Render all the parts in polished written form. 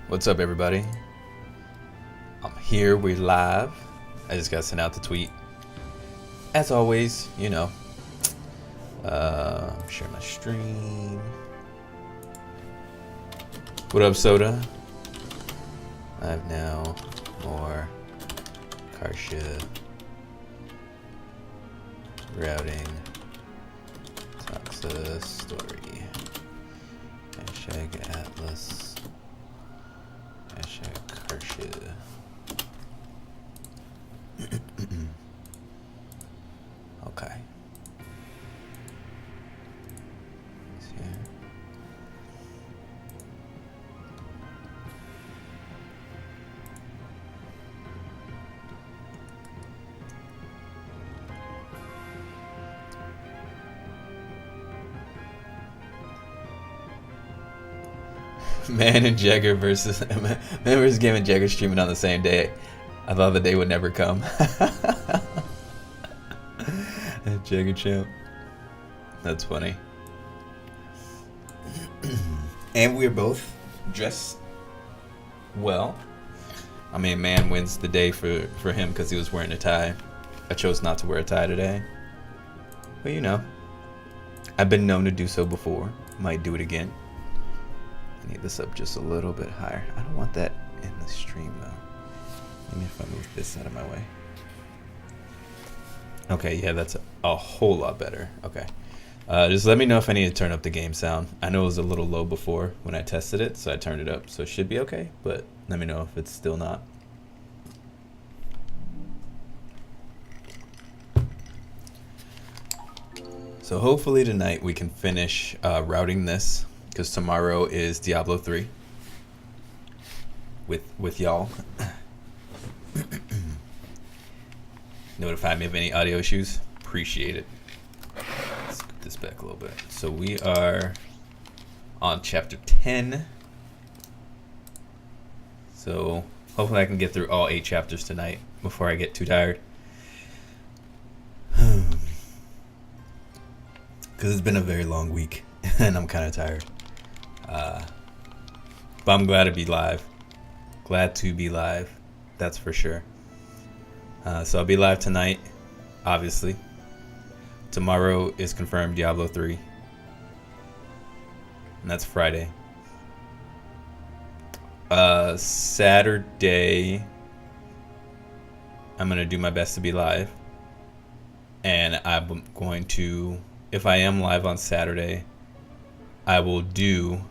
What's up, everybody? I'm here. We're live. I just got sent out the tweet. As always, you know. Share my stream. What up, Soda? I have now more Kartia routing Toxa story. Hashtag Atlas. Hashtag Kartia. Okay. See here. Man and Jeggerd versus Game and Jeggerd streaming on the same day. I thought the day would never come. Jeggerd champ. That's funny. And we're both dressed well. I mean, man wins the day for him because he was wearing a tie. I chose not to wear a tie today. But you know, I've been known to do so before. Might do it again. I need this up just a little bit higher. I don't want that in the stream though. Maybe if I move this out of my way. Okay, yeah, that's a whole lot better. Okay. Just let me know if I need to turn up the game sound. I know it was a little low before when I tested it, so I turned it up. So it should be okay, but let me know if it's still not. So hopefully tonight we can finish routing this, because tomorrow is Diablo 3 with y'all. Notify me of any audio issues. Appreciate it. Let's scoot this back a little bit. So we are on chapter 10. So hopefully I can get through all 8 chapters tonight before I get too tired. Because it's been a very long week and I'm kind of tired. But I'm glad to be live. Glad to be live. That's for sure. So I'll be live tonight, obviously. Tomorrow is confirmed Diablo 3. And that's Friday. Saturday, I'm going to do my best to be live. And I'm going to, if I am live on Saturday, I will do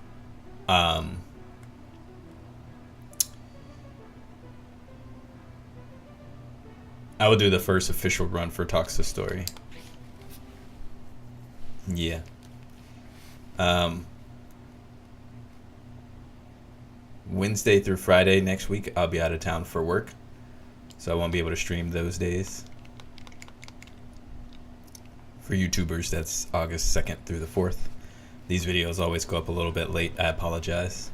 I will do the first official run for Toxa story. Yeah. Wednesday through Friday next week, I'll be out of town for work. So I won't be able to stream those days. For YouTubers, that's August 2nd through the 4th. These videos always go up a little bit late. I apologize.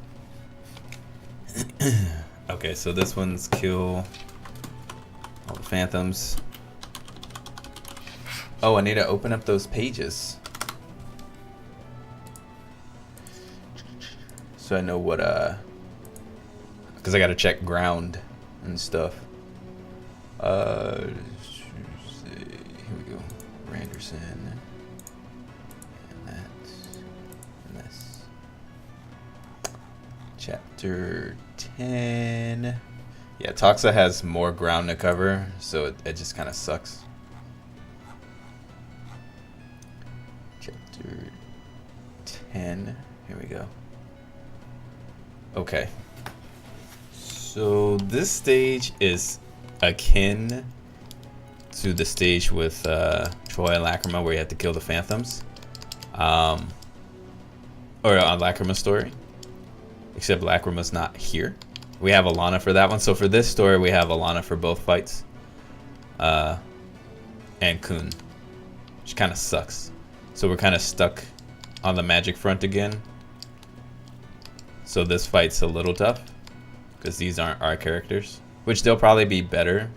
Okay, so this one's kill all the phantoms. Oh, I need to open up those pages so I know what because I gotta check ground and stuff. Here we go. Randerson and that and this. Chapter 10. Yeah, Toxa has more ground to cover, so it just kind of sucks. Chapter 10. Here we go. Okay. So this stage is akin to the stage with Troy and Lacrima where you have to kill the phantoms. Or on Lacrima's story. Except Lacrima's not here. We have Alana for that one. So for this story, we have Alana for both fights. And Kun. Which kind of sucks. So we're kind of stuck on the magic front again. So this fight's a little tough. Because these aren't our characters. Which they'll probably be better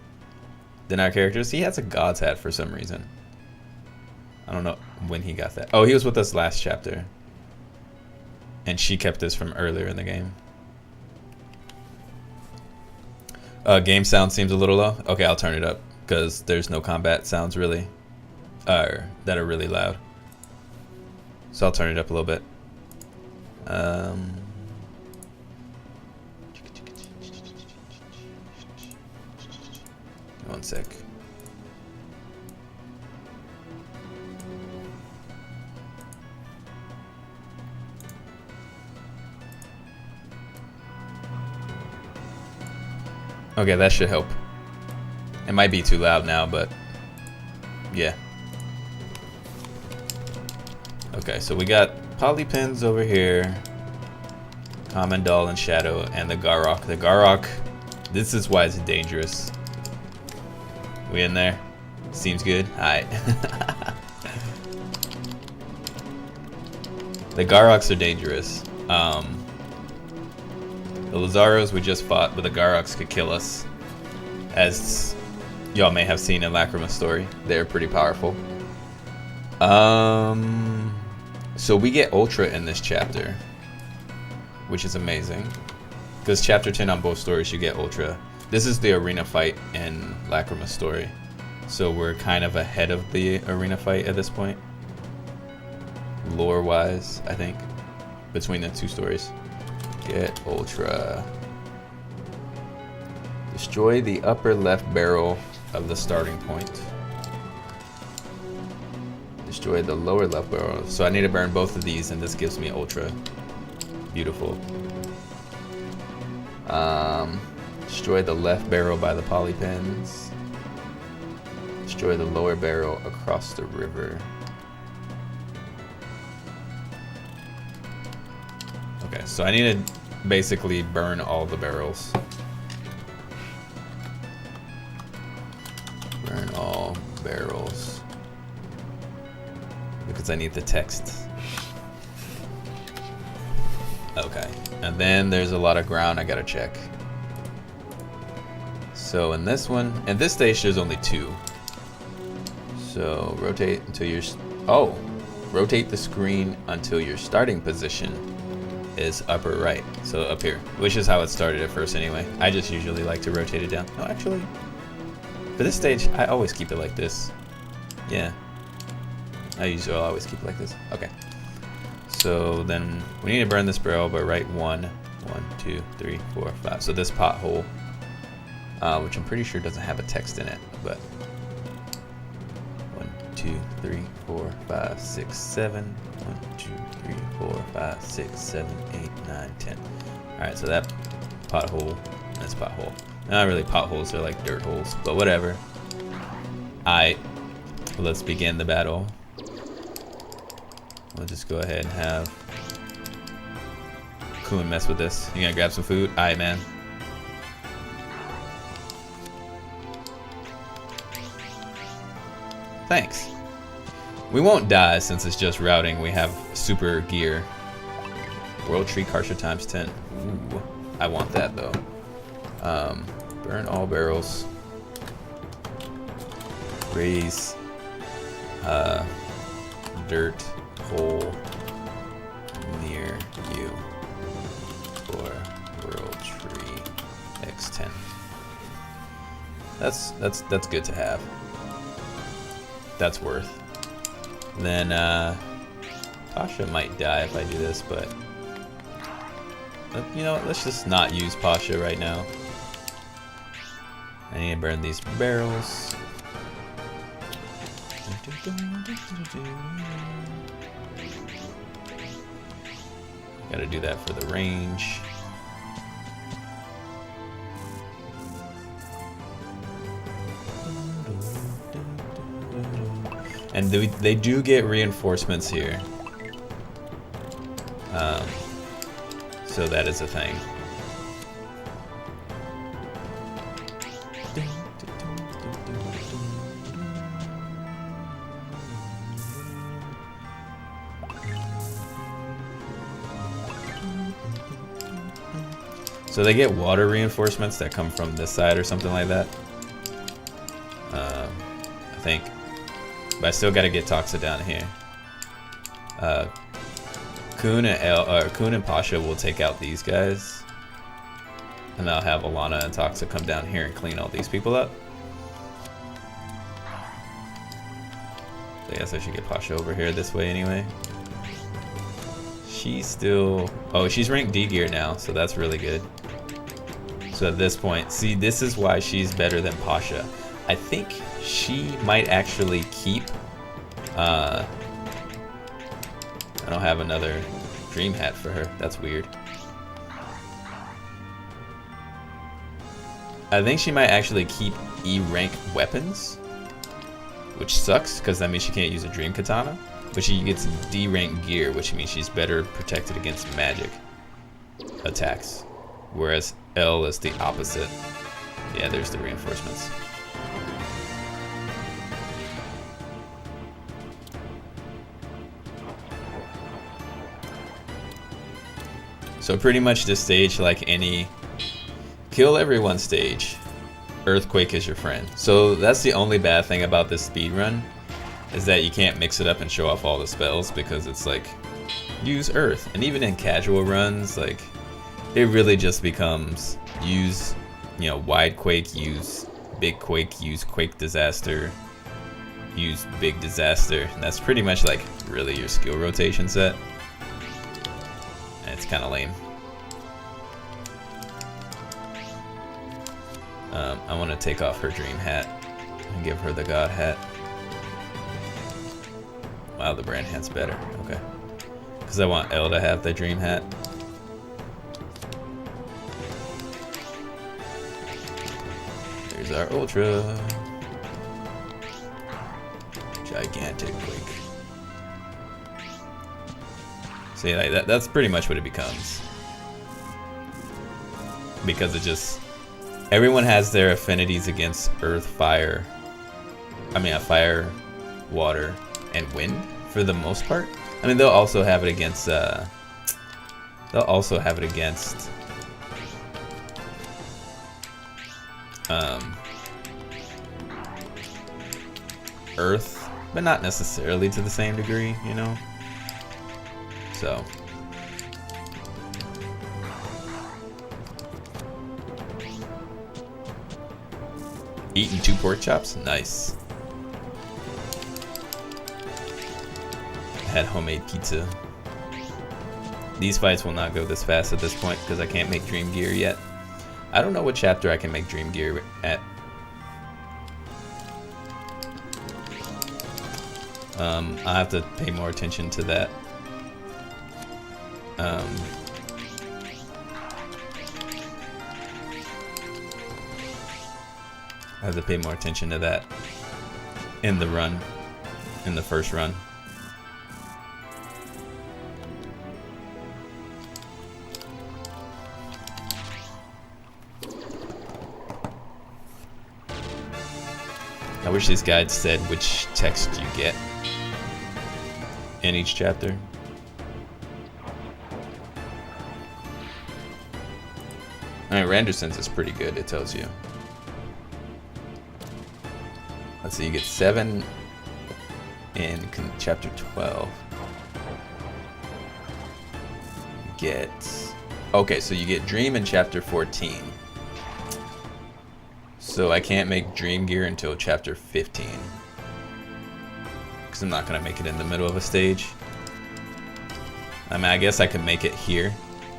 than our characters. He has a God's hat for some reason. I don't know when he got that. Oh, he was with us last chapter. And she kept this from earlier in the game. Game sound seems a little low. Okay, I'll turn it up because there's no combat sounds really, that are really loud. So I'll turn it up a little bit. One sec. Okay, that should help. It might be too loud now, but yeah. Okay, so we got polypins over here, Common Doll and Shadow, and the Garrock. The Garrock, this is why it's dangerous. We in there? Seems good. Alright. The Garrocks are dangerous. The Lazaros we just fought, but the Garroks could kill us. As y'all may have seen in Lacrima's story, they're pretty powerful. So we get Ultra in this chapter, which is amazing. Because chapter 10 on both stories you get Ultra. This is the arena fight in Lacrima's story. So we're kind of ahead of the arena fight at this point. Lore-wise, I think. Between the two stories. Get Ultra. Destroy the upper left barrel of the starting point. Destroy the lower left barrel. So I need to burn both of these and this gives me Ultra. Beautiful. Destroy the left barrel by the polypins. Destroy the lower barrel across the river. Okay, so I need to basically burn all the barrels. Burn all barrels. Because I need the text. Okay, and then there's a lot of ground I gotta check. So in this one, and this stage there's only 2. So rotate until you're, rotate the screen until your starting position is upper right, so up here, which is how it started at first anyway. I just usually like to rotate it down. No, actually, for this stage, I always keep it like this. Yeah, I usually always keep it like this. Okay, so then we need to burn this barrel, but right 1, 2, 3, 4, 5. So this pothole, which I'm pretty sure doesn't have a text in it, but 1, 2, 3, 4, 5, 6, 7. 1, 2, 3, 4, 5, 6, 7, 8, 9, 10. Alright, so that pothole, that's pothole. Not really potholes, they're like dirt holes, but whatever. Alright, let's begin the battle. We'll just go ahead and have Kuhn mess with this. You gonna grab some food? Alright, man. Thanks. We won't die since it's just routing. We have super gear. World Tree Kartia times 10. Ooh, I want that though. Burn all barrels. Raise dirt hole near you for World Tree X10. That's good to have. That's worth. Then Pasha might die if I do this, but you know what, let's just not use Pasha right now. I need to burn these barrels. Gotta do that for the range. And they do get reinforcements here. So that is a thing. So they get water reinforcements that come from this side or something like that. I think. But I still got to get Toxa down here. Kuhn and Pasha will take out these guys. And I'll have Alana and Toxa come down here and clean all these people up. I guess I should get Pasha over here this way anyway. She's still... Oh, she's ranked D gear now, so that's really good. So at this point, see, this is why she's better than Pasha. I think she might actually keep... I don't have another dream hat for her. That's weird. I think she might actually keep E rank weapons, which sucks because that means she can't use a dream katana. But she gets D rank gear, which means she's better protected against magic attacks. Whereas L is the opposite. Yeah, there's the reinforcements. So pretty much this stage, like any kill everyone stage, Earthquake is your friend. So that's the only bad thing about this speed run, is that you can't mix it up and show off all the spells, because it's like, use Earth. And even in casual runs, like, it really just becomes use, you know, Wide Quake, use Big Quake, use Quake Disaster, use Big Disaster. And that's pretty much like really your skill rotation set. And it's kind of lame. I want to take off her dream hat and give her the god hat. Wow, the brand hat's better. Okay. Because I want Elle to have the dream hat. There's our Ultra. Gigantic Quake. So yeah, that's pretty much what it becomes. Because it just... Everyone has their affinities against Earth, Fire... Fire, Water, and Wind, for the most part. I mean, they'll also have it against, Earth, but not necessarily to the same degree, you know? So... Eating 2 pork chops? Nice. Had homemade pizza. These fights will not go this fast at this point because I can't make Dream Gear yet. I don't know what chapter I can make Dream Gear at. I'll have to pay more attention to that. I have to pay more attention to that in the run, in the first run. I wish this guide said which text you get in each chapter. Alright, Randerson's is pretty good, it tells you. Let's see, you get 7 in chapter 12. You get... Okay, so you get Dream in chapter 14. So I can't make Dream Gear until chapter 15. Because I'm not going to make it in the middle of a stage. I mean, I guess I could make it here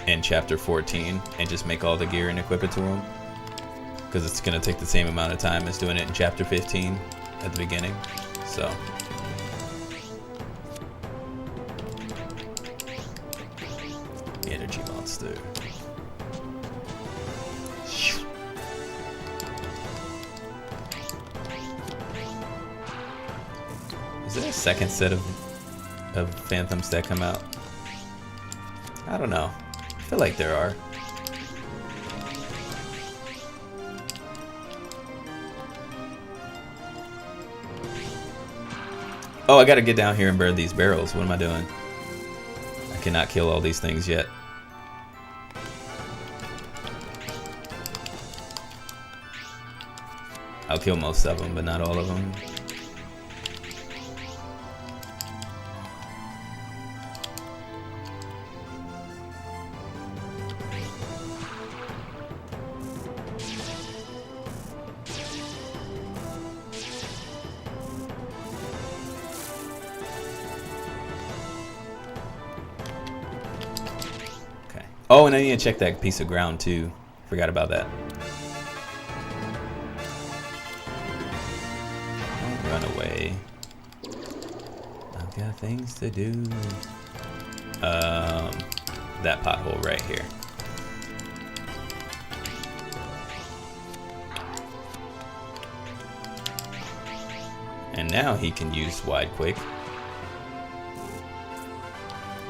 in chapter 14 and just make all the gear and equip it to him. Because it's going to take the same amount of time as doing it in chapter 15 at the beginning. So... Energy monster. Is there a second set of Phantoms that come out? I don't know. I feel like there are. Oh, I gotta get down here and burn these barrels. What am I doing? I cannot kill all these things yet. I'll kill most of them, but not all of them. Oh, and I need to check that piece of ground too. Forgot about that. Don't run away. I've got things to do. That pothole right here. And now he can use Wide Quake.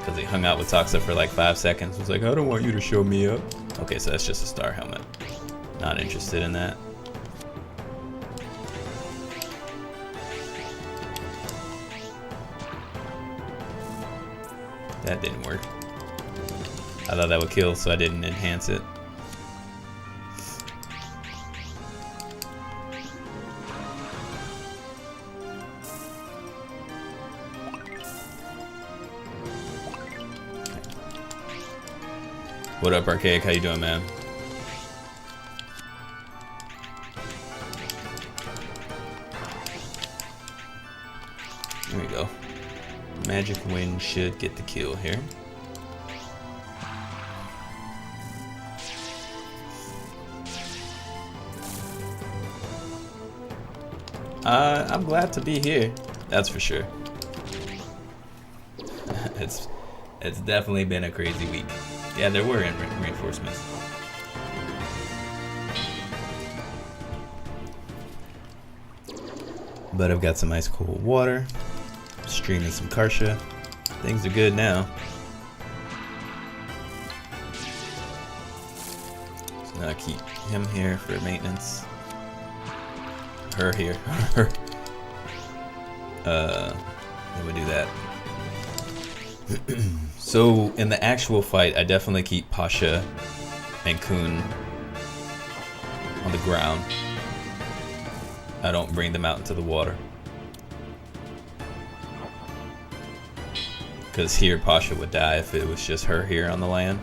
Because he hung out with Toxa for like 5 seconds. Was like, I don't want you to show me up. Okay, so that's just a star helmet. Not interested in that. That didn't work. I thought that would kill, so I didn't enhance it. What up, Archaic? How you doing, man? There we go. Magic Wind should get the kill here. I'm glad to be here. That's for sure. It's definitely been a crazy week. Yeah, there were reinforcements. But I've got some ice cold water. Streaming some Kartia. Things are good now. So now I keep him here for maintenance. Her here. Her. Then we do that. So in the actual fight, I definitely keep Pasha and Kun on the ground. I don't bring them out into the water. Because here Pasha would die if it was just her here on the land.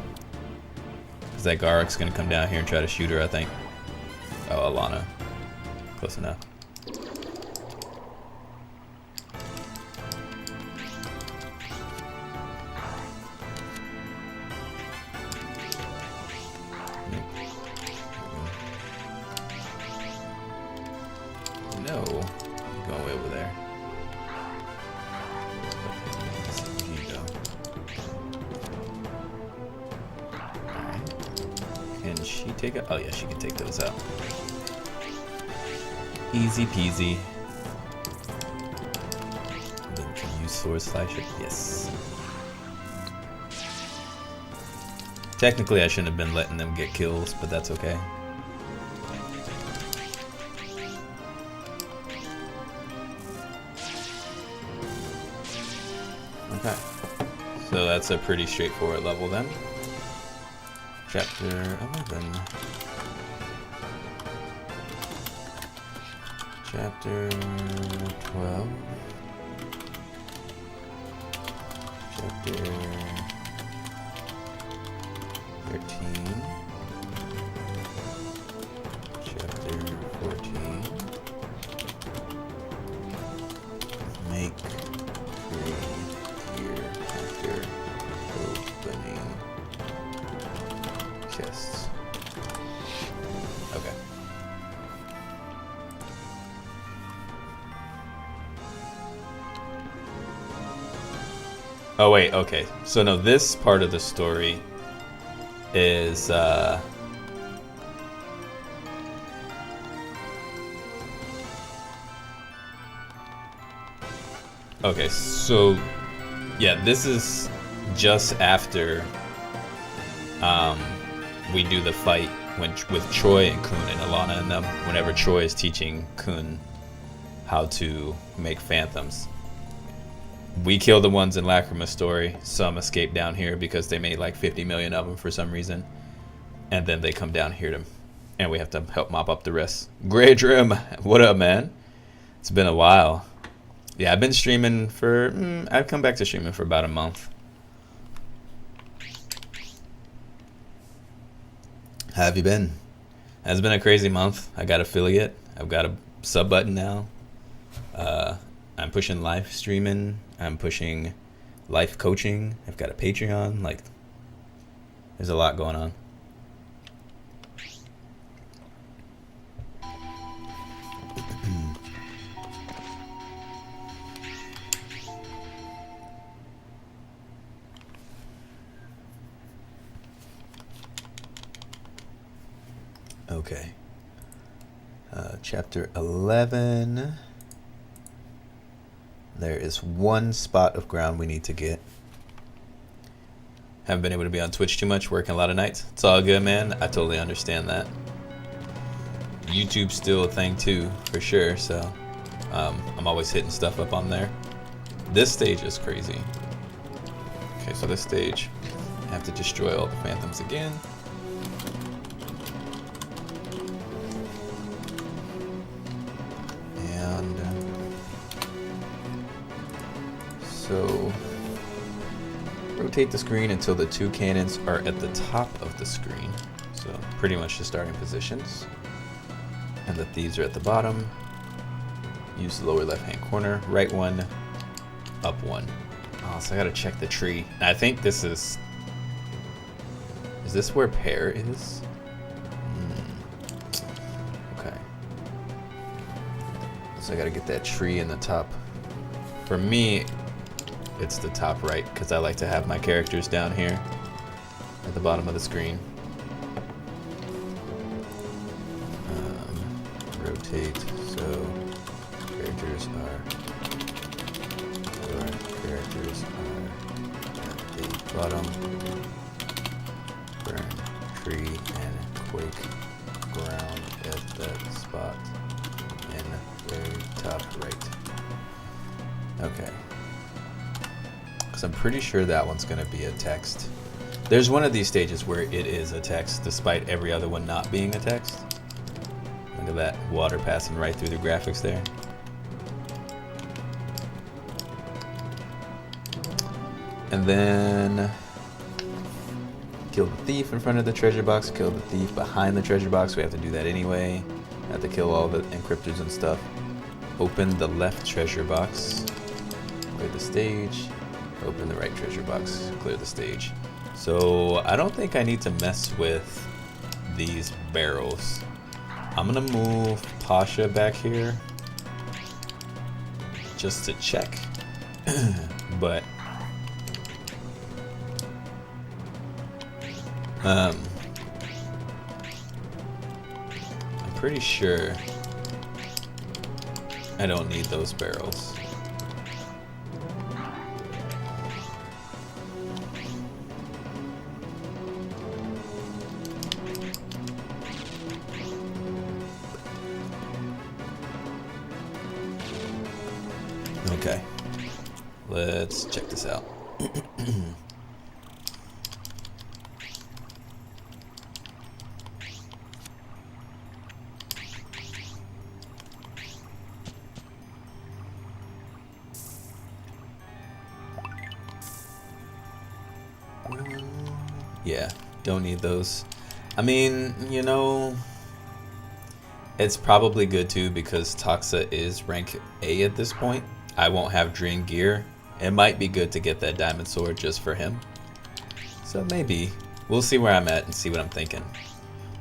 Because that Garruk's going to come down here and try to shoot her, I think. Oh, Alana. Close enough. No, I'm going way over there. Here you go. Alright. Can she take it? Oh yeah, she can take those out. Easy peasy. Then can use sword slasher? Yes. Technically I shouldn't have been letting them get kills, but that's okay. Okay, so that's a pretty straightforward level then. Chapter 11. Chapter 12. Chapter 13. Chapter 14. Make free here after opening chests. Okay. Oh wait, okay. So no, this part of the story is okay, so yeah, this is just after we do the fight with Troy and Kun and Alana and them, whenever Troy is teaching Kun how to make phantoms. We kill the ones in Lacrima's story. Some escape down here because they made like 50 million of them for some reason. And then they come down here and we have to help mop up the rest. Grey Drim, what up, man? It's been a while. Yeah, I've been streaming for... I've come back to streaming for about a month. How have you been? It's been a crazy month. I got affiliate. I've got a sub button now. I'm pushing live streaming. I'm pushing life coaching. I've got a Patreon. Like, There's a lot going on. Okay. Chapter 11. There is one spot of ground we need to get. Haven't been able to be on Twitch too much, working a lot of nights. It's all good, man. I totally understand that. YouTube's still a thing too, for sure, so I'm always hitting stuff up on there. This stage is crazy. Okay, so this stage, I have to destroy all the phantoms again. And so rotate the screen until the two cannons are at the top of the screen. So pretty much the starting positions. And the thieves are at the bottom. Use the lower left hand corner. Right one, up one. Oh, so I gotta check the tree. And I think this is this where pear is? Okay. So I gotta get that tree in the top. For me, it's the top right, because I like to have my characters down here at the bottom of the screen. Rotate so characters are at the bottom. Burn tree and quake ground at that spot in very top right. Okay. Because I'm pretty sure that one's going to be a text. There's one of these stages where it is a text, despite every other one not being a text. Look at that water passing right through the graphics there. And then kill the thief in front of the treasure box, kill the thief behind the treasure box. We have to do that anyway. Have to kill all the encryptors and stuff. Open the left treasure box. Clear the stage. Open the right treasure box. Clear the stage. So I don't think I need to mess with these barrels. I'm gonna move Pasha back here just to check. But I'm pretty sure I don't need those barrels. Okay, let's check this out. Yeah, don't need those. I mean, you know, it's probably good too because Toxa is rank A at this point. I won't have Dream Gear. It might be good to get that diamond sword just for him. So maybe. We'll see where I'm at and see what I'm thinking.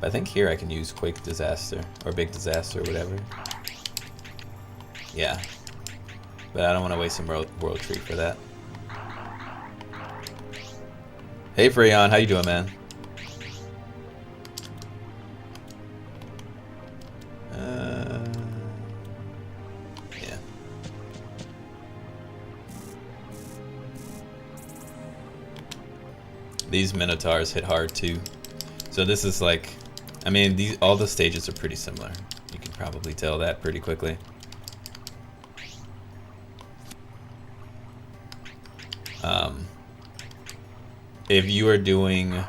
But I think here I can use Quake Disaster or Big Disaster or whatever. Yeah. But I don't want to waste some world tree for that. Hey Freyon, how you doing, man? Yeah. These Minotaurs hit hard too. So this is like, I mean, all the stages are pretty similar. You can probably tell that pretty quickly. If you are doing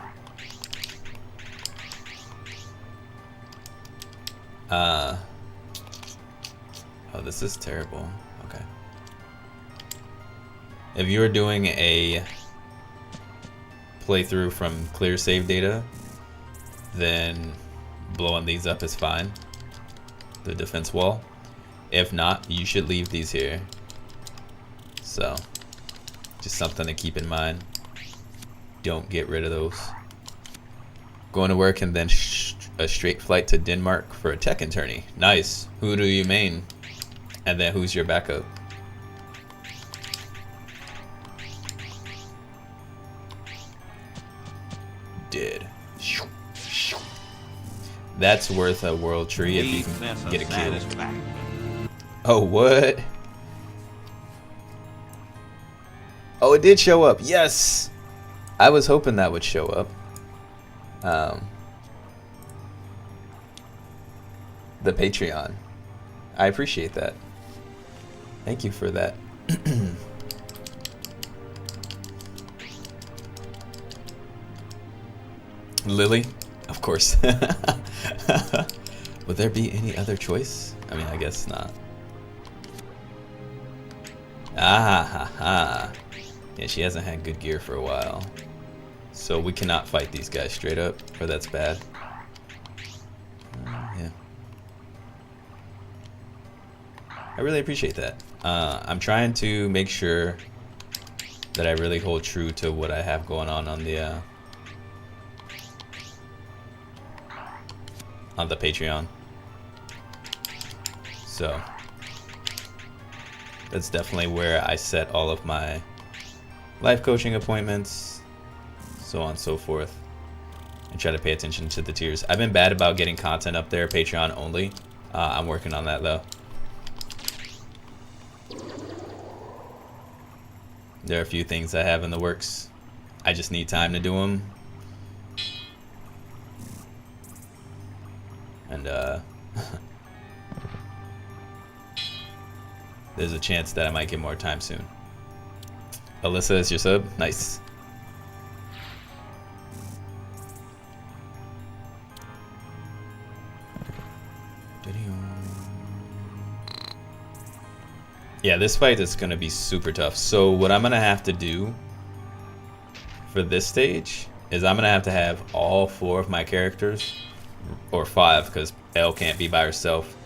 oh, this is terrible. Okay. If you are doing a playthrough from clear save data, then blowing these up is fine. The defense wall. If not, you should leave these here. So, just something to keep in mind. Don't get rid of those. Going to work and then a straight flight to Denmark for a tech attorney. Nice. Who do you main? And then who's your backup? Did. That's worth a world tree if you can get a kill. Oh, what? Oh, it did show up. Yes! I was hoping that would show up. The Patreon. I appreciate that. Thank you for that. Lily? Of course. Would there be any other choice? I mean, I guess not. Ah ha ha. Yeah, she hasn't had good gear for a while. So we cannot fight these guys straight up, or that's bad. Yeah. I really appreciate that. I'm trying to make sure that I really hold true to what I have going on the Patreon. So that's definitely where I set all of my life coaching appointments, so on and so forth, and try to pay attention to the tiers. I've been bad about getting content up there, Patreon only. I'm working on that though. There are a few things I have in the works. I just need time to do them. And there's a chance that I might get more time soon. Alyssa is your sub? Nice. Yeah, this fight is going to be super tough. So what I'm going to have to do for this stage is I'm going to have all 4 of my characters, or 5 because Elle can't be by herself.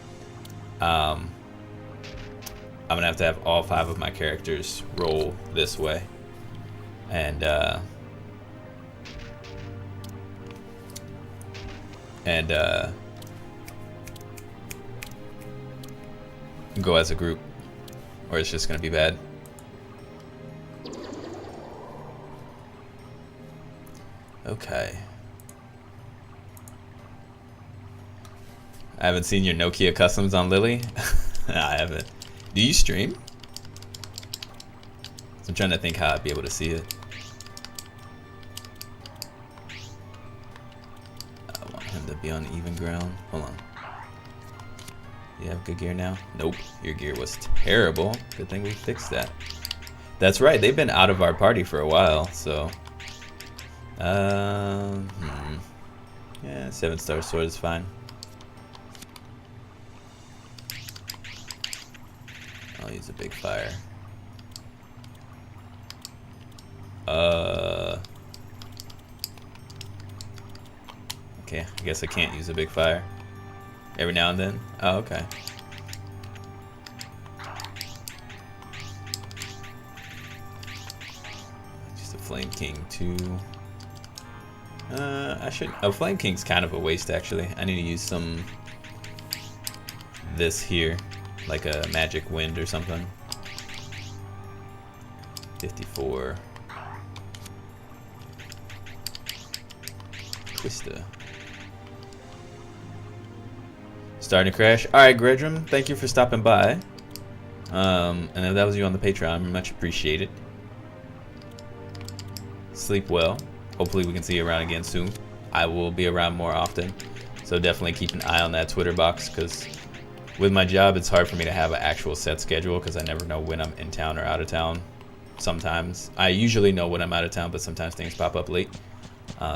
I'm going to have all 5 of my characters roll this way. And go as a group, or it's just gonna be bad. Okay. I haven't seen your Nokia customs on Lily. I haven't. Do you stream? I'm trying to think how I'd be able to see it. I want him to be on even ground. Hold on. You have good gear now? Nope. Your gear was terrible. Good thing we fixed that. That's right. They've been out of our party for a while, so. Yeah, 7-star sword is fine. I'll use a big fire. Okay, I guess I can't use a big fire. Every now and then? Oh, okay. Just a Flame King too. A Flame King's kind of a waste actually. I need to use some this here, like a magic wind or something. 54. Twista. Starting to crash. Alright, Gredrum, thank you for stopping by. And if that was you on the Patreon, much appreciated. Sleep well. Hopefully we can see you around again soon. I will be around more often. So definitely keep an eye on that Twitter box, because with my job it's hard for me to have an actual set schedule because I never know when I'm in town or out of town. Sometimes. I usually know when I'm out of town, but sometimes things pop up late.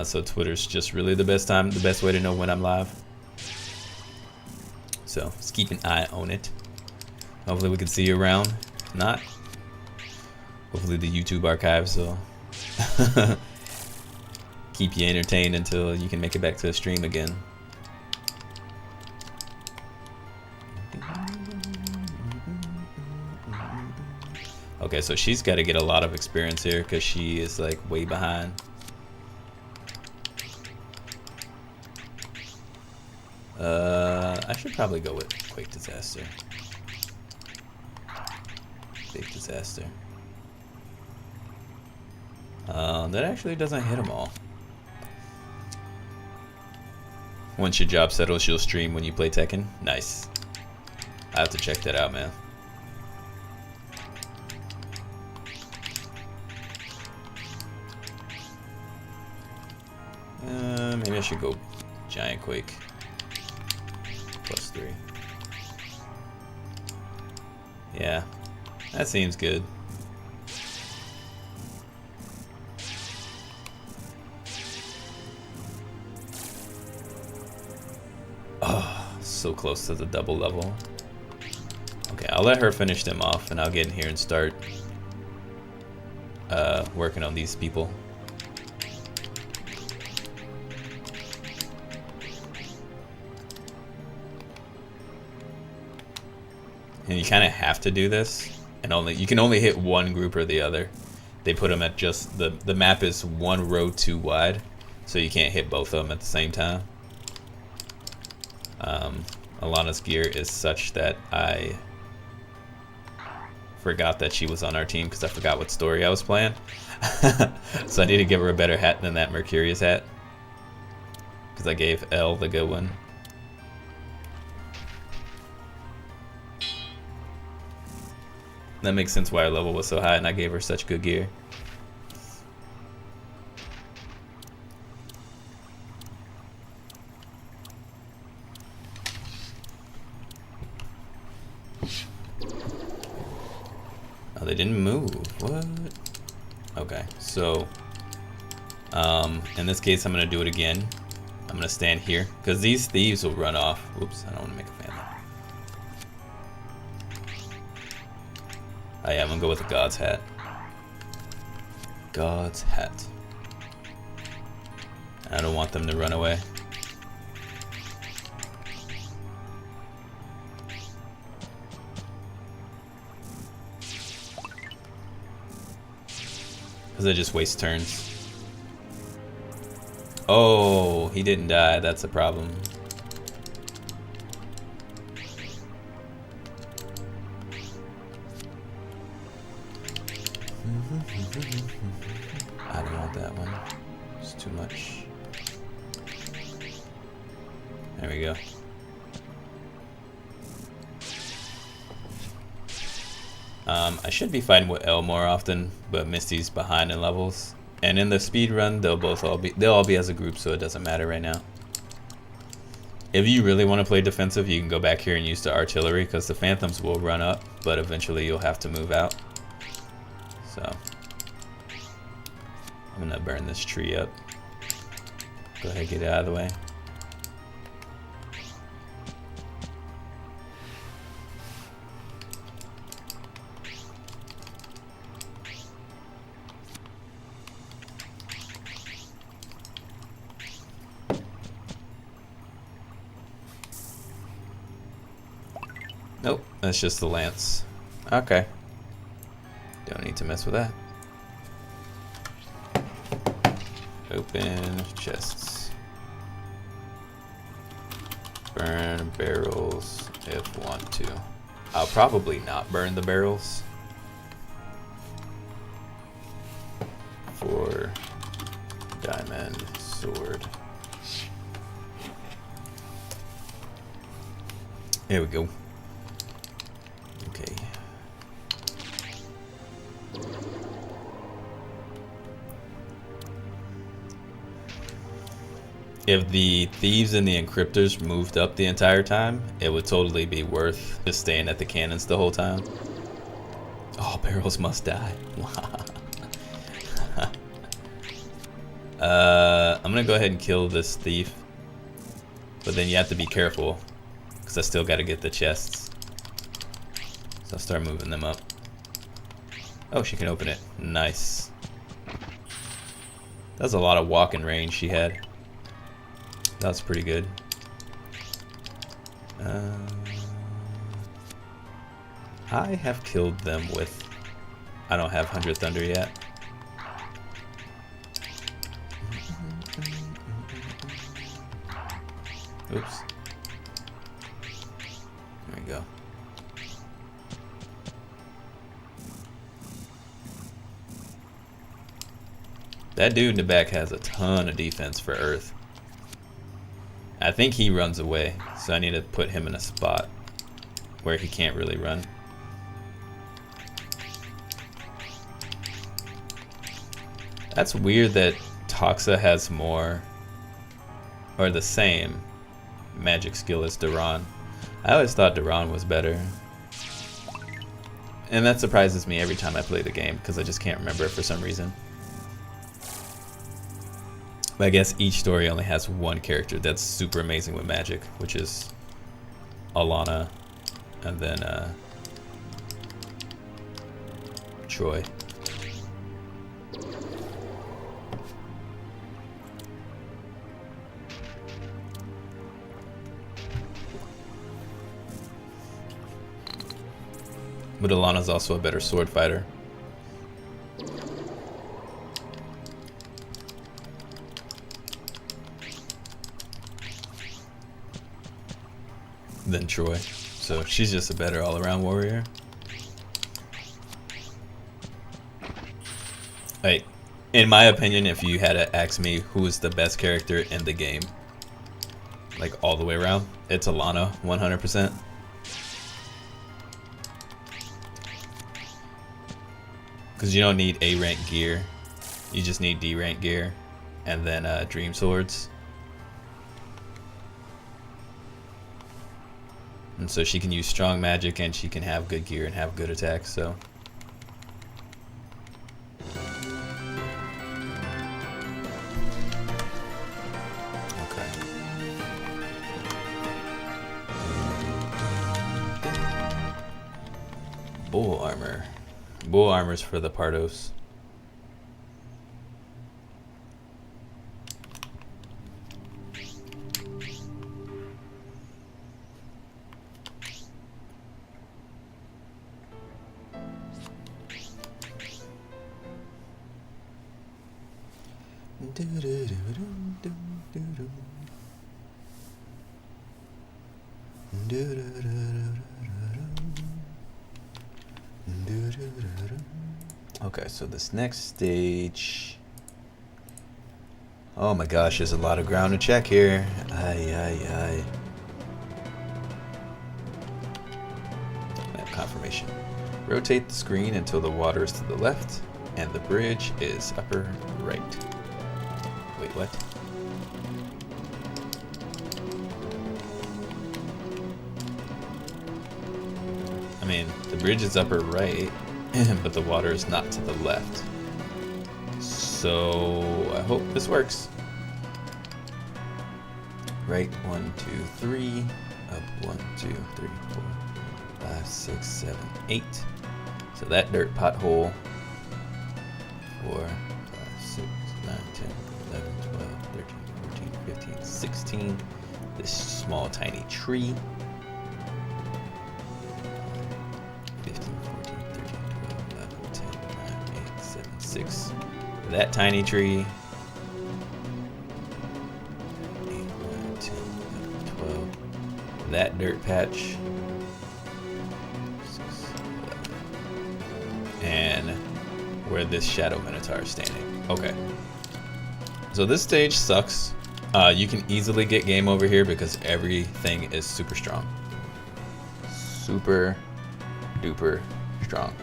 So Twitter's just really the best way to know when I'm live. So just keep an eye on it. Hopefully we can see you around. If not, hopefully the YouTube archives will keep you entertained until you can make it back to the stream again. Okay, so she's got to get a lot of experience here because she is like way behind. I should probably go with Quake Disaster. Big Disaster. That actually doesn't hit them all. Once your job settles, you'll stream when you play Tekken. Nice. I have to check that out, man. Maybe I should go Giant Quake. +3. Yeah, that seems good. Oh, so close to the double level. Okay, I'll let her finish them off, and I'll get in here and start working on these people. And you kind of have to do this, and you can only hit one group or the other. They put them at just the map is one row too wide, so you can't hit both of them at the same time. Alana's gear is such that I forgot that she was on our team because I forgot what story I was playing. So I need to give her a better hat than that Mercurius hat, because I gave Elle the good one. That makes sense why her level was so high and I gave her such good gear. Oh, they didn't move. What? Okay, so in this case I'm gonna do it again. I'm gonna stand here because these thieves will run off. Oops, I don't want to make a fan. Oh yeah, I'm gonna go with the God's hat. God's hat. I don't want them to run away. Because I just waste turns. Oh, he didn't die. That's a problem. I don't want that one. It's too much. There we go. I should be fighting with Elle more often, but Misty's behind in levels. And in the speed run, they'll all be as a group, so it doesn't matter right now. If you really want to play defensive, you can go back here and use the artillery, because the Phantoms will run up, but eventually you'll have to move out. So I'm gonna burn this tree up. Go ahead, get it out of the way. Nope, that's just the lance. Okay. Don't need to mess with that. Open chests. Burn barrels if want to. I'll probably not burn the barrels. For diamond sword. There we go. Okay. If the thieves and the encryptors moved up the entire time, it would totally be worth just staying at the cannons the whole time. Oh, barrels must die. I'm gonna go ahead and kill this thief, but then you have to be careful because I still got to get the chests. So I'll start moving them up. Oh, she can open it. Nice. That was a lot of walking range she had. That's pretty good. I have killed them with... I don't have 100 Thunder yet. Oops. That dude in the back has a ton of defense for Earth. I think he runs away, so I need to put him in a spot where he can't really run. That's weird that Toxa has more, or the same, magic skill as Duran. I always thought Duran was better. And that surprises me every time I play the game, because I just can't remember it for some reason. But I guess each story only has one character that's super amazing with magic, which is Alana, and then Troy. But Alana's also a better sword fighter. Than Troy. So she's just a better all-around warrior. Like, in my opinion, if you had to ask me who is the best character in the game, like all the way around, it's Alana, 100%. Because you don't need A rank gear, you just need D rank gear, and then dream swords. And so she can use strong magic, and she can have good gear and have good attacks. So okay. Bull armor. Bull armor's for the Pardos. Okay, so this next stage. Oh my gosh, there's a lot of ground to check here. Aye. Map confirmation. Rotate the screen until the water is to the left and the bridge is upper right. Wait, what? I mean, the bridge is upper right, but the water is not to the left. So I hope this works. Right, 1, 2, 3. Up, 1, 2, 3, 4, 5, 6, 7, 8. So that dirt pothole. 4, 5, 6, 9, 10, 11, 12, 13, 14, 15, 16. This small tiny tree. 15, 14, 13, 12, 11, 10, 9, 8, 7, 6. That tiny tree. 8, 9, 10, 11, 12. That dirt patch. 6, 11. And where this Shadow Minotaur is standing. Okay. So this stage sucks. You can easily get game over here because everything is super strong. Super duper strong.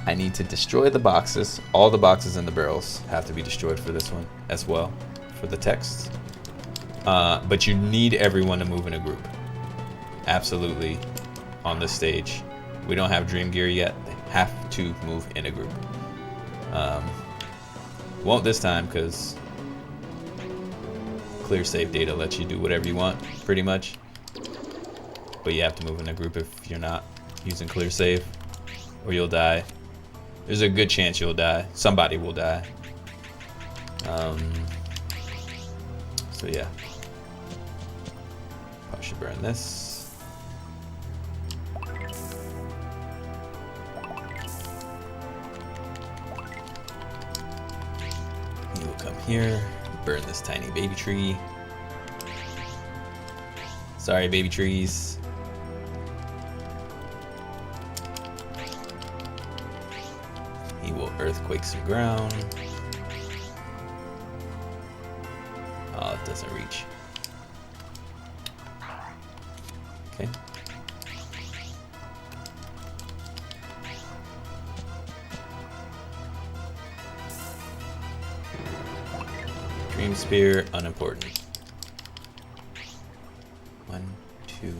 I need to destroy the boxes. All the boxes in the barrels have to be destroyed for this one as well, for the text. But you need everyone to move in a group. Absolutely. On this stage, we don't have Dream Gear yet. They have to move in a group. Won't this time because clear save data lets you do whatever you want, pretty much. But you have to move in a group if you're not using clear save, or you'll die. There's a good chance you'll die. Somebody will die. So yeah. Probably should burn this. You will come here, burn this tiny baby tree. Sorry, baby trees. He will earthquake some ground. doesn't reach. Okay. Dream Spear, unimportant. 1, 2,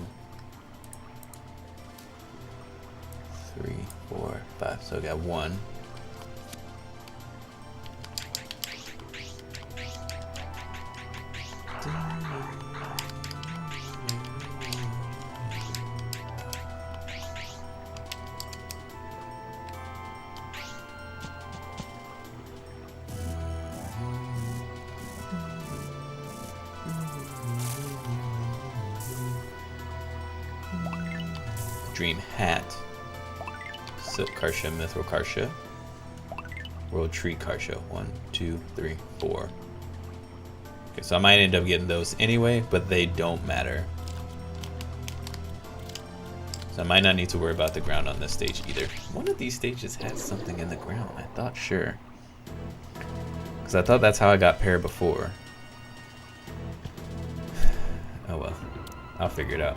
3, 4, 5. So I got 1. Dream Hat. Silk Kartia, Mithril Kartia. World Tree Kartia. 1, 2, 3, 4. Okay, so I might end up getting those anyway, but they don't matter. So I might not need to worry about the ground on this stage either. One of these stages has something in the ground. I thought sure. Because I thought that's how I got pair before. Oh well. I'll figure it out.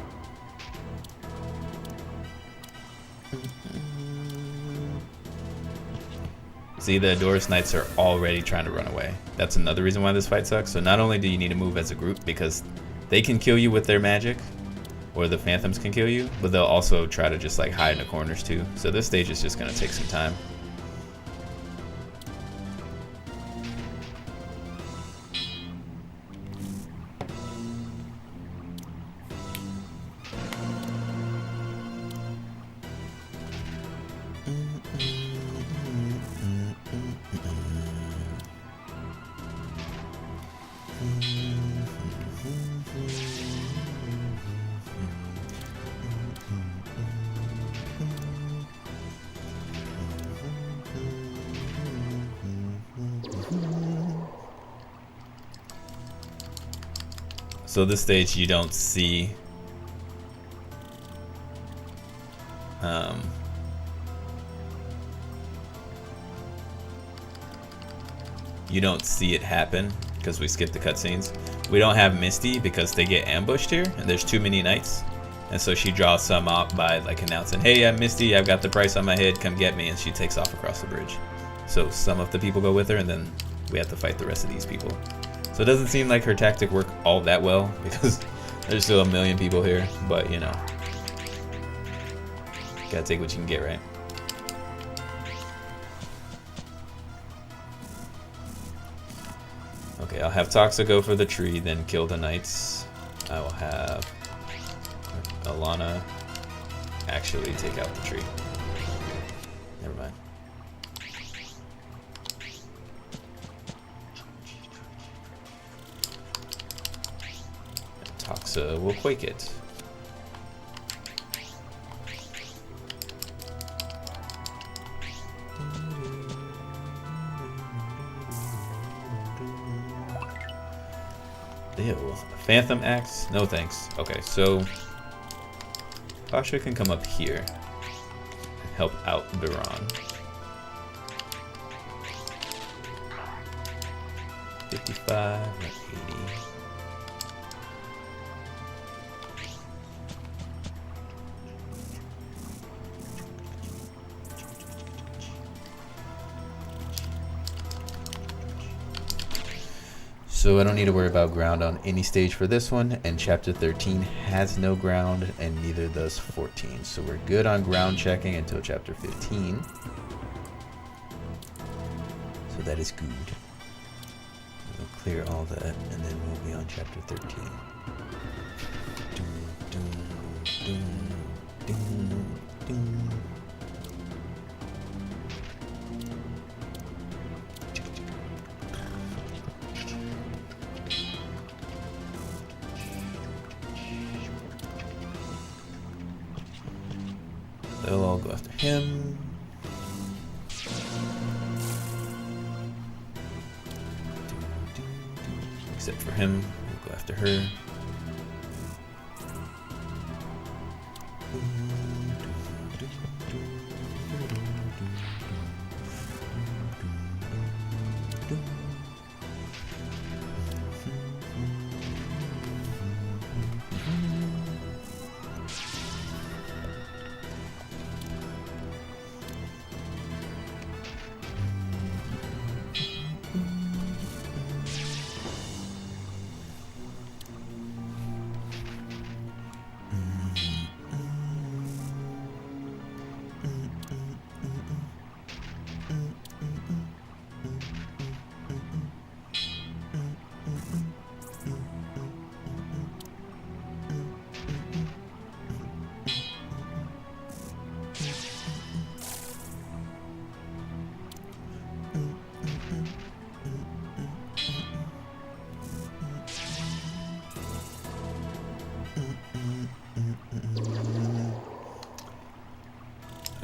See, the Adoris Knights are already trying to run away. That's another reason why this fight sucks. So not only do you need to move as a group because they can kill you with their magic, or the Phantoms can kill you, but they'll also try to just like hide in the corners too. So this stage is just gonna take some time. So this stage you don't see it happen because we skipped the cutscenes. We don't have Misty because they get ambushed here and there's too many knights, and so she draws some out by like announcing, "Hey, I'm Misty, I've got the price on my head, come get me," and she takes off across the bridge. So some of the people go with her and then we have to fight the rest of these people. So it doesn't seem like her tactic worked all that well because there's still a million people here, but you know, gotta take what you can get, right? Okay, I'll have Toxa go for the tree, then kill the knights. I will have Alana actually take out the tree. Never mind. Toxa will quake it. Ew. Phantom Axe? No thanks. Okay, so Tasha can come up here and help out Biran. 55 and 80. So I don't need to worry about ground on any stage for this one, and chapter 13 has no ground, and neither does 14. So we're good on ground checking until chapter 15. So that is good. We'll clear all that, and then we'll be on chapter 13. They'll all go after him. Except for him, we'll go after her.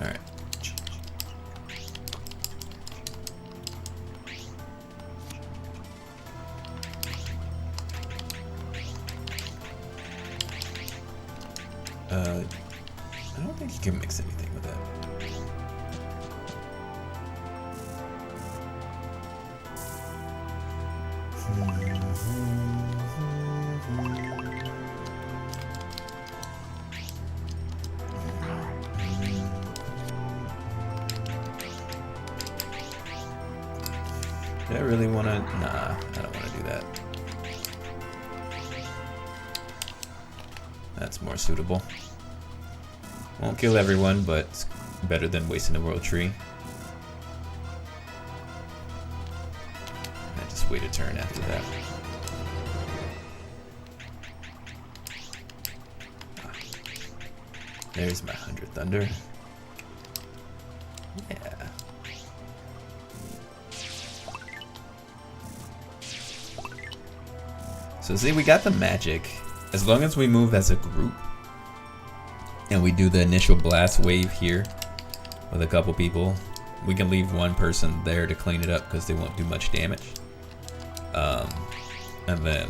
All right. I don't think you can mix anything with that. Do I really want to? Nah, I don't want to do that. That's more suitable. Won't kill everyone, but it's better than wasting a world tree. I just wait a turn after that. There's my 100 Thunder. Yeah. So see, we got the magic. As long as we move as a group, and we do the initial blast wave here with a couple people, we can leave one person there to clean it up because they won't do much damage. And then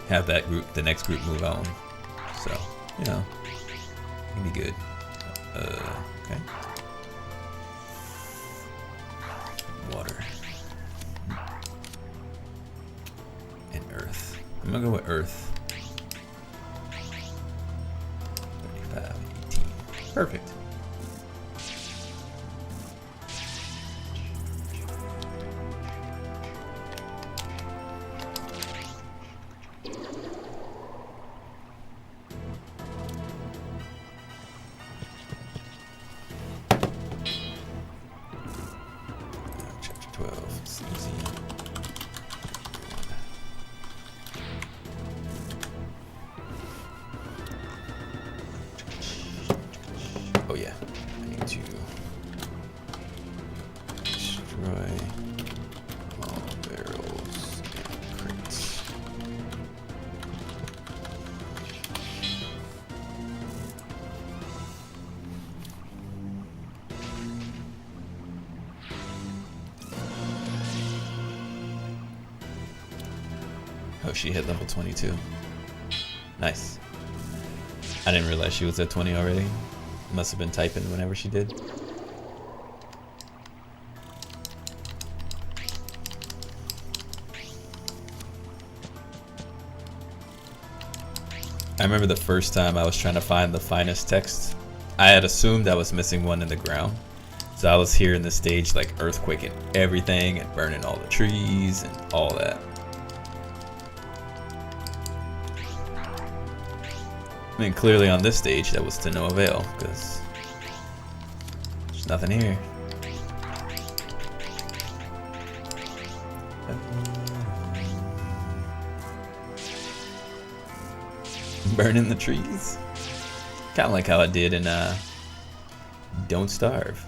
have that group, the next group, move on. So, you know, it'll be good. Okay. Water. And earth. I'm gonna go with earth. 35, 18. Perfect. Chapter 12. It's easy. Oh yeah, I need to destroy all barrels and crates. Oh, she hit level 22. Nice. I didn't realize she was at 20 already. Must have been typing whenever she did. I remember the first time I was trying to find the finest text. I had assumed I was missing one in the ground. So I was here in the stage like earthquaking everything and burning all the trees and all that. I mean, clearly on this stage that was to no avail, because there's nothing here. Burning the trees? Kind of like how I did in Don't Starve.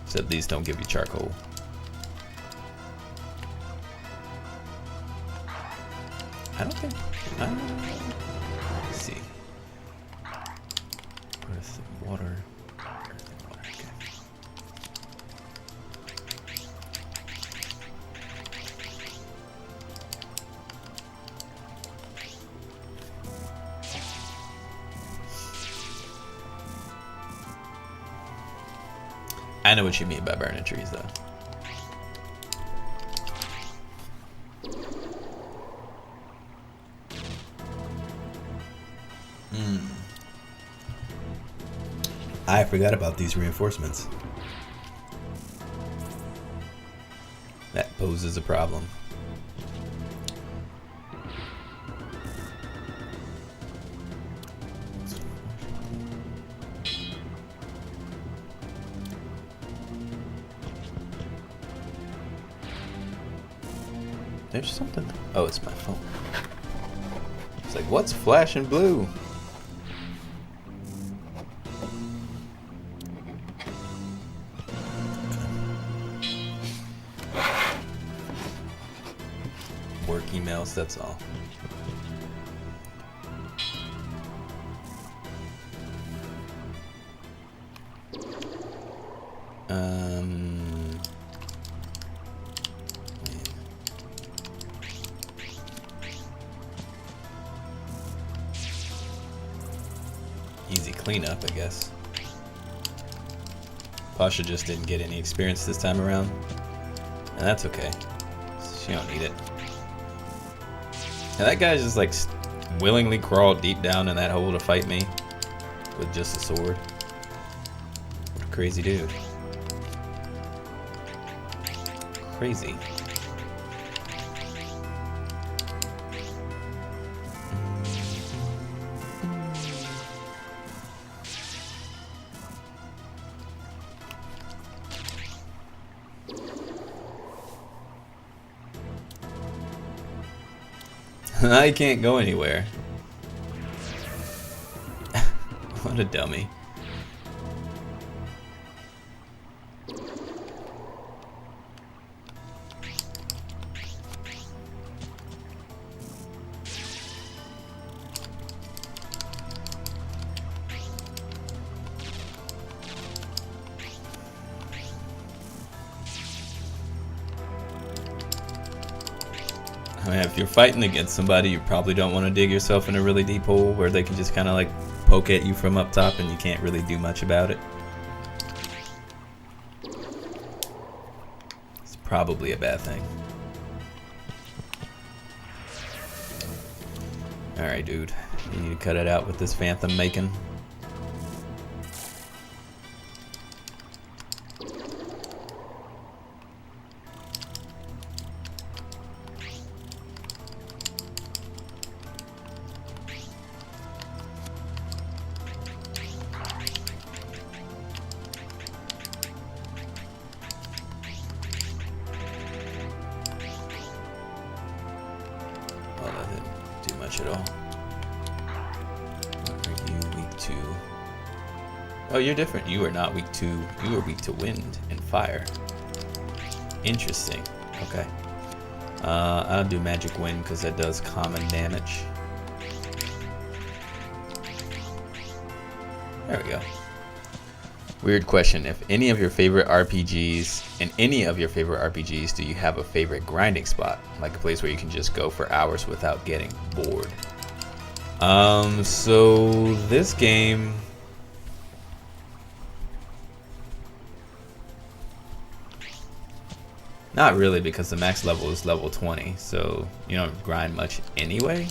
Except these don't give you charcoal. I don't think... Let's see. Earth and water. Earth and water, okay. I know what you mean by burning trees, though. I forgot about these reinforcements. That poses a problem. There's something. Oh, it's my phone. It's like, what's flashing blue? Work emails, that's all. Man. Easy cleanup, I guess. Pasha just didn't get any experience this time around. And that's okay. She don't need it. And that guy just like willingly crawled deep down in that hole to fight me with just a sword. What a crazy dude. Crazy. I can't go anywhere. What a dummy. I mean, if you're fighting against somebody, you probably don't want to dig yourself in a really deep hole where they can just kind of like poke at you from up top and you can't really do much about it. It's probably a bad thing. Alright, dude. You need to cut it out with this phantom making. At all. What are you weak to? Oh, you're different. You are not weak to. You are weak to wind and fire. Interesting. Okay. I'll do magic wind because that does common damage. There we go. Weird question. If any of your favorite RPGs, in any of your favorite RPGs, do you have a favorite grinding spot? Like a place where you can just go for hours without getting bored. So this game, not really, because the max level is level 20, so you don't grind much anyway.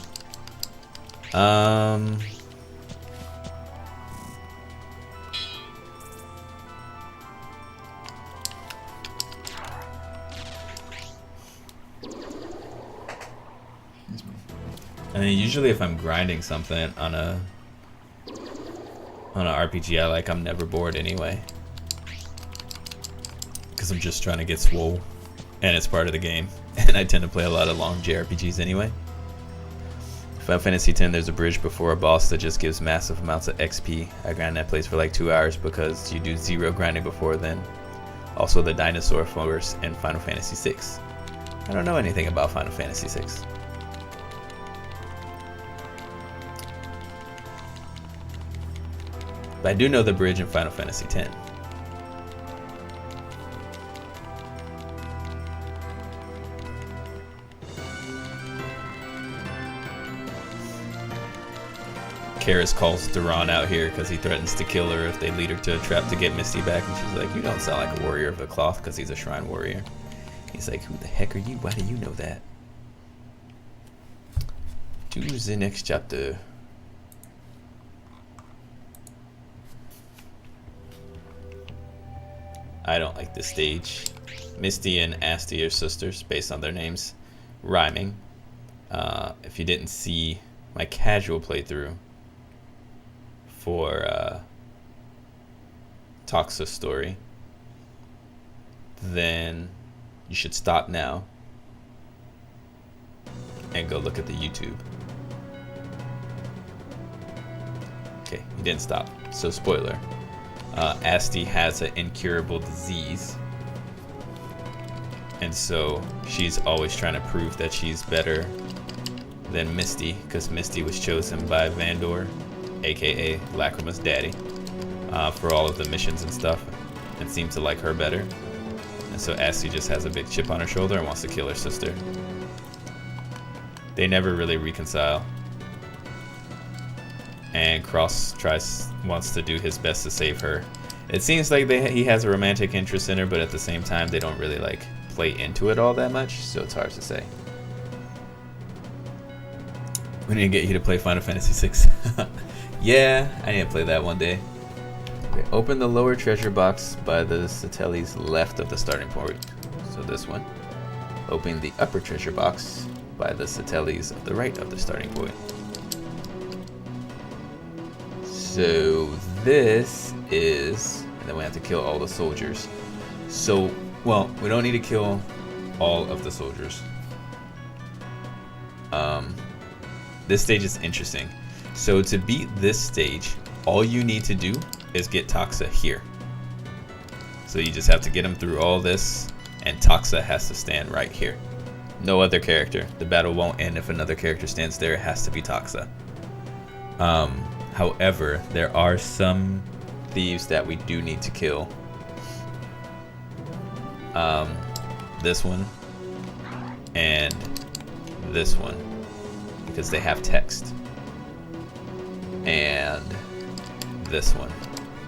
I mean, usually if I'm grinding something on a RPG I like, I'm never bored anyway. Because I'm just trying to get swole. And it's part of the game. And I tend to play a lot of long JRPGs anyway. Final Fantasy X, there's a bridge before a boss that just gives massive amounts of XP. I grind that place for like 2 hours because you do 0 grinding before then. Also the dinosaur force in Final Fantasy VI. I don't know anything about Final Fantasy VI. But I do know the bridge in Final Fantasy X. Karis calls Duran out here because he threatens to kill her if they lead her to a trap to get Misty back. And she's like, you don't sound like a warrior of the cloth, because he's a shrine warrior. He's like, who the heck are you? Why do you know that? To the next chapter. I don't like this stage. Misty and Asti are sisters based on their names rhyming. If you didn't see my casual playthrough for Toxa story, then you should stop now and go look at the YouTube. Okay, you didn't stop, so spoiler. Asti has an incurable disease, and so she's always trying to prove that she's better than Misty, because Misty was chosen by Vandor, aka Lacrima's daddy, for all of the missions and stuff. and seem to like her better. And so Ashley just has a big chip on her shoulder and wants to kill her sister. They never really reconcile. And Cross wants to do his best to save her. It seems like he has a romantic interest in her, but at the same time, they don't really like play into it all that much, so it's hard to say. We need to get you to play Final Fantasy VI. Yeah, I need to play that one day. Okay, open the lower treasure box by the satellites left of the starting point. So this one. Open the upper treasure box by the satellites of the right of the starting point. So this is, and then we have to kill all the soldiers. So, well, we don't need to kill all of the soldiers. This stage is interesting. So to beat this stage, all you need to do is get Toxa here. So you just have to get him through all this, and Toxa has to stand right here. No other character. The battle won't end if another character stands there. It has to be Toxa. However, there are some thieves that we do need to kill. This one and this one, because they have text. And this one.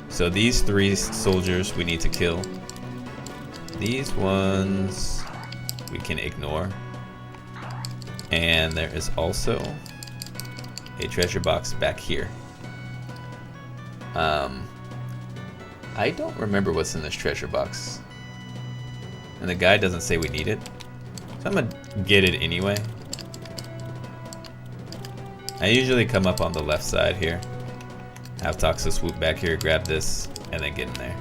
So these three soldiers we need to kill. These ones we can ignore. And there is also a treasure box back here. I don't remember what's in this treasure box. And the guy doesn't say we need it. So I'm gonna get it anyway. I usually come up on the left side here. Have Toxa swoop back here, grab this, and then get in there.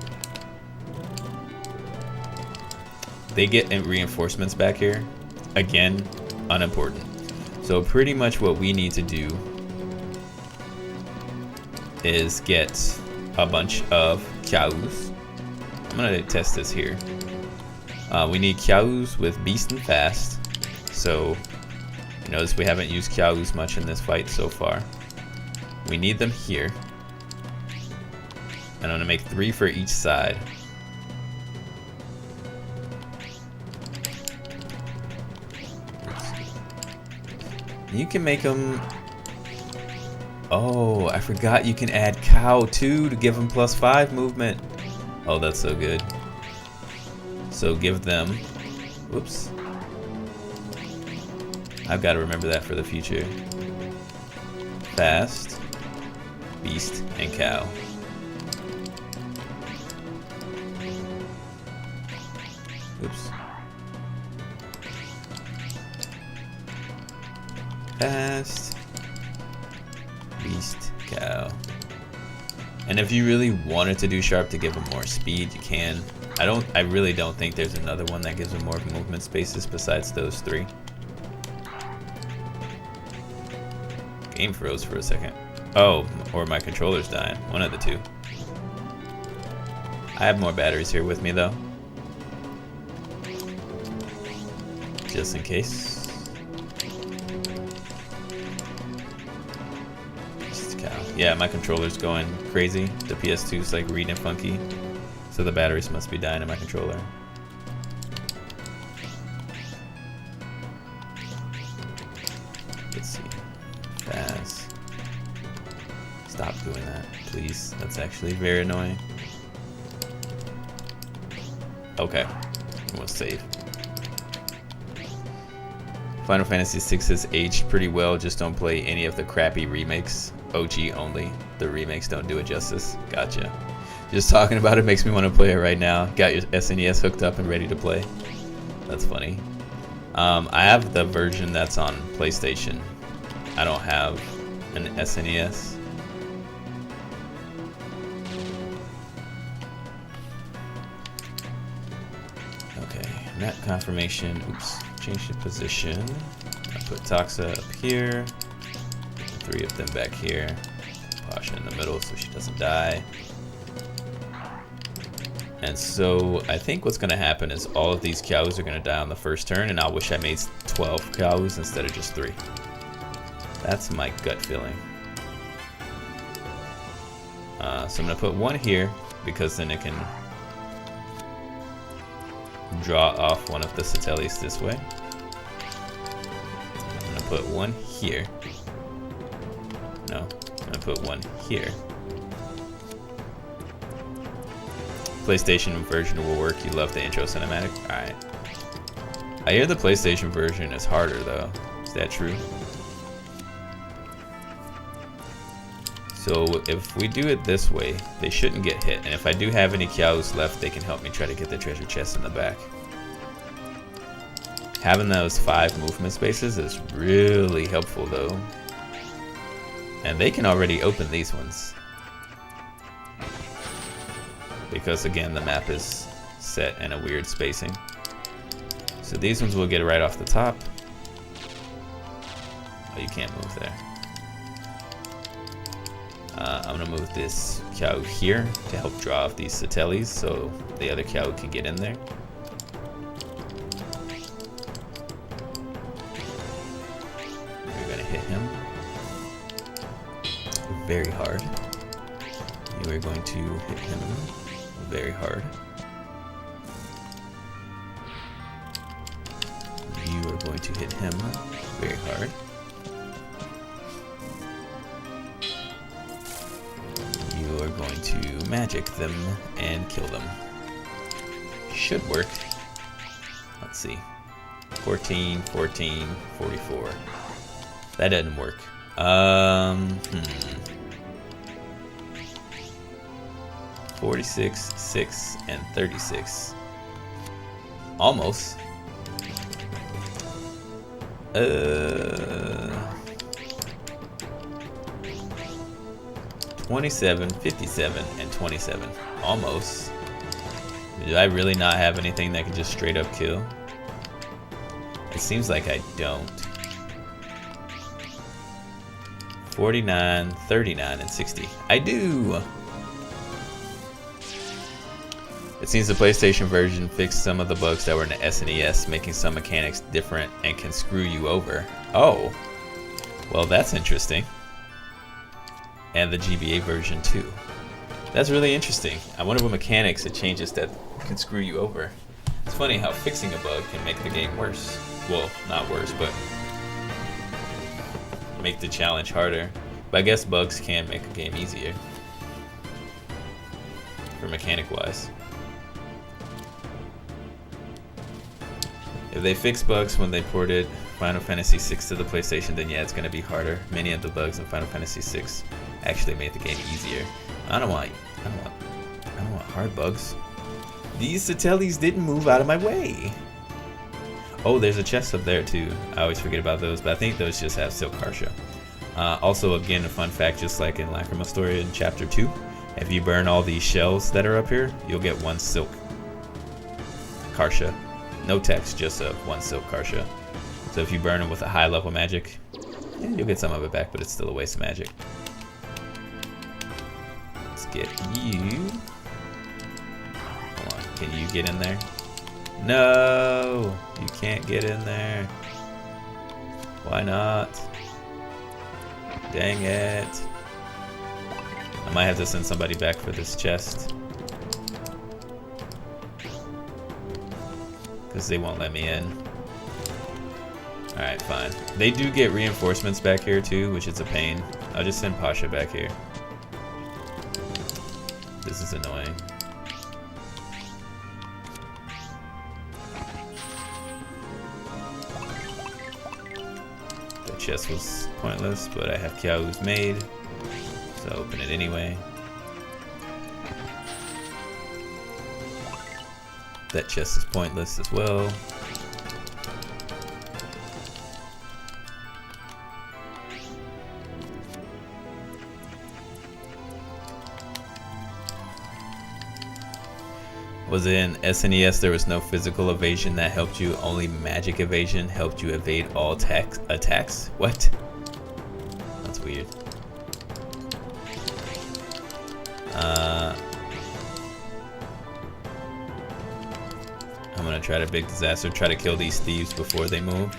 They get reinforcements back here. Again, unimportant. So pretty much what we need to do is get a bunch of Kyaus. I'm gonna test this here. We need Kyaus with Beast and Fast. So you notice we haven't used Kyaus much in this fight so far. We need them here. And I'm gonna make 3 for each side. You can make them. Oh, I forgot you can add cow too to give them +5 movement. Oh, that's so good. So give them. Whoops. I've got to remember that for the future. Fast, Beast, and Cow. Oops. Fast, Beast, Cow. And if you really wanted to do Sharp to give him more speed, you can. I really don't think there's another one that gives him more movement spaces besides those 3. Game froze for a second. Oh, or my controller's dying. One of the two. I have more batteries here with me though. Just in case. Yeah, my controller's going crazy. The PS2's like reading funky. So the batteries must be dying in my controller. Let's see. Fast. Stop doing that, please. That's actually very annoying. Okay. We'll save. Final Fantasy VI has aged pretty well. Just don't play any of the crappy remakes. OG only. The remakes don't do it justice. Gotcha. Just talking about it makes me want to play it right now. Got your SNES hooked up and ready to play. That's funny. I have the version that's on PlayStation. I don't have an SNES. Okay, map confirmation. Oops, change the position. I put Toxa up here. 3 of them back here. Pasha in the middle so she doesn't die. And so I think what's going to happen is all of these cows are going to die on the first turn, and I wish I made 12 cows instead of just 3. That's my gut feeling. So I'm going to put 1 here because then it can draw off one of the satellites this way. I'm gonna put one here. No, I'm gonna put one here. PlayStation version will work. You love the intro cinematic? Alright. I hear the PlayStation version is harder though. Is that true? So if we do it this way, they shouldn't get hit. And if I do have any cows left, they can help me try to get the treasure chest in the back. Having those 5 movement spaces is really helpful though. And they can already open these ones. Because again, the map is set in a weird spacing. So these ones will get right off the top. Oh, you can't move there. I'm gonna move this cow here to help draw off these satellites so the other cow can get in there. We're gonna hit him very hard. You are going to hit him very hard. You are going to hit him very hard. You are going to magic them and kill them. Should work. Let's see. 14, 14, 44. That doesn't work. 46, 6, and 36. Almost. 27, 57, and 27. Almost. Do I really not have anything that can just straight up kill? It seems like I don't. 49, 39, and 60. I do! It seems the PlayStation version fixed some of the bugs that were in the SNES, making some mechanics different and can screw you over. Oh. Well, that's interesting. And the GBA version too. That's really interesting. I wonder what mechanics it changes that can screw you over. It's funny how fixing a bug can make the game worse. Well, not worse, but make the challenge harder. But I guess bugs can make a game easier. For mechanic wise. If they fix bugs when they ported Final Fantasy VI to the PlayStation, then yeah, it's going to be harder. Many of the bugs in Final Fantasy VI actually made the game easier. I don't want hard bugs. These satellites didn't move out of my way. Oh, there's a chest up there too. I always forget about those, but I think those just have Silk Kartia. Also, again, a fun fact, just like in Lacrimal Story in Chapter 2, if you burn all these shells that are up here, you'll get 1 Silk Kartia. No text, just 1 Silk Kartia. So if you burn them with a high level magic, yeah, you'll get some of it back, but it's still a waste of magic. Let's get you. Hold on, can you get in there? No, you can't get in there. Why not? Dang it. I might have to send somebody back for this chest. Because they won't let me in. Alright, fine. They do get reinforcements back here too, which is a pain. I'll just send Pasha back here. This is annoying. The chest was pointless, but I have Kiao's made, so I'll open it anyway. That chest is pointless as well. Was in SNES there was no physical evasion that helped you, only magic evasion helped you evade all attacks? What? That's weird. I'm gonna try to big disaster, try to kill these thieves before they move.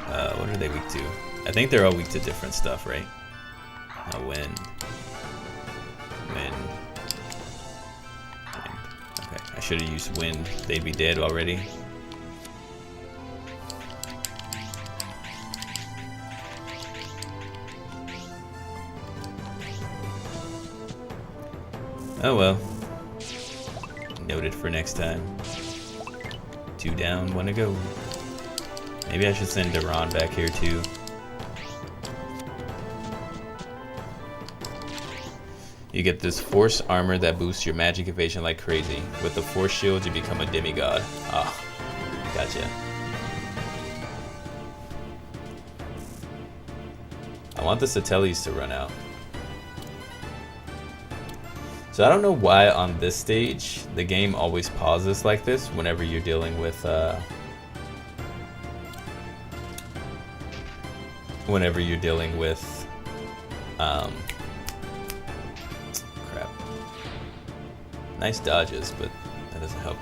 What are they weak to? I think they're all weak to different stuff, right? Wind. Wind. Okay, I should have used wind. They'd be dead already. Oh well. Noted for next time. 2 down, 1 to go. Maybe I should send Duran back here too. You get this force armor that boosts your magic evasion like crazy. With the force shield, you become a demigod. Ah, gotcha. I want the Satellites to run out. So I don't know why on this stage the game always pauses like this whenever you're dealing with crap. Nice dodges, but that doesn't help.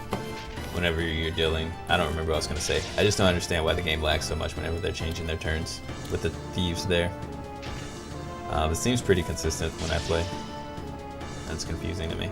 Whenever you're dealing, I don't remember what I was gonna say. I just don't understand why the game lags so much whenever they're changing their turns with the thieves there. It seems pretty consistent when I play. That's confusing to me.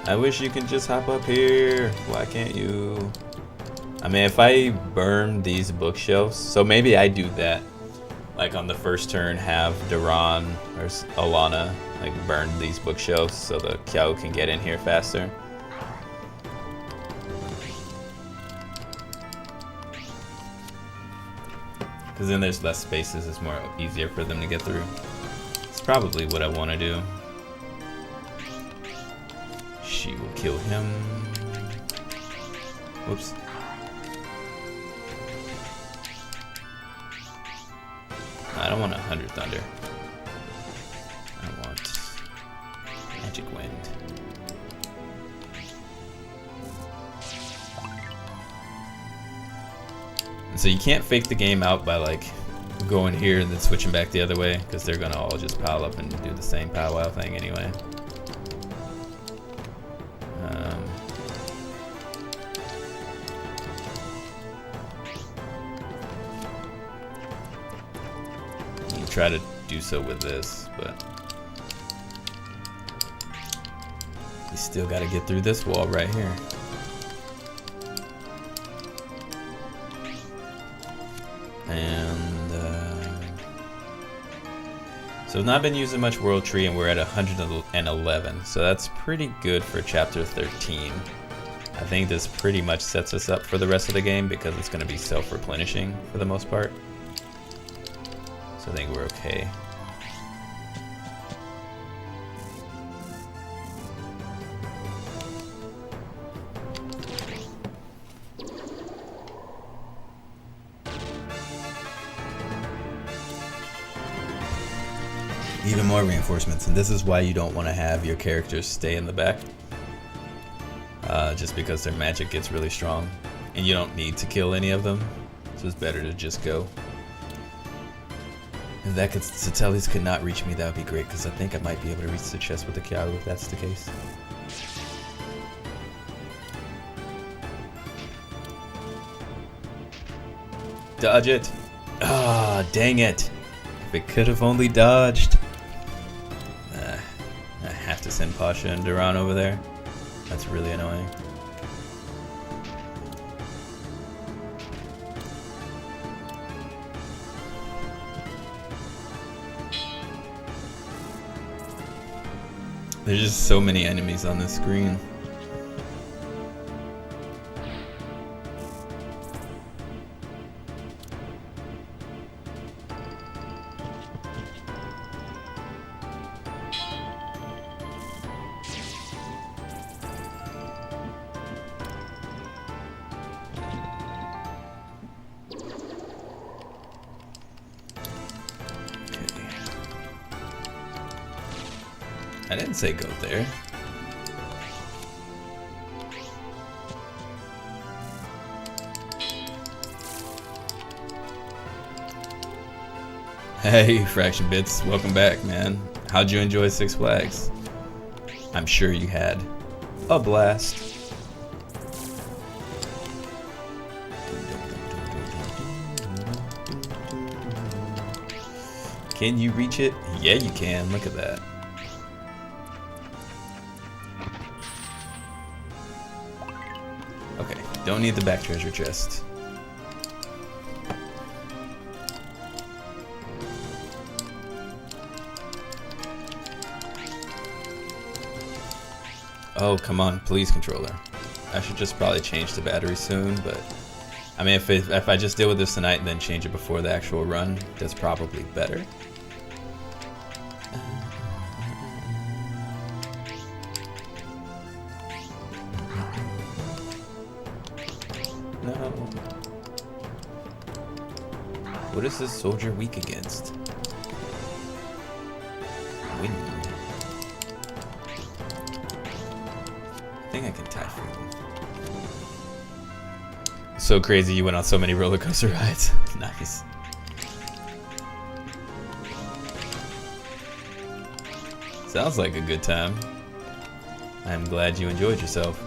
I wish you could just hop up here. Why can't you? I mean, if I burn these bookshelves, so maybe I do that. Like on the first turn, have Duran or Alana like burn these bookshelves so the Kyao can get in here faster. Because then there's less spaces, it's more easier for them to get through. It's probably what I want to do. She will kill him. Whoops. I don't want 100 Thunder. I want Magic Wind. And so you can't fake the game out by like going here and then switching back the other way, because they're gonna all just pile up and do the same powwow thing anyway. Try to do so with this, but you still got to get through this wall right here. And so I've not been using much World Tree, and we're at 111, so that's pretty good for chapter 13. I think this pretty much sets us up for the rest of the game because it's going to be self-replenishing for the most part. So I think we're okay. Even more reinforcements, and this is why you don't want to have your characters stay in the back. Just because their magic gets really strong, and you don't need to kill any of them, so it's better to just go. If that Satellites could not reach me, that would be great, because I think I might be able to reach the chest with the Kyaru if that's the case. Dodge it! Ah, dang it! If it could have only dodged. I have to send Pasha and Duran over there. That's really annoying. There's just so many enemies on this screen. I didn't say go there. Hey, Fraction Bits, welcome back, man. How'd you enjoy Six Flags? I'm sure you had a blast. Can you reach it? Yeah, you can. Look at that. Okay, don't need the back treasure chest. Oh, come on, please, controller. I should just probably change the battery soon, but I mean, if I just deal with this tonight and then change it before the actual run, that's probably better. No. What is this soldier weak against? Wind. I think I can typhoon. So crazy you went on so many roller coaster rides. Nice. Sounds like a good time. I'm glad you enjoyed yourself.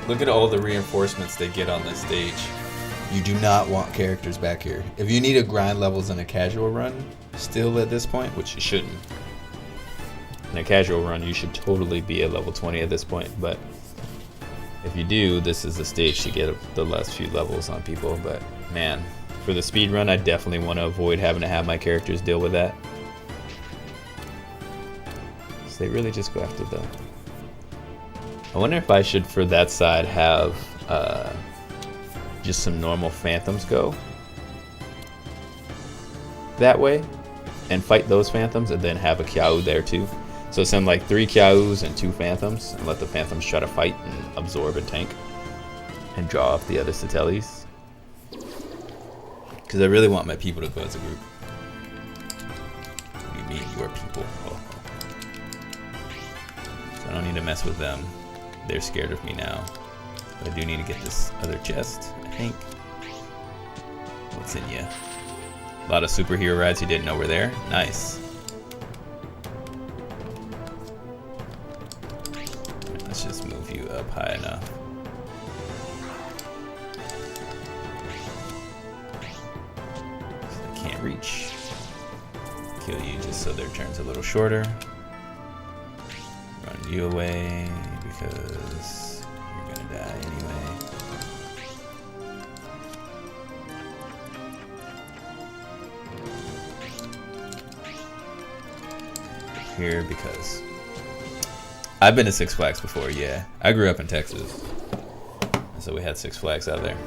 Look at all the reinforcements they get on this stage. You do not want characters back here. If you need to grind levels in a casual run, still at this point, which you shouldn't. In a casual run, you should totally be at level 20 at this point, but if you do, this is the stage to get the last few levels on people. But man, for the speed run, I definitely want to avoid having to have my characters deal with that. So they really just go after the... I wonder if I should, for that side, have just some normal phantoms go that way and fight those phantoms, and then have a Kiao there too. So send like 3 Kiaos and 2 phantoms, and let the phantoms try to fight and absorb and tank and draw off the other Satellis. Because I really want my people to go as a group. You mean your people. Oh. So I don't need to mess with them. They're scared of me now. But I do need to get this other chest, I think. What's in ya? A lot of superhero rides you didn't know were there. Nice. Let's just move you up high enough. So I can't reach. Kill you just so their turn's a little shorter. Run you away because you're gonna die anyway. Here because I've been to Six Flags before, yeah. I grew up in Texas, so we had Six Flags out there.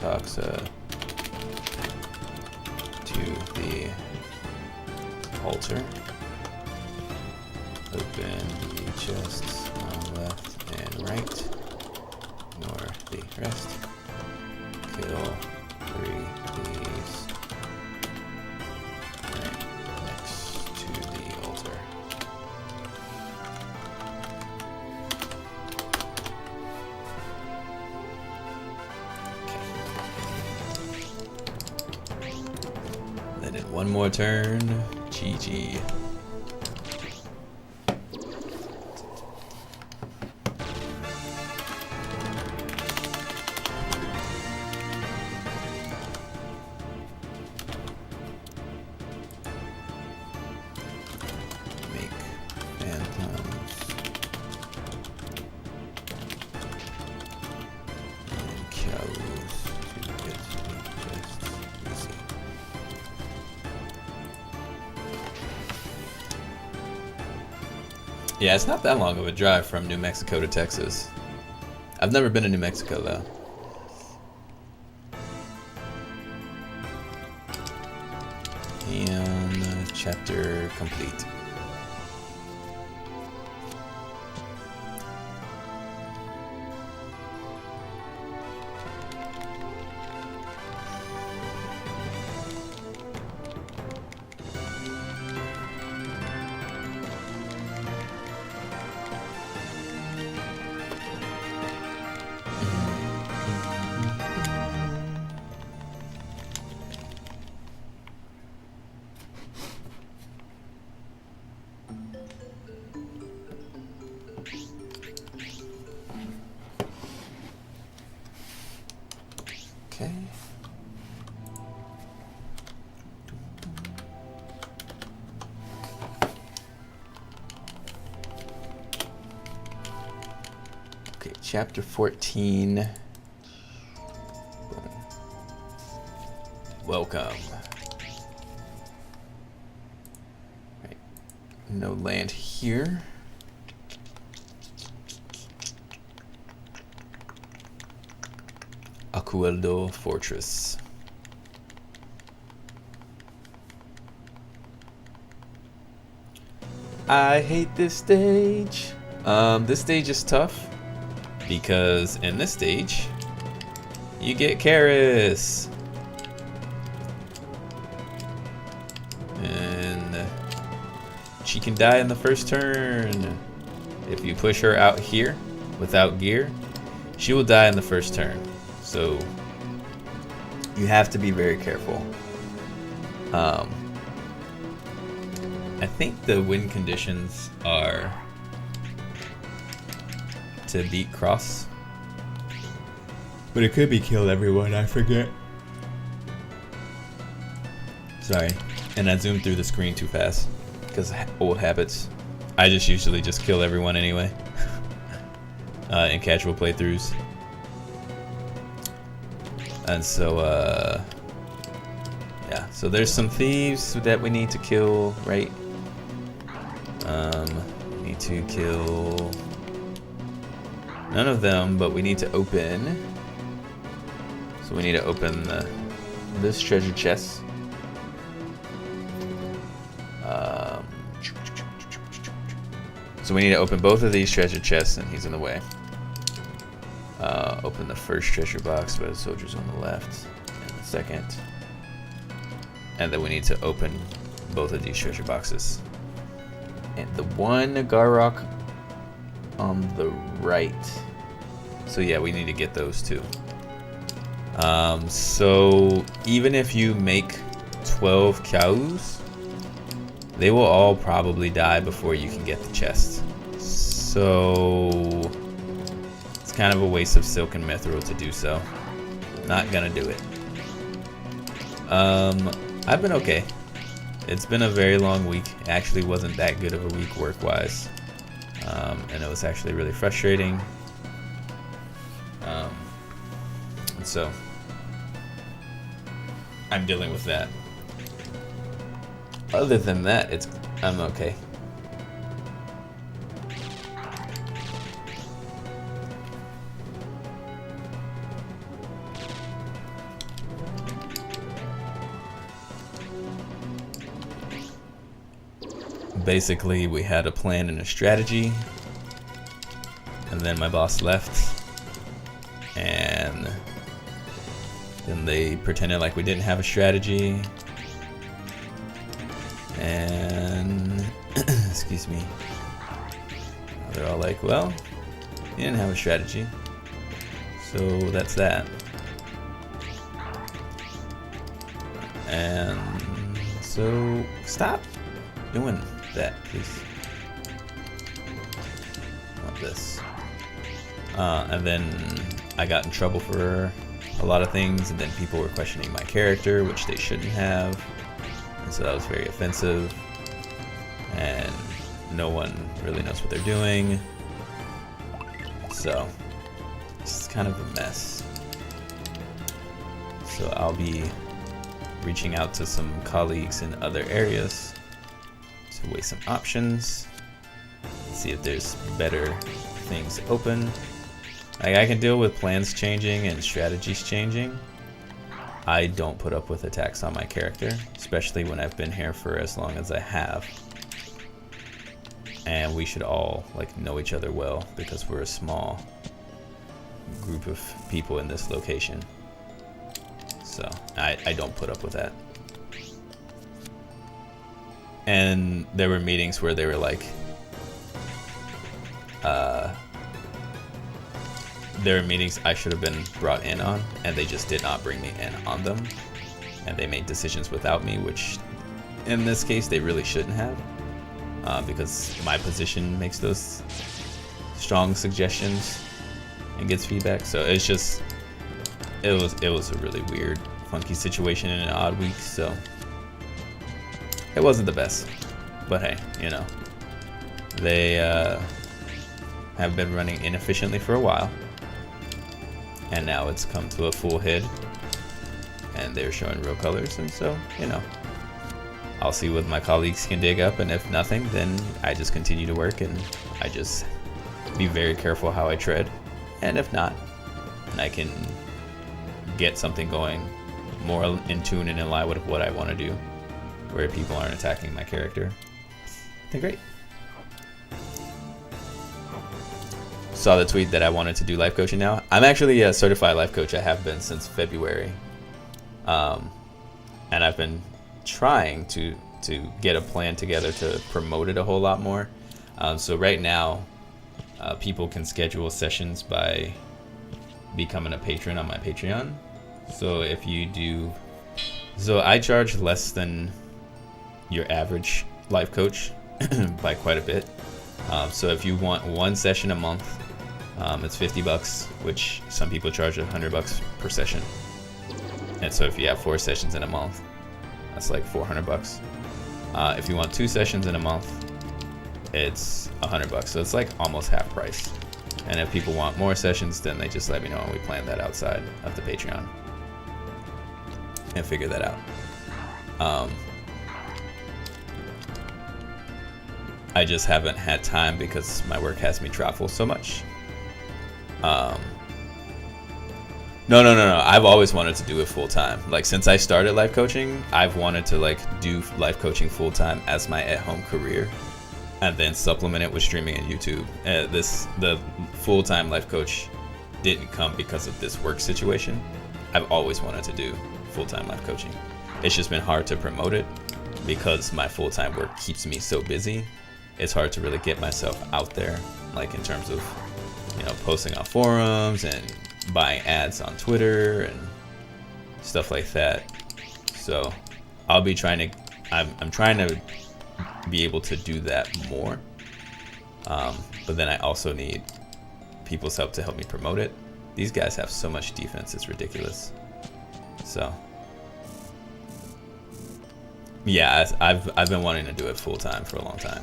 Toxa to the altar. Open the chests on left and right. Ignore the rest. Kill 3 of these. Right next to the altar. One more turn. GG. Yeah, it's not that long of a drive from New Mexico to Texas. I've never been to New Mexico though. And chapter complete. Okay. Okay, chapter 14. Welcome. Right. No land here. Acueldo Fortress. I hate this stage. This stage is tough because in this stage you get Karis. And she can die in the first turn. If you push her out here without gear, she will die in the first turn. So you have to be very careful. I think the win conditions are to beat cross, but it could be kill everyone. I forget. Sorry, and I zoomed through the screen too fast because old habits. I just usually just kill everyone anyway in casual playthroughs. And so, yeah. So there's some thieves that we need to kill, right? We need to kill none of them, but we need to open. So we need to open this treasure chest. So we need to open both of these treasure chests, and he's in the way. Open the first treasure box by the soldiers on the left, and the second. And then we need to open both of these treasure boxes. And the one Garrock on the right. So yeah, we need to get those two. So even if you make 12 cows, they will all probably die before you can get the chest. So it's kind of a waste of silk and mithril to do so. Not gonna do it. I've been okay. It's been a very long week. It actually wasn't that good of a week work-wise. And it was actually really frustrating. And so I'm dealing with that. Other than that, I'm okay. Basically, we had a plan and a strategy, and then my boss left, and then they pretended like we didn't have a strategy, and excuse me, they're all like, well, you didn't have a strategy, so that's that. And So stop doing that, please. Want this. And then I got in trouble for a lot of things, and then people were questioning my character, which they shouldn't have. And so that was very offensive. And no one really knows what they're doing. So it's kind of a mess. So I'll be reaching out to some colleagues in other areas to weigh some options, see if there's better things open. Like, I can deal with plans changing and strategies changing. I don't put up with attacks on my character, especially when I've been here for as long as I have. And we should all like know each other well because we're a small group of people in this location. So I don't put up with that. And there were meetings where they were like, there were meetings I should have been brought in on, and they just did not bring me in on them. And they made decisions without me, which in this case they really shouldn't have, because my position makes those strong suggestions and gets feedback. So it's just, it was a really weird, funky situation in an odd week. So it wasn't the best, but hey, you know, they have been running inefficiently for a while, and now it's come to a full head, and they're showing real colors. And so, you know, I'll see what my colleagues can dig up, and if nothing, then I just continue to work, and I just be very careful how I tread. And if not, and I can get something going more in tune and in line with what I want to do, where people aren't attacking my character, then great. Saw the tweet that I wanted to do life coaching now. I'm actually a certified life coach. I have been since February. And I've been trying to get a plan together to promote it a whole lot more. So right now, people can schedule sessions by becoming a patron on my Patreon. So if you do, so I charge less than your average life coach by quite a bit. So if you want one session a month, it's $50, which some people charge $100 per session. And so if you have 4 sessions in a month, that's like $400. If you want 2 sessions in a month, it's $100. So it's like almost half price. And if people want more sessions, then they just let me know, and we plan that outside of the Patreon and figure that out. I just haven't had time because my work has me travel so much. No. I've always wanted to do it full time. Like, since I started life coaching, I've wanted to like do life coaching full time as my at-home career, and then supplement it with streaming and YouTube. The full-time life coach didn't come because of this work situation. I've always wanted to do full-time life coaching. It's just been hard to promote it because my full-time work keeps me so busy. It's hard to really get myself out there, like in terms of, you know, posting on forums and buying ads on Twitter and stuff like that. So I'll be trying to, I'm trying to be able to do that more. But then I also need people's help to help me promote it. These guys have so much defense, it's ridiculous. So yeah, I've been wanting to do it full time for a long time.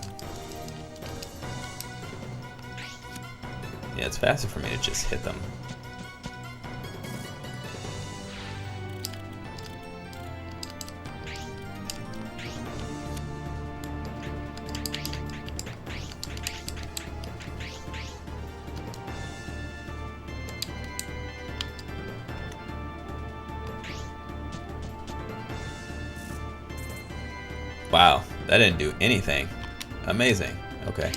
Yeah, it's faster for me to just hit them. Wow, that didn't do anything. Amazing. Okay.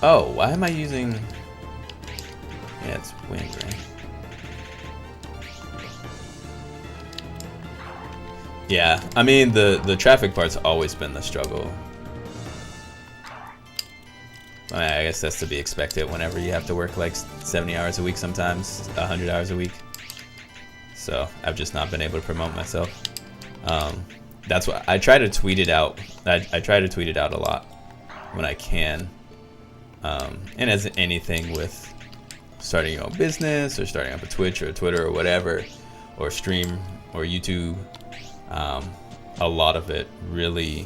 Oh, why am I using... Yeah, it's wind, right? Yeah, I mean, the traffic part's always been the struggle. I mean, I guess that's to be expected whenever you have to work like 70 hours a week, sometimes 100 hours a week. So I've just not been able to promote myself. That's why I try to tweet it out. I try to tweet it out a lot when I can. And as anything with starting your own business or starting up a Twitch or a Twitter or whatever, or stream or YouTube, a lot of it really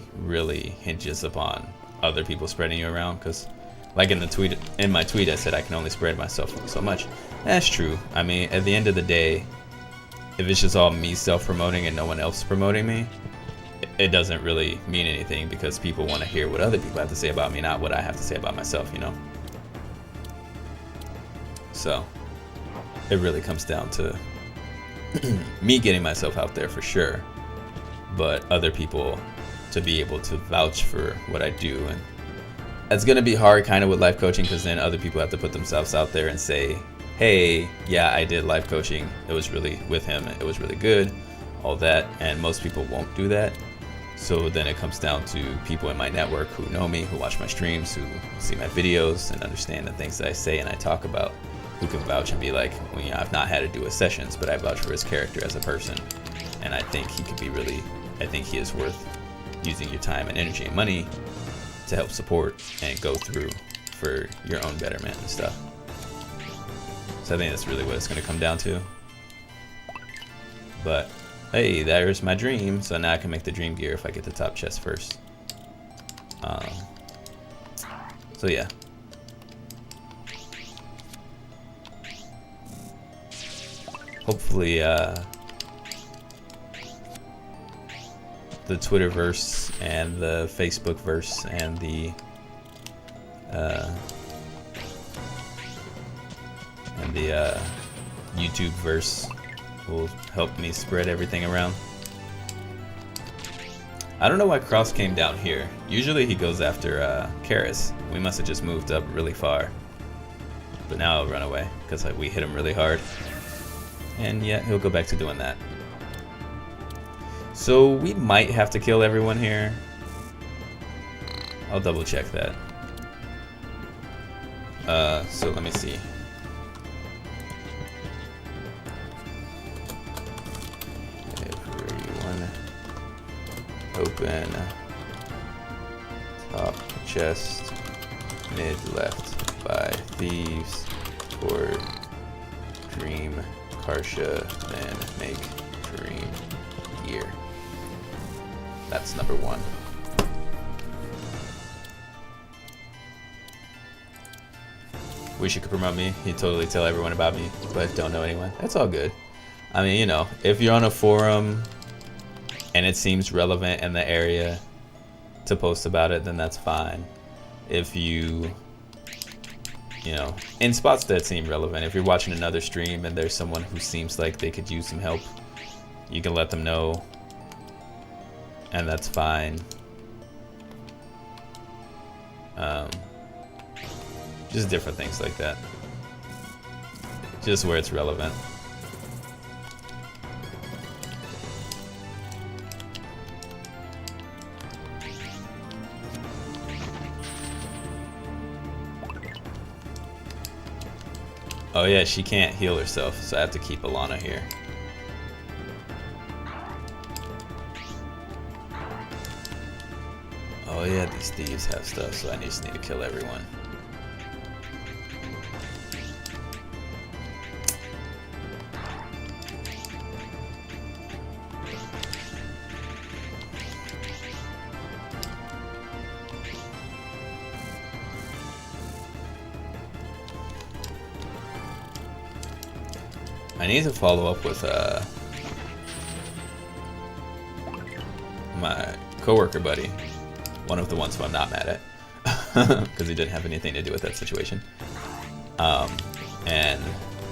hinges upon other people spreading you around. Because like in my tweet I said I can only spread myself so much. That's true. I mean, at the end of the day, if it's just all me self-promoting and no one else promoting me, it doesn't really mean anything, because people want to hear what other people have to say about me, not what I have to say about myself, you know? So it really comes down to me getting myself out there for sure, but other people to be able to vouch for what I do. And that's going to be hard kind of with life coaching, because then other people have to put themselves out there and say, hey, yeah, I did life coaching, it was really with him, it was really good, all that. And most people won't do that. So then it comes down to people in my network who know me, who watch my streams, who see my videos and understand the things that I say and I talk about, who can vouch and be like, well, you know, I've not had to do his sessions, but I vouch for his character as a person, and I think he could be I think he is worth using your time and energy and money to help support and go through for your own betterment and stuff. So I think that's really what it's going to come down to. But hey, there's my dream. So now I can make the dream gear if I get the top chest first. So yeah. Hopefully the Twitterverse and the Facebookverse and the YouTubeverse will help me spread everything around. I don't know why Cross came down here. Usually he goes after Karis. We must have just moved up really far. But now he'll run away because we hit him really hard. And yeah, he'll go back to doing that. So we might have to kill everyone here. I'll double check that. So let me see. Everyone open top chest mid left by thieves for dream Kartia, then make dream gear. That's number one. Wish you could promote me. He'd totally tell everyone about me, but don't know anyone. That's all good. I mean, you know, if you're on a forum and it seems relevant in the area to post about it, then that's fine. If you know, in spots that seem relevant, if you're watching another stream and there's someone who seems like they could use some help, you can let them know, and that's fine. Just different things like that. Just where it's relevant. Oh yeah, she can't heal herself, so I have to keep Alana here. Oh yeah, these thieves have stuff, so I just need to kill everyone. I need to follow up with my coworker buddy, one of the ones who I'm not mad at, because he didn't have anything to do with that situation, and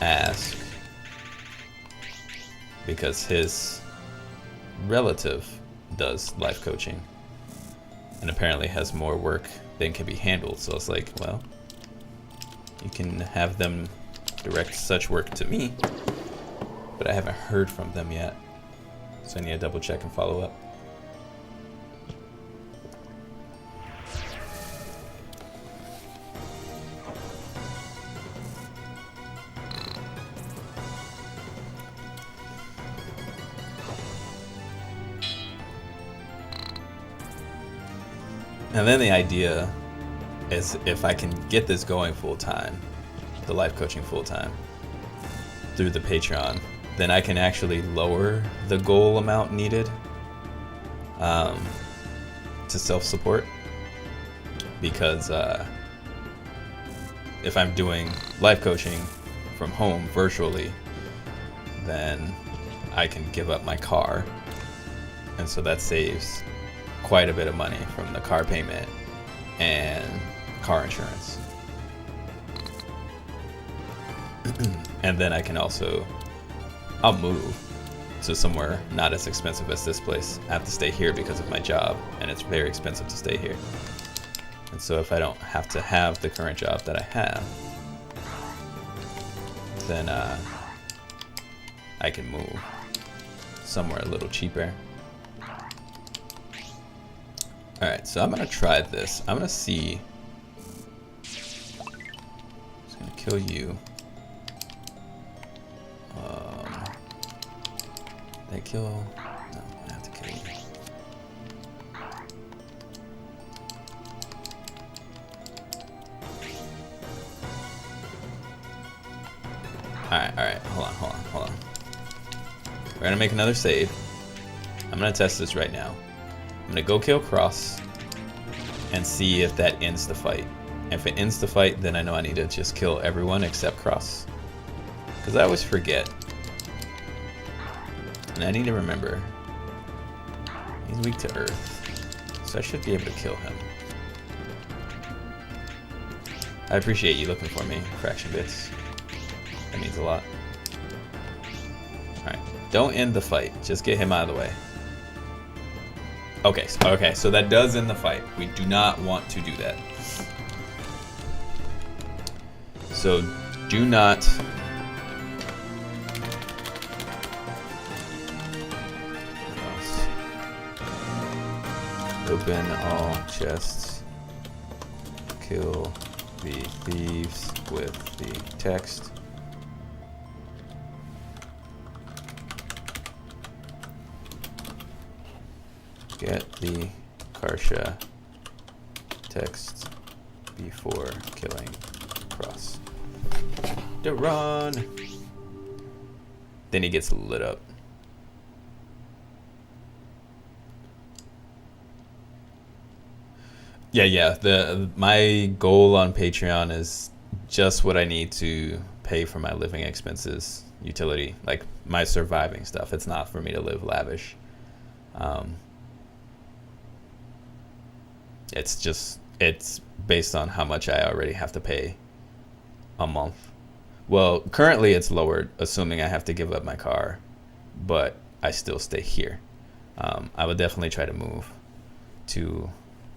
ask, because his relative does life coaching and apparently has more work than can be handled. So it's like, well, you can have them direct such work to me, but I haven't heard from them yet, so I need to double check and follow up. And then the idea is if I can get this going full time, the life coaching full time, through the Patreon, then I can actually lower the goal amount needed to self-support. Because if I'm doing life coaching from home virtually, then I can give up my car. And so that saves quite a bit of money from the car payment and car insurance. And then I can also, I'll move to somewhere not as expensive as this place. I have to stay here because of my job, and it's very expensive to stay here. And so if I don't have to have the current job that I have, then I can move somewhere a little cheaper. Alright, so I'm gonna try this. I'm gonna see. Just gonna kill you. Did I kill? No, I have to kill you. Alright, hold on. We're gonna make another save. I'm gonna test this right now. I'm gonna go kill Cross and see if that ends the fight. If it ends the fight, then I know I need to just kill everyone except Cross. Because I always forget. And I need to remember. He's weak to Earth. So I should be able to kill him. I appreciate you looking for me, Fraction Bits. That means a lot. Alright. Don't end the fight. Just get him out of the way. Okay, so that does end the fight. We do not want to do that. So do not open all chests. Kill the thieves with the text. Get the Kartia text before killing Cross. To run. Then he gets lit up. Yeah. My goal on Patreon is just what I need to pay for my living expenses, utility, like my surviving stuff. It's not for me to live lavish. It's based on how much I already have to pay a month. Well, currently it's lowered, assuming I have to give up my car, but I still stay here. I would definitely try to move to,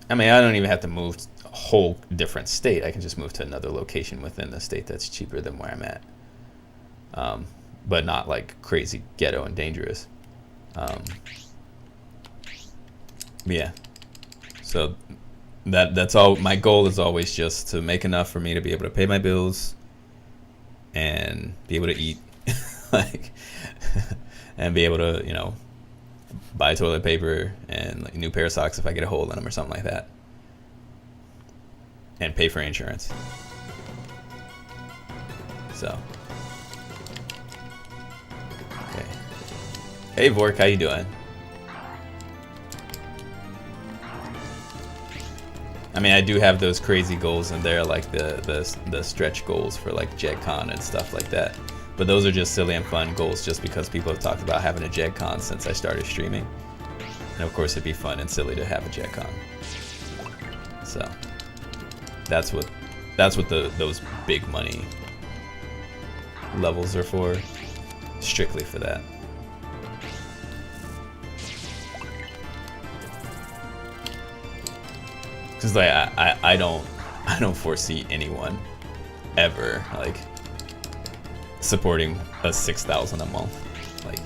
I don't even have to move a whole different state. I can just move to another location within the state that's cheaper than where I'm at. But not like crazy ghetto and dangerous. Yeah. So that's all. My goal is always just to make enough for me to be able to pay my bills and be able to eat, like, and be able to, buy toilet paper and like a new pair of socks if I get a hole in them or something like that, and pay for insurance. So, okay. Hey Vork, how you doing? I do have those crazy goals in there, like the stretch goals for like JegCon and stuff like that. But those are just silly and fun goals just because people have talked about having a JegCon since I started streaming. And of course it'd be fun and silly to have a JegCon. So that's what those big money levels are for. Strictly for that. Cause like I don't foresee anyone ever like supporting a 6,000 a month. Like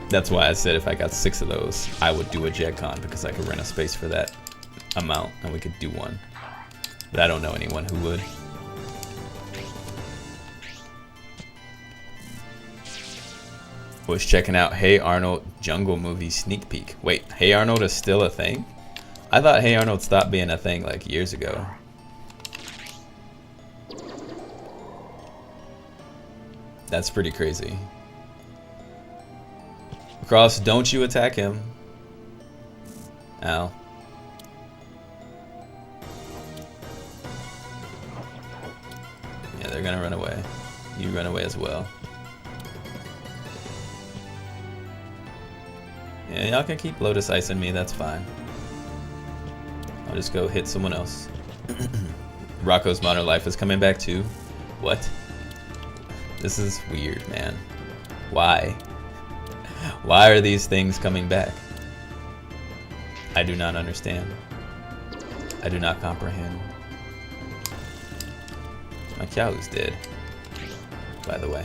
that's why I said if I got 6 of those, I would do a JegCon because I could rent a space for that amount and we could do one. But I don't know anyone who would. Was checking out Hey Arnold Jungle Movie sneak peek. Wait, Hey Arnold is still a thing? I thought Hey Arnold stopped being a thing like years ago. That's pretty crazy. Cross, don't you attack him. Ow. Yeah, they're gonna run away. You run away as well. Yeah, y'all can keep Lotus Ice in me, that's fine. I'll just go hit someone else. Rocco's Modern Life is coming back too. What? This is weird, man. Why? Why are these things coming back? I do not understand. I do not comprehend. My Kyau's dead, by the way.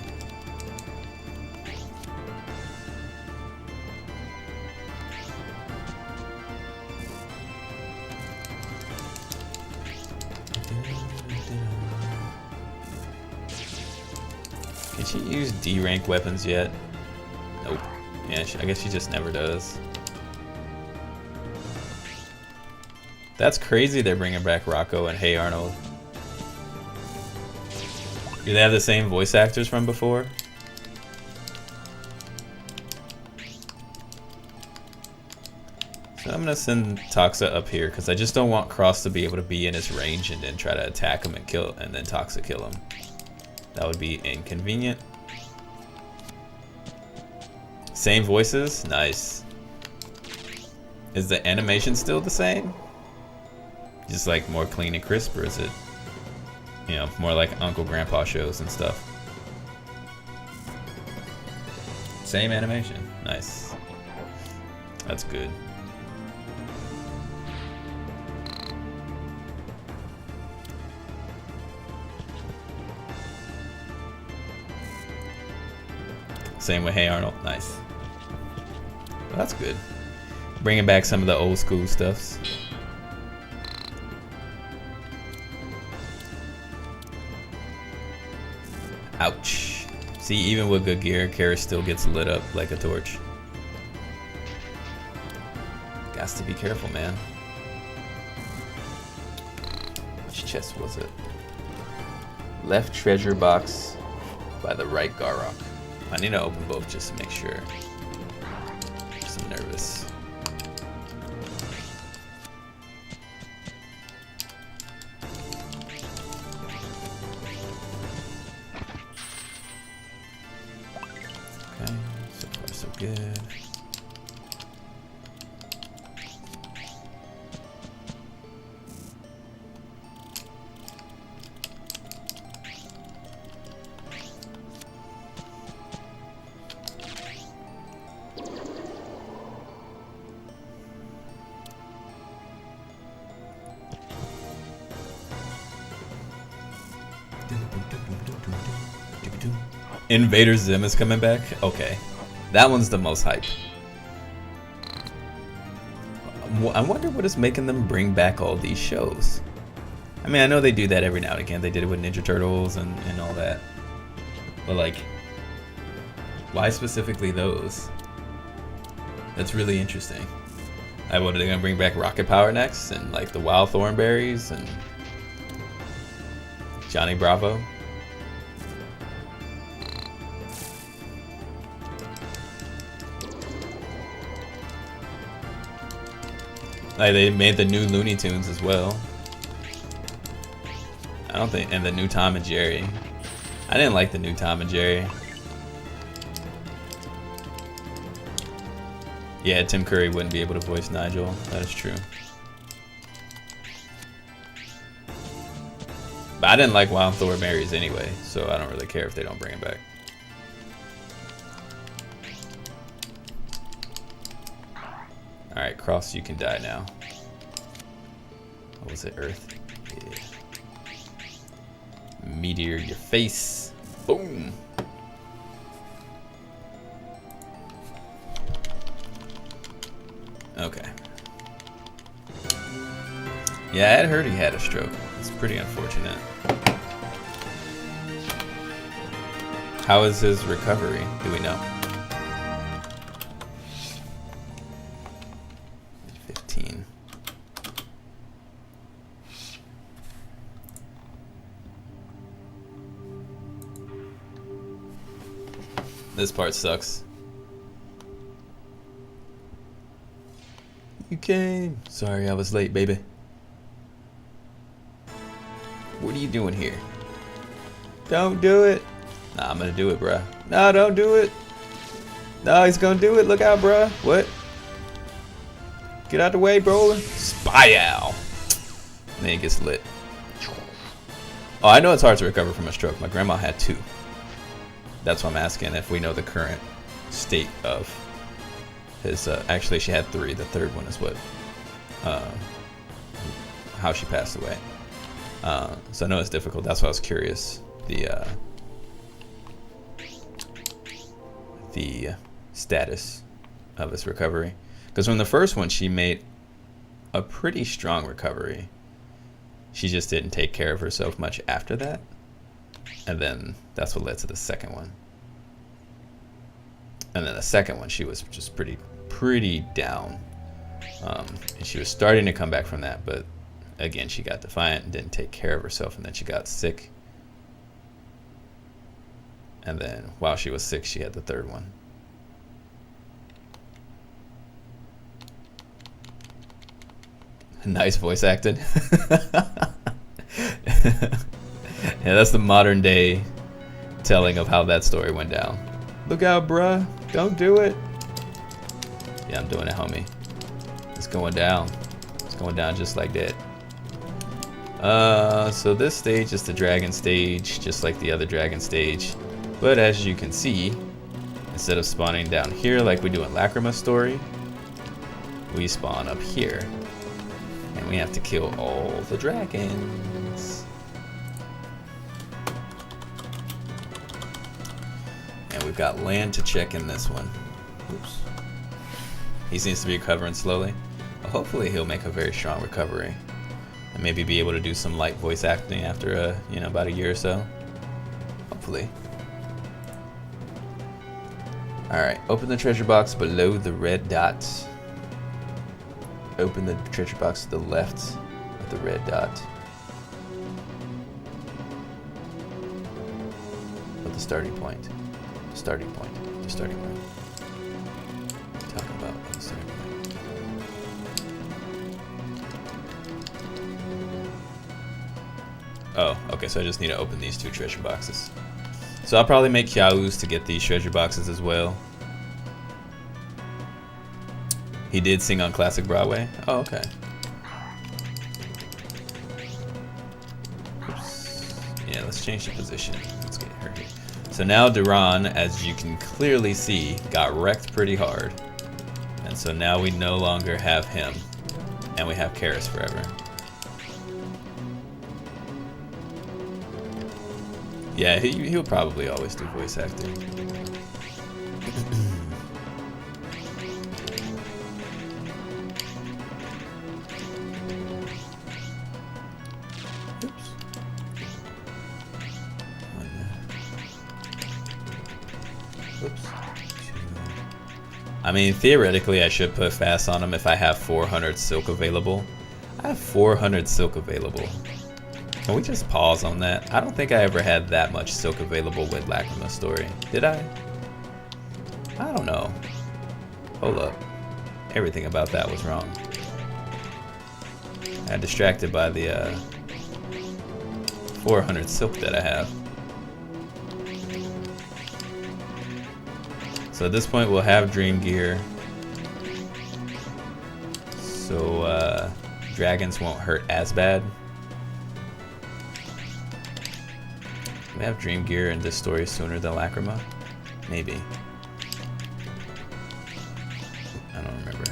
Can she use D rank weapons yet? Nope. Yeah, I guess she just never does. That's crazy they're bringing back Rocco and Hey Arnold. Do they have the same voice actors from before? So I'm gonna send Toxa up here because I just don't want Cross to be able to be in his range and then try to attack him and kill, and then Toxa kill him. That would be inconvenient. Same voices? Nice. Is the animation still the same? Just like more clean and crisp, or is it, you know, more like Uncle Grandpa shows and stuff? Same animation. Nice. That's good. Same with Hey Arnold. Nice. Well, that's good. Bringing back some of the old school stuffs. Ouch. See, even with good gear, Kara still gets lit up like a torch. Gots to be careful, man. Which chest was it? Left treasure box by the right Garrock. I need to open both just to make sure. Just I'm nervous. Okay, so far so good. Invader Zim is coming back? Okay. That one's the most hype. I wonder what is making them bring back all these shows. I mean, I know they do that every now and again. They did it with Ninja Turtles and all that. But like, why specifically those? That's really interesting. What are they gonna bring back Rocket Power next? And like the Wild Thornberries and Johnny Bravo? Like they made the new Looney Tunes as well. I don't think, and the new Tom and Jerry. I didn't like the new Tom and Jerry. Yeah, Tim Curry wouldn't be able to voice Nigel. That is true. But I didn't like Wild Thornberries anyway, so I don't really care if they don't bring it back. Alright, Cross, you can die now. What was it, Earth? Yeah. Meteor your face. Boom! Okay. Yeah, I had heard he had a stroke. It's pretty unfortunate. How is his recovery? Do we know? 15. This part sucks. You came. Sorry I was late, baby. What are you doing here? Don't do it. Nah, I'm gonna do it, bruh. No, don't do it. No, he's gonna do it. Look out, bruh. What? Get out the way, bro. Spy owl. And then he gets lit. Oh, I know it's hard to recover from a stroke. My grandma had 2. That's why I'm asking if we know the current state of his. Actually, she had 3. The third one is what, how she passed away. So I know it's difficult. That's why I was curious. The status of his recovery, because from the first one she made a pretty strong recovery. She just didn't take care of herself much after that, and then that's what led to the second one. And then the second one, she was just pretty down, and she was starting to come back from that, but again she got defiant and didn't take care of herself, and then she got sick, and then while she was sick she had the third one. Nice voice acting. Yeah, that's the modern day telling of how that story went down. Look out, bruh. Don't do it. Yeah, I'm doing it, homie. It's going down. It's going down just like that. So this stage is the dragon stage, just like the other dragon stage. But as you can see, instead of spawning down here like we do in Lacrima's story, we spawn up here. And we have to kill all the dragons. And we've got land to check in this one. Oops. He seems to be recovering slowly. Well, hopefully he'll make a very strong recovery. And maybe be able to do some light voice acting after about a year or so. Hopefully. Alright, open the treasure box below the red dots. Open the treasure box to the left of the red dot. At the starting point. The starting point. The starting point. Talk about the starting point. Oh, okay, so I just need to open these 2 treasure boxes. So I'll probably make Kyaus to get these treasure boxes as well. He did sing on Classic Broadway. Oh, okay. Oops. Yeah, let's change the position. Let's get her here. So now Duran, as you can clearly see, got wrecked pretty hard. And so now we no longer have him. And we have Karis forever. Yeah, he'll probably always do voice acting. I mean, theoretically, I should put fast on him if I have 400 silk available. I have 400 silk available. Can we just pause on that? I don't think I ever had that much silk available with Lacrima's story. Did I? I don't know. Hold up. Everything about that was wrong. I got distracted by the 400 silk that I have. So at this point we'll have Dream Gear, so dragons won't hurt as bad. Can we have Dream Gear in this story sooner than Lacrima? Maybe. I don't remember.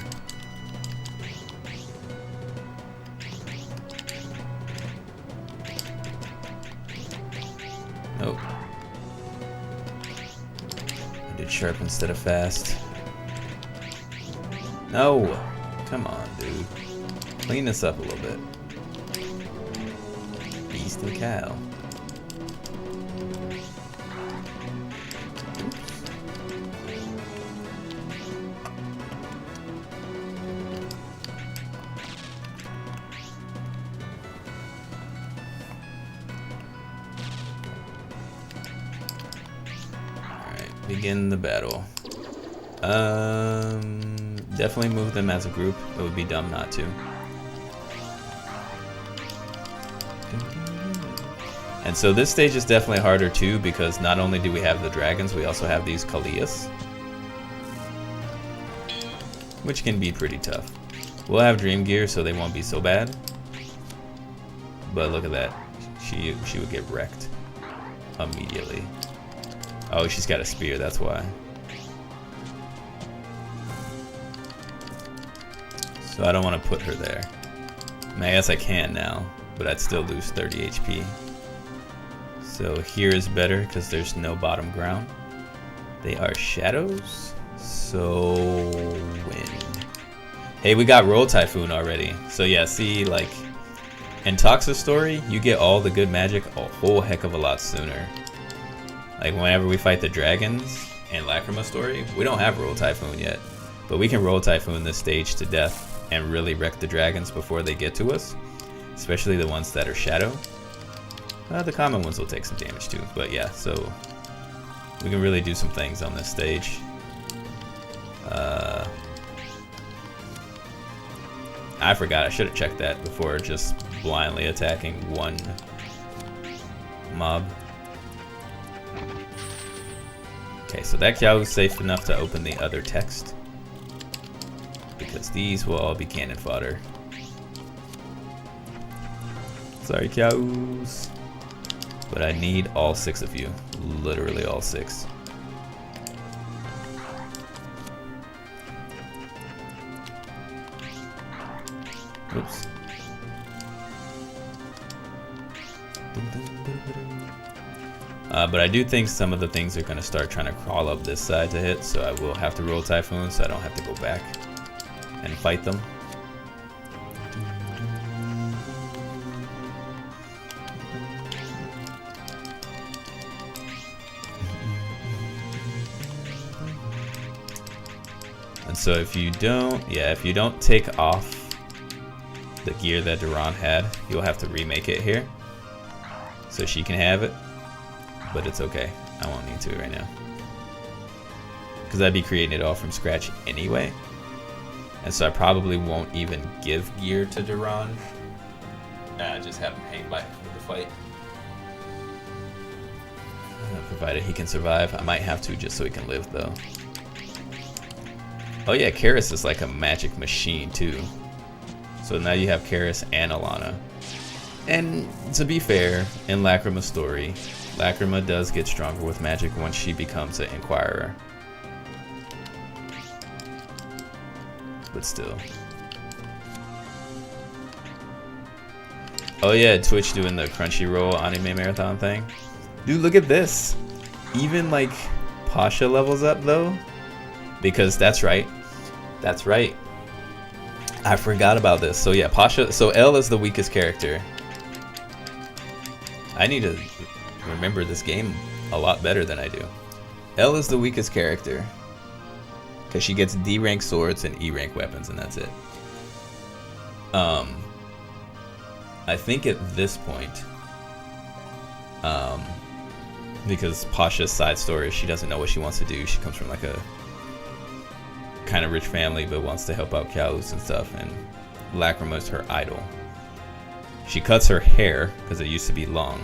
Nope. Did sharp instead of fast. No! Come on, dude. Clean this up a little bit. Beastly cow. Alright. Begin the battle. Definitely move them as a group. It would be dumb not to. And so this stage is definitely harder too, because not only do we have the dragons, we also have these Kalias, which can be pretty tough. We'll have Dream Gear, so they won't be so bad. But look at that. She would get wrecked immediately. Oh, she's got a spear, that's why. So I don't want to put her there. I mean, I guess I can now, but I'd still lose 30 HP. So here is better because there's no bottom ground. They are shadows. So win. Hey, we got Roll Typhoon already. So yeah, see, like in Toxa's story, you get all the good magic a whole heck of a lot sooner. Like whenever we fight the dragons in Lacrima's story, we don't have Roll Typhoon yet, but we can Roll Typhoon this stage to death and really wreck the dragons before they get to us, especially the ones that are shadow. The common ones will take some damage too, but yeah, so we can really do some things on this stage. I forgot, I should have checked that before just blindly attacking one mob. Okay, so that cow is safe enough to open the other text, because these will all be cannon fodder. Sorry, cows. But I need all 6 of you. Literally all 6. Oops. But I do think some of the things are going to start trying to crawl up this side to hit, so I will have to roll Typhoon so I don't have to go back and fight them. And so if you don't take off the gear that Duran had, you'll have to remake it here. So she can have it, but it's okay. I won't need to right now, because I'd be creating it all from scratch anyway. And so I probably won't even give gear to Duran. Just have him hang by for the fight. Provided he can survive. I might have to just so he can live though. Oh yeah, Karis is like a magic machine too. So now you have Karis and Alana. And to be fair, in Lacrima's story, Lacrima does get stronger with magic once she becomes an Inquirer. But still. Oh yeah, Twitch doing the Crunchyroll anime marathon thing. Dude, look at this. Even like Pasha levels up though. Because that's right. That's right. I forgot about this. So yeah, Pasha. So L is the weakest character. I need to remember this game a lot better than I do. L is the weakest character, because she gets D rank swords and E rank weapons, and that's it. I think at this point, because Pasha's side story, she doesn't know what she wants to do. She comes from like a kind of rich family, but wants to help out cows and stuff, and Lacrima's her idol. She cuts her hair, because it used to be long,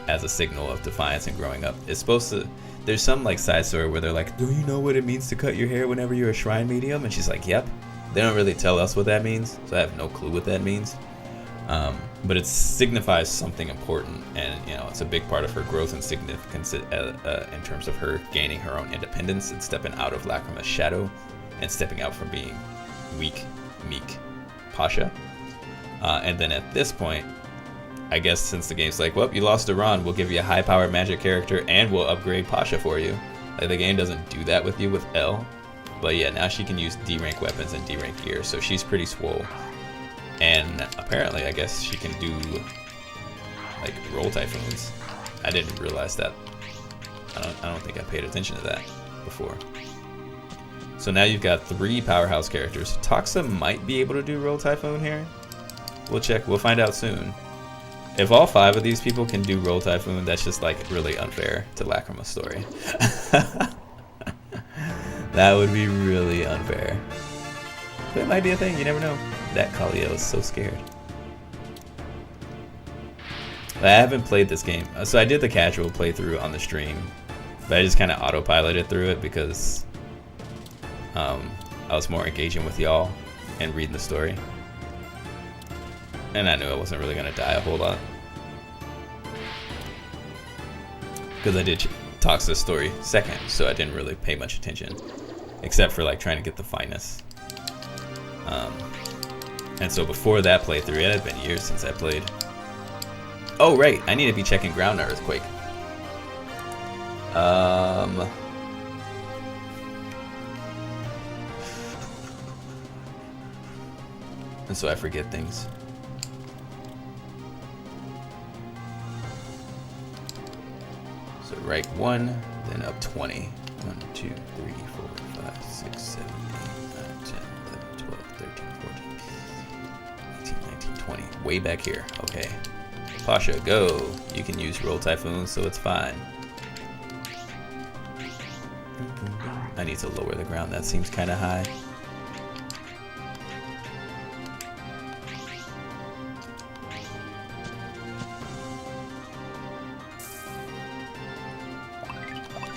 as a signal of defiance and growing up. It's supposed to, there's some like side story where they're like, do you know what it means to cut your hair whenever you're a shrine medium? And she's like, yep. They don't really tell us what that means, so I have no clue what that means. But it signifies something important, and you know, it's a big part of her growth and significance in terms of her gaining her own independence and stepping out of Lacrima's shadow and stepping out from being weak, meek Pasha. And then at this point, I guess since the game's like, well, you lost Duran, we'll give you a high-powered magic character and we'll upgrade Pasha for you. Like, the game doesn't do that with you with L. But yeah, now she can use D-rank weapons and D-rank gear, so she's pretty swole. And apparently, I guess she can do, like, roll typhoons. I didn't realize that. I don't think I paid attention to that before. So now you've got 3 powerhouse characters. Toxa might be able to do roll typhoon here. We'll check. We'll find out soon. If all 5 of these people can do roll typhoon, that's just like really unfair to Lacrima's story. That would be really unfair. But it might be a thing, you never know. That Kartia is so scared. I haven't played this game. So I did the casual playthrough on the stream. But I just kind of autopiloted through it because I was more engaging with y'all and reading the story. And I knew I wasn't really going to die a whole lot. Because I did Toxa's story second, so I didn't really pay much attention. Except for like trying to get the fineness. And so before that playthrough, it had been years since I played. Oh right, I need to be checking ground earthquake. And so I forget things. So right 1, then up 20. 1, 2, 3, 4, 5, 6, 7, 8, 9, 10, 11, 12, 13, 14, 18, 19, 20. Way back here. Okay. Pasha, go. You can use Roll Typhoon, so it's fine. I need to lower the ground. That seems kind of high.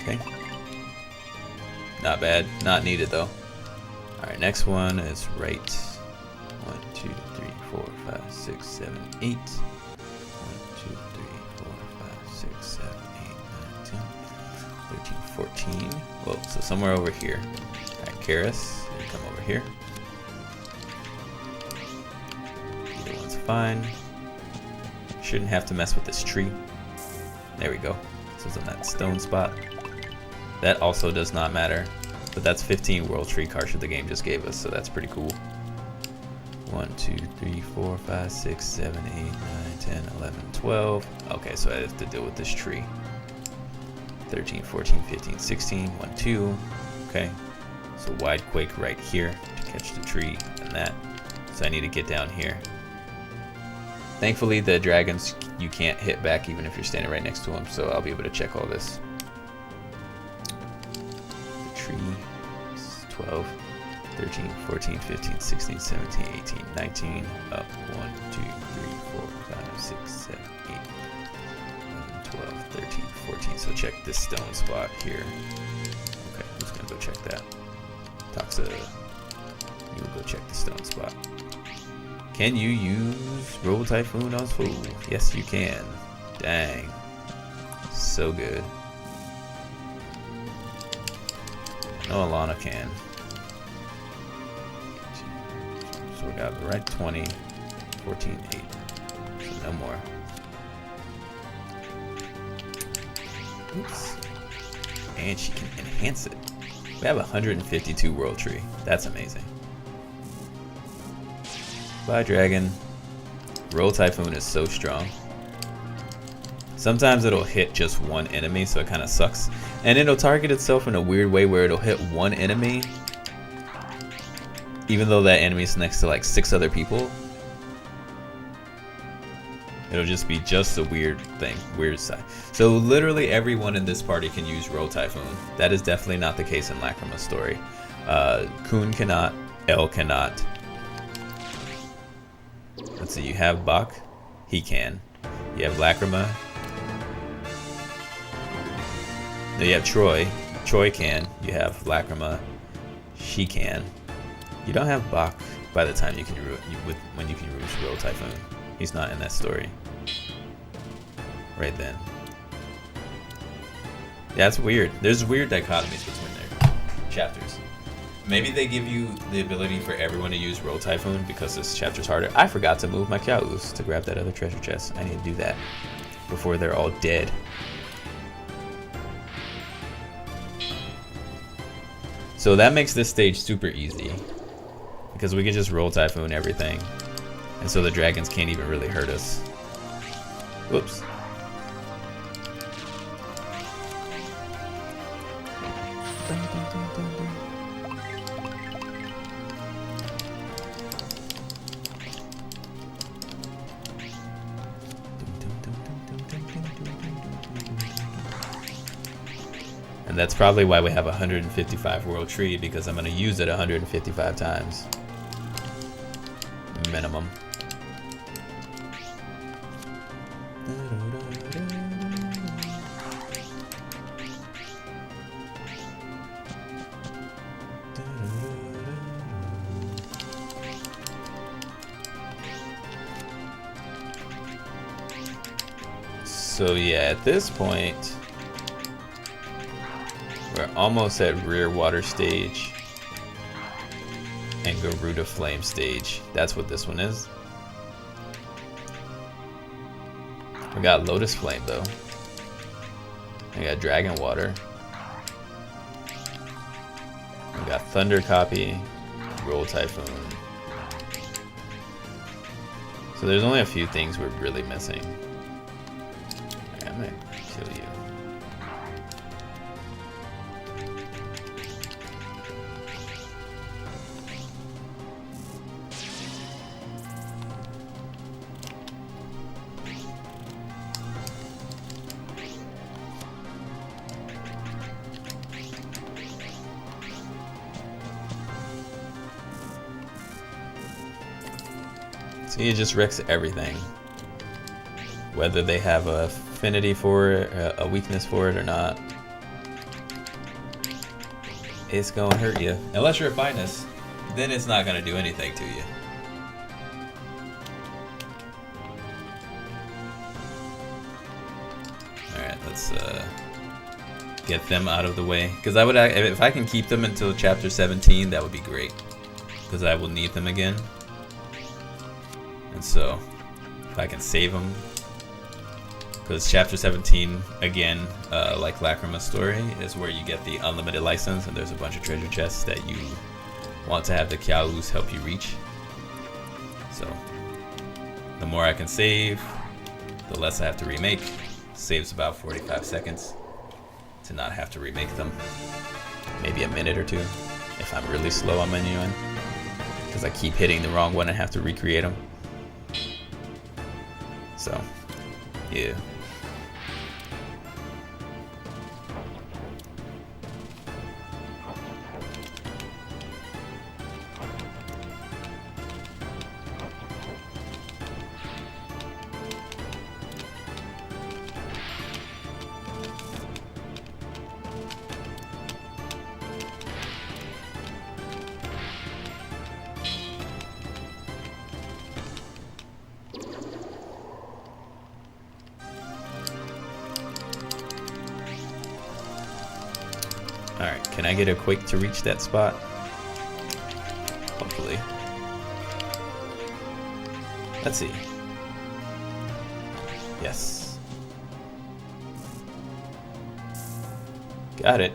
Okay. Not bad. Not needed, though. Alright, next one is right. 1, 2, 3, 4, 5, 6, 7, 8. 1, 2, 3, 4, 5, 6, 7, 8, 9, 10, 13, 14. Whoa, so somewhere over here. Alright, Karis, you come over here. Either one's fine. Shouldn't have to mess with this tree. There we go. So it's on that stone spot. That also does not matter. But that's 15 World Tree Kartia the game just gave us, so that's pretty cool. 1, 2, 3, 4, 5, 6, 7, 8, 9, 10, 11, 12. Okay, so I have to deal with this tree. 13, 14, 15, 16, 1, 2. Okay, so wide quake right here to catch the tree and that. So I need to get down here. Thankfully, the dragons, you can't hit back even if you're standing right next to them, so I'll be able to check all this. The tree is 12. 13, 14, 15, 16, 17, 18, 19, up 1, 2, 3, 4, 5, 6, 7, 8, 11, 12, 13, 14. So check this stone spot here. Okay, who's gonna go check that? Toxa, you will go check the stone spot. Can you use Roll Typhoon on Fool? Yes, you can. Dang. So good. No, Alana can. So we got the right 20, 14, 8. So no more. Oops. And she can enhance it. We have 152 World Tree. That's amazing. Bye, dragon. Roll Typhoon is so strong. Sometimes it'll hit just one enemy, so it kind of sucks. And it'll target itself in a weird way where it'll hit one enemy, even though that enemy's next to like 6 other people. It'll just be just a weird thing, weird side. So literally everyone in this party can use Roll Typhoon. That is definitely not the case in Lacrima's story. Kun cannot, El cannot. Let's see, you have Bach, he can. You have Lacrima. No, you have Troy. Troy can. You have Lacrima. She can. You don't have Bach by the time you can when you can use Roll Typhoon. He's not in that story. Right then. Yeah, it's weird. There's weird dichotomies between their chapters. Maybe they give you the ability for everyone to use Roll Typhoon because this chapter's harder. I forgot to move my cows to grab that other treasure chest. I need to do that before they're all dead. So that makes this stage super easy because we can just Roll Typhoon everything. And so the dragons can't even really hurt us. Whoops. And that's probably why we have 155 World Tree, because I'm going to use it 155 times. Minimum. So yeah, at this point, we're almost at rear water stage and Garuda flame stage. That's what this one is. We got Lotus Flame though. We got Dragon Water. We got Thunder Copy, Roll Typhoon. So there's only a few things we're really missing. Alright, I'm gonna kill you. See, it just wrecks everything. Whether they have a affinity for it, a weakness for it or not. It's gonna hurt you. Unless you're a finest, then it's not gonna do anything to you. Alright, let's get them out of the way. Because I would, if I can keep them until chapter 17, that would be great. Because I will need them again. And so, if I can save them, because chapter 17, again, like Lacrima's story, is where you get the unlimited license, and there's a bunch of treasure chests that you want to have the Kyaus help you reach. So, the more I can save, the less I have to remake. Saves about 45 seconds to not have to remake them. Maybe a minute or two, if I'm really slow on menuing, because I keep hitting the wrong one and have to recreate them. So, yeah. Alright, can I get a quake to reach that spot? Hopefully. Let's see. Yes. Got it.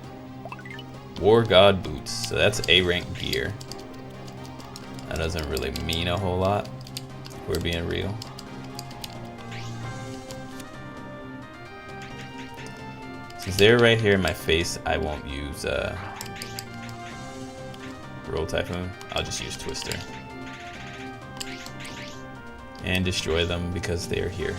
War God Boots. So that's A rank gear. That doesn't really mean a whole lot, if we're being real. Since they're right here in my face, I won't use Roll Typhoon. I'll just use Twister. And destroy them because they are here.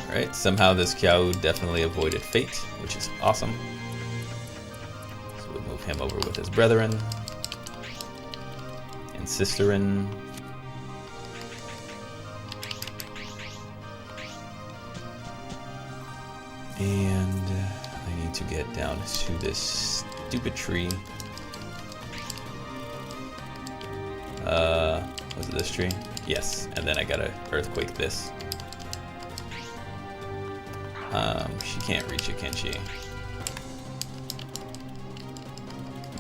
Alright, somehow this Kyau definitely avoided fate, which is awesome. So we'll move him over with his brethren. And Sisterin. And I need to get down to this stupid tree. Was it this tree? Yes, and then I gotta earthquake this. She can't reach it, can she?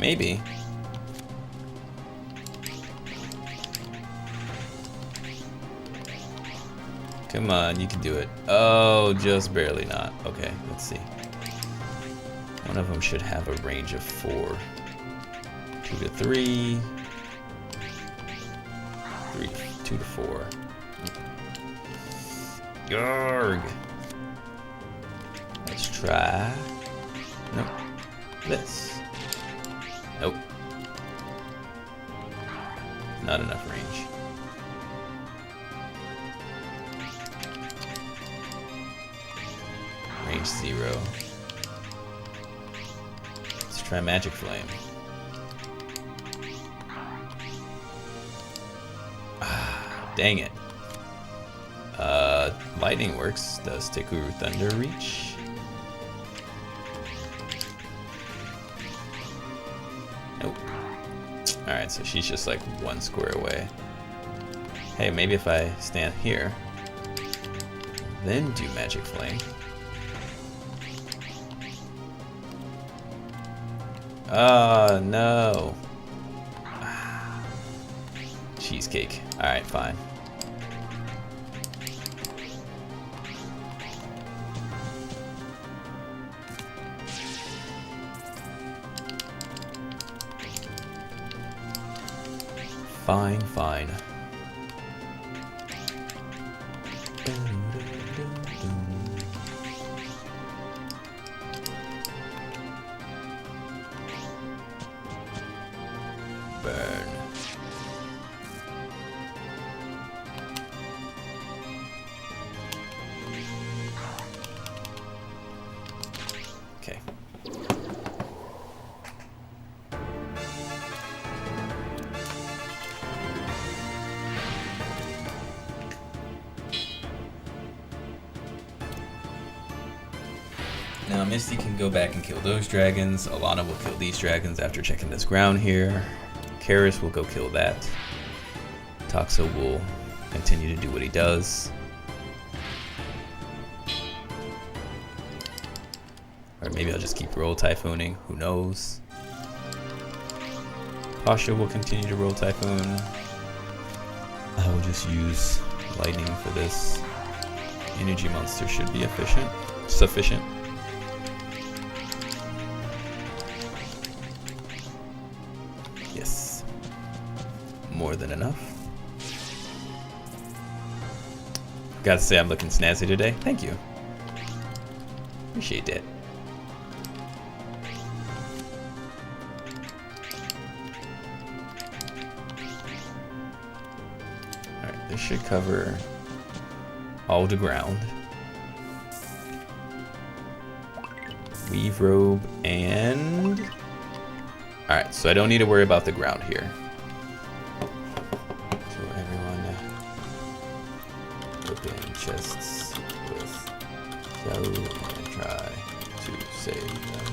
Maybe. Come on, you can do it. Oh, just barely not. Okay, let's see. One of them should have a range of 4. 2 to 3. 2 to 4. Yarg. Let's try. Nope. This. Nope. Not enough range. Range 0. Let's try Magic Flame. Ah, dang it. Lightning works. Does Tekuru Thunder reach? Nope. Alright, so she's just like 1 square away. Hey, maybe if I stand here, then do Magic Flame. Oh, no. Cheesecake. Alright, fine. Fine, fine. Burn. Okay. Now Misty can go back and kill those dragons. Alana will kill these dragons after checking this ground here. Karis will go kill that. Toxa will continue to do what he does. Or maybe I'll just keep roll typhooning, who knows. Pasha will continue to roll typhoon. I will just use lightning for this. Energy monster should be sufficient. Yes. More than enough. Gotta say I'm looking snazzy today. Thank you. Appreciate that. Alright, this should cover all the ground. Weave robe and... Alright, so I don't need to worry about the ground here. So everyone open chests with Yahoo and try to save them.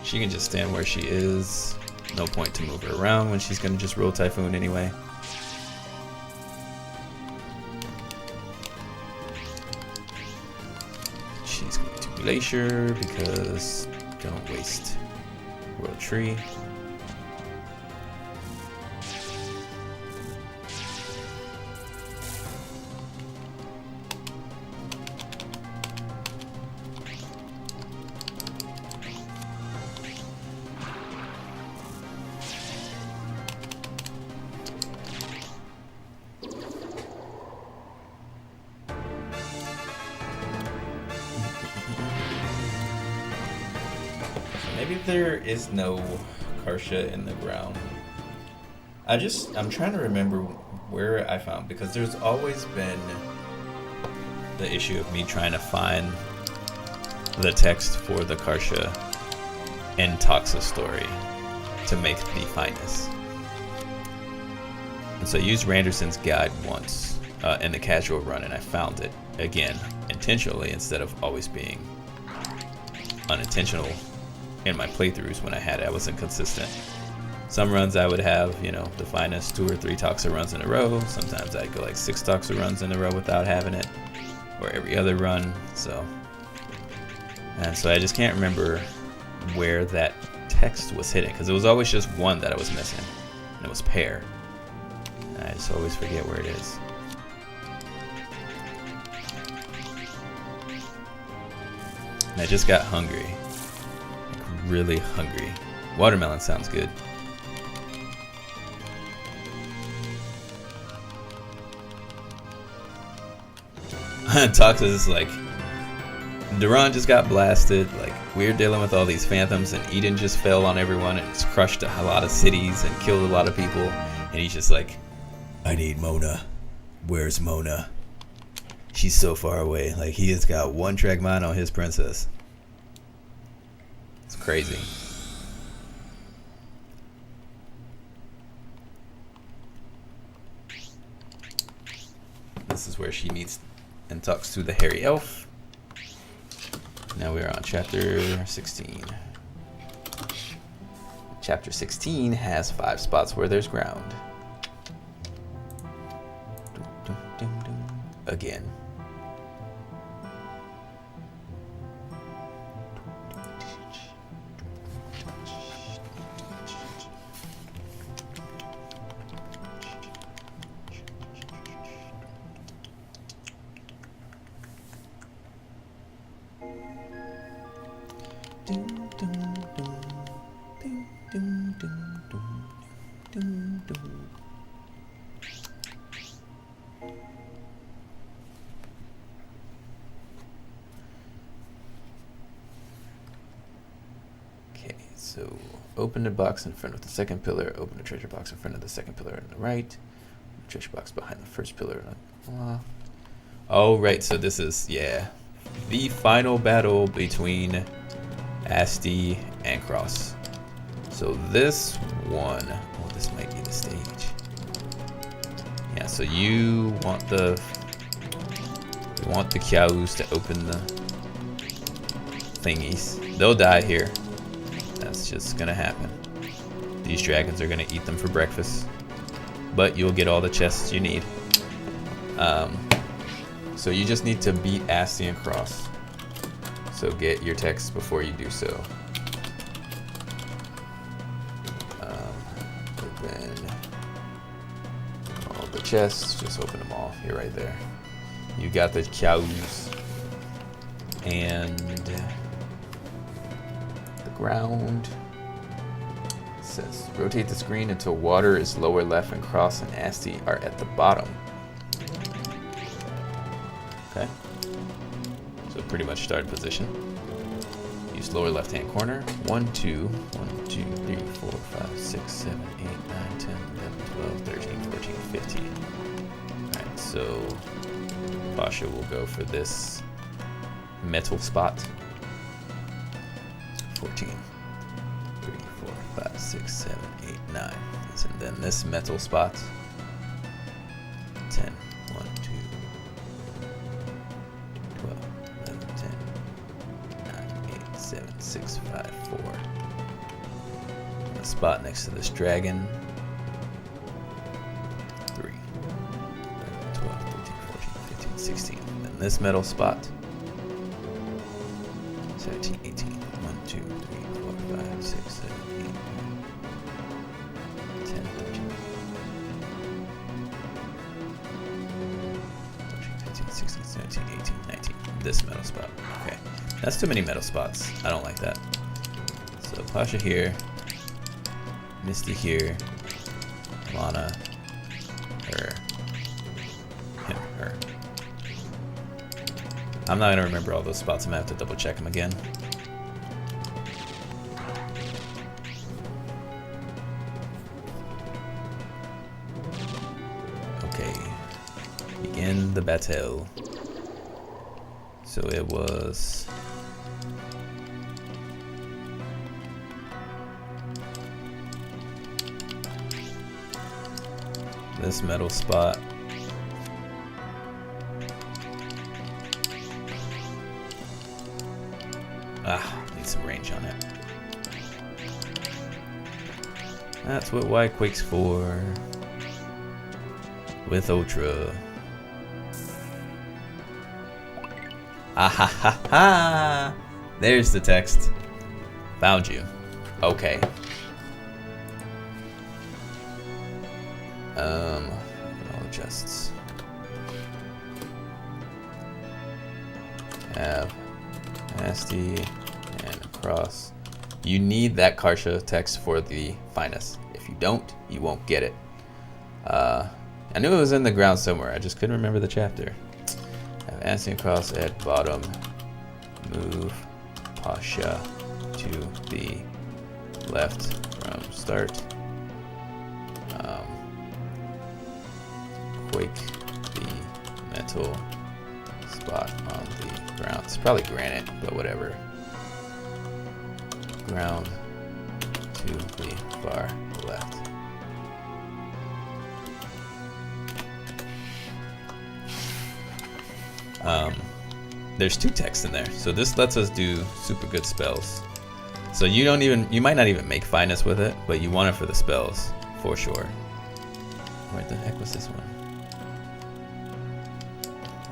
She can just stand where she is. No point to move her around when she's gonna just roll Typhoon anyway. She's going to Glacier because don't waste World Tree. Maybe there is no Kartia in the ground. I'm trying to remember where I found, because there's always been the issue of me trying to find the text for the Kartia in Toxa's story to make the finest. And so I used Randerson's guide once in the casual run, and I found it again intentionally instead of always being unintentional. In my playthroughs when I had it, I wasn't consistent. Some runs I would have, the finest 2 or 3 Toxa runs in a row. Sometimes I'd go like 6 Toxa runs in a row without having it, or every other run. So I just can't remember where that text was hidden, because it was always just one that I was missing, and it was pair. And I just always forget where it is. And I just got hungry. Really hungry. Watermelon sounds good. Toxa is like Duran just got blasted. Like, we're dealing with all these phantoms, and Eden just fell on everyone and it's crushed a lot of cities and killed a lot of people. And he's just like, I need Mona. Where's Mona? She's so far away. Like, he has got one track mind on his princess. It's crazy. This is where she meets and talks to the hairy elf. Now we're on chapter 16. Chapter 16 has 5 spots where there's ground. Again. Okay, so open the box in front of the second pillar, open the treasure box in front of the second pillar on the right, treasure box behind the first pillar. Oh, right, so this is, yeah, the final battle between Asti and Cross. So this one, oh, this might be the stage. Yeah, so you want the cows to open the thingies. They'll die here. That's just gonna happen. These dragons are gonna eat them for breakfast, but you'll get all the chests you need. So you just need to beat Asti and Cross. So get your text before you do so. Open all the chests. Just open them all. You're right there. You got the cows and the ground. It says rotate the screen until water is lower left and Cross and Asti are at the bottom. Okay. So pretty much starting position. Use lower left hand corner. 1, 2, 1, 2, 3, 4, 5, 6, 7, 8, 9, 10, 11, 12, 13, 14, 15. Alright, so Pasha will go for this metal spot. 14, 3, 4, 5, 6, 7, 8, 9. And then this metal spot. 10, 1, 2, 12, 11, 10, 9, 8, 7, 6, 5, 4. And the spot next to this dragon. 3, 11, 12, 13, 14, 15, 16. And this metal spot. 17, 18. 1, 2, 3, 4, 5, 6, 7, 8, 9, 10, 13. 15, 16, 17, 18, 19. This metal spot. Okay. That's too many metal spots. I don't like that. So Pasha here. Misty here. Lana. Her. Him. Her. I'm not gonna remember all those spots. I'm gonna have to double check them again. Okay. Begin the battle. So it was this metal spot. Need some range on it. That's what Y Quake's for. With Ultra. Ah ha ha ha! There's the text. Found you. Okay. All chests. Have nasty and across. You need that Kartia text for the finest. If you don't, you won't get it. I knew it was in the ground somewhere. I just couldn't remember the chapter. Have nasty and cross at bottom Move Pasha to the left from start. Quake the metal spot on the ground. It's probably granite, but whatever. Ground to the far left. There's 2 texts in there, so this lets us do super good spells. So you might not even make finest with it, but you want it for the spells for sure. Where the heck was this one?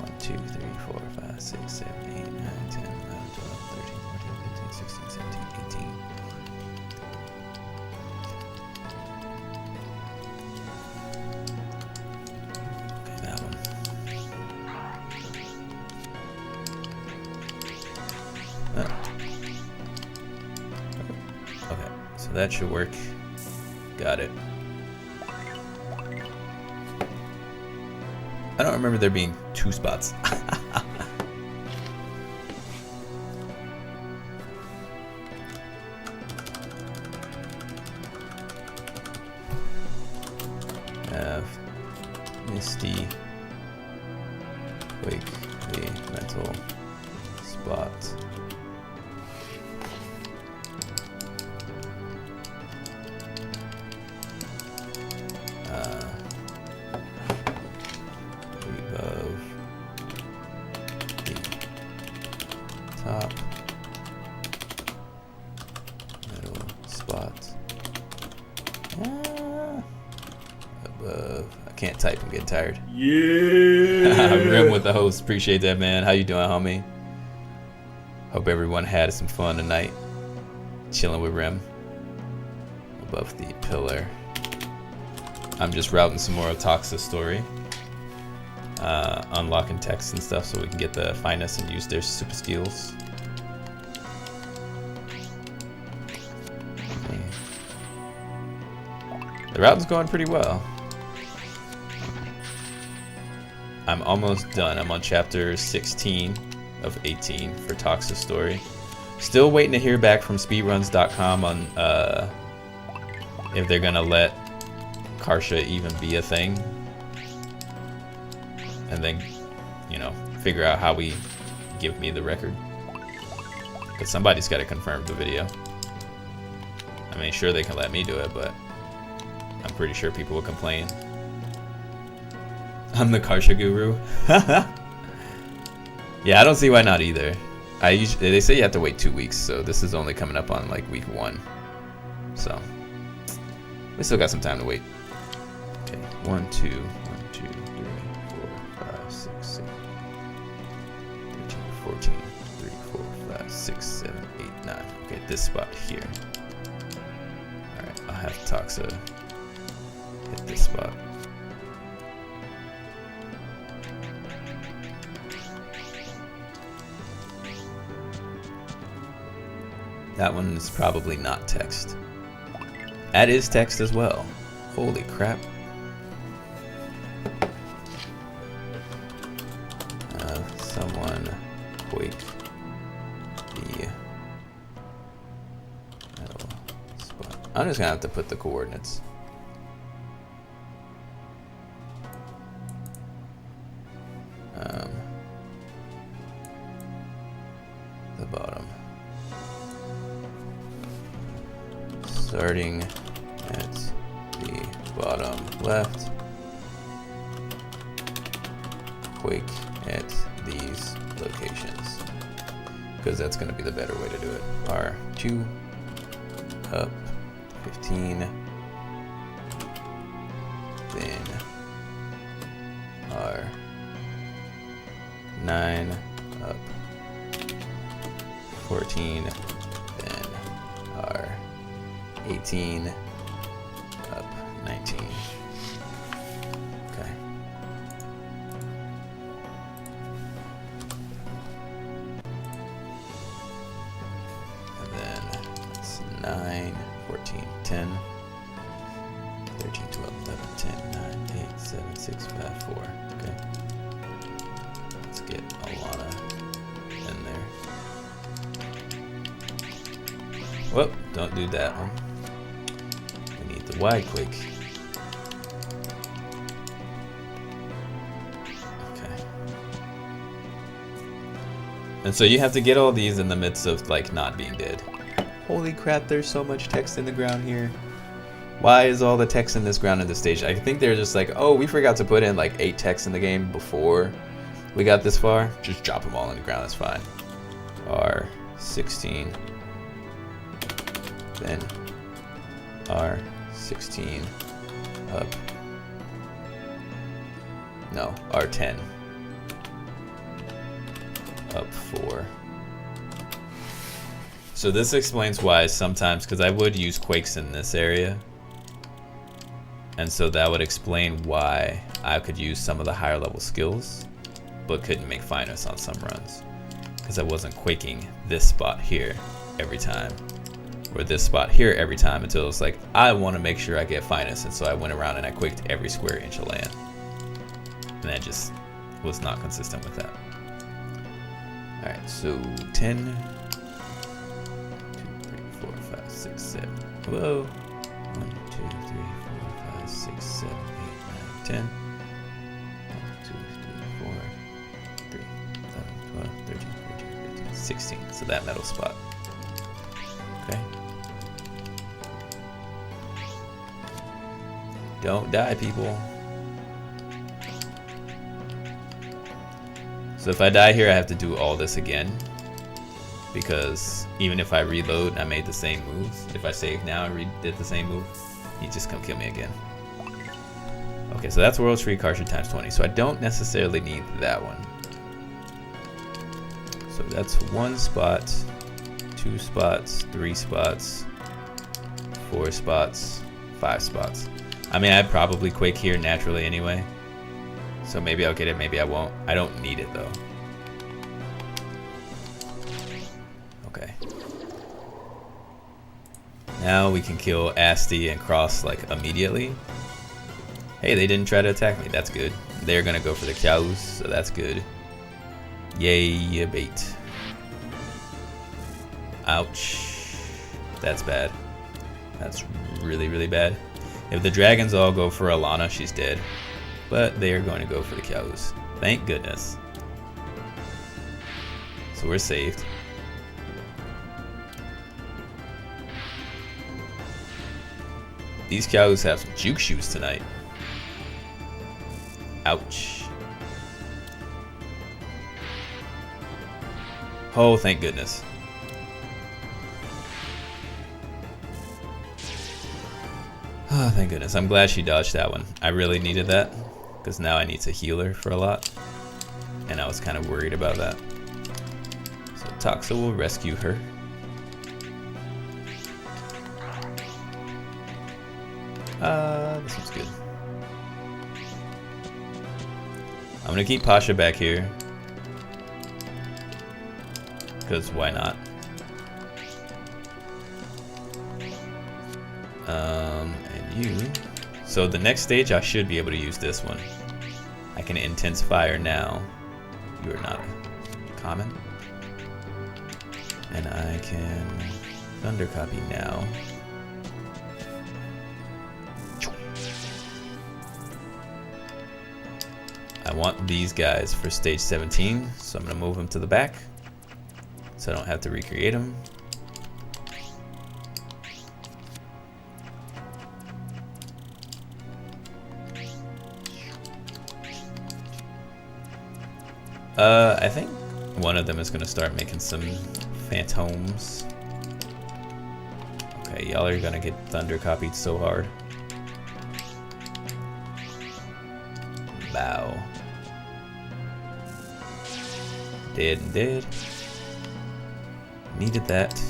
1, 2, 3, 4, 5, 6, 7, 8, 9, 10, 11, 12, 13, 14, 15, 16, 17, 18. Okay, that one. Okay, so that should work. Got it. I don't remember there being 2 spots. Have Misty Quake the mental spot. Top middle spot above. I can't type. I'm getting tired. Yeah. Rim with the host. Appreciate that, man. How you doing, homie? Hope everyone had some fun tonight. Chilling with Rim above the pillar. I'm just routing some more of Toxa's story. Unlocking text and stuff so we can get the finest and use their super skills. Okay. The routing's going pretty well. I'm almost done. I'm on chapter 16 of 18 for Toxa's story. Still waiting to hear back from speedruns.com on if they're gonna let Kartia even be a thing. And then, figure out how we give me the record. Because somebody's got to confirm the video. I mean, sure, they can let me do it, but I'm pretty sure people will complain. I'm the Kartia guru. Yeah, I don't see why not either. They say you have to wait 2 weeks, so this is only coming up on like week 1. So we still got some time to wait. Okay, 1, 2, 1, 2, 3, 4, 5, 6, 7, 13, 14, 3, 4, 5, 6, 7, 8, 9. Okay, this spot here. Alright, I'll have Toxa hit this spot. That one is probably not text. That is text as well. Holy crap. Someone quake the metal spot. I'm just gonna have to put the coordinates. The bottom. Starting at the bottom left. Quake at these locations. Because that's going to be the better way to do it. R2 up 15. Then R9 up 14. Then R18 up 19. Okay. And then it's 9, 14, 10, 13, 12, 11, 10, 9, 8, 7, 6, 5, 4. Okay. Let's get Alana in there. Whoop, don't do that one. We need the wide quick. Okay. And so you have to get all these in the midst of like not being dead. Holy crap, there's so much text in the ground here. Why is all the text in this ground in this stage? I think they're just like, oh, we forgot to put in like 8 texts in the game before we got this far. Just drop them all in the ground, that's fine. R16. Then R16 up. No, R10 up 4. So this explains why sometimes, because I would use quakes in this area, and so that would explain why I could use some of the higher level skills but couldn't make finest on some runs, because I wasn't quaking this spot here every time or this spot here every time until it was like, I want to make sure I get finest, and so I went around and I quaked every square inch of land, and I just was not consistent with that. Alright, so 10, 2, 3, 4, 5, 6, 7. Whoa. 1, 2, 3, 4, 5, 6, 7, 8, 9, 10. 1, 2, 3, 4, 3, 11, 12, 13, 14, 15, 16. So that metal spot. Okay. Don't die, people. So if I die here, I have to do all this again, because even if I reload and I made the same moves, if I save now and did the same move, he's just gonna kill me again. Okay, so that's World Tree Kartia times 20. So I don't necessarily need that one. So that's 1 spot, 2 spots, 3 spots, 4 spots, 5 spots. I mean, I'd probably quake here naturally anyway. So maybe I'll get it, maybe I won't. I don't need it though. Okay. Now we can kill Asti and Cross like immediately. Hey, they didn't try to attack me. That's good. They're gonna go for the cows, so that's good. Yay, bait. Ouch. That's bad. That's really, really bad. If the dragons all go for Alana, she's dead. But they are going to go for the cows. Thank goodness. So we're saved. These cows have some juke shoes tonight. Ouch. Oh, thank goodness. Oh, thank goodness. I'm glad she dodged that one. I really needed that, because now I need to heal her for a lot, and I was kind of worried about that. So Toxa will rescue her. This one's good. I'm gonna keep Pasha back here, because why not? And you. So the next stage, I should be able to use this one. I can intense fire now. You are not common. And I can thunder copy now. I want these guys for stage 17, so I'm gonna move them to the back so I don't have to recreate them. I think one of them is gonna start making some phantoms. Okay, y'all are gonna get thunder copied so hard. Bow. Dead. Needed that.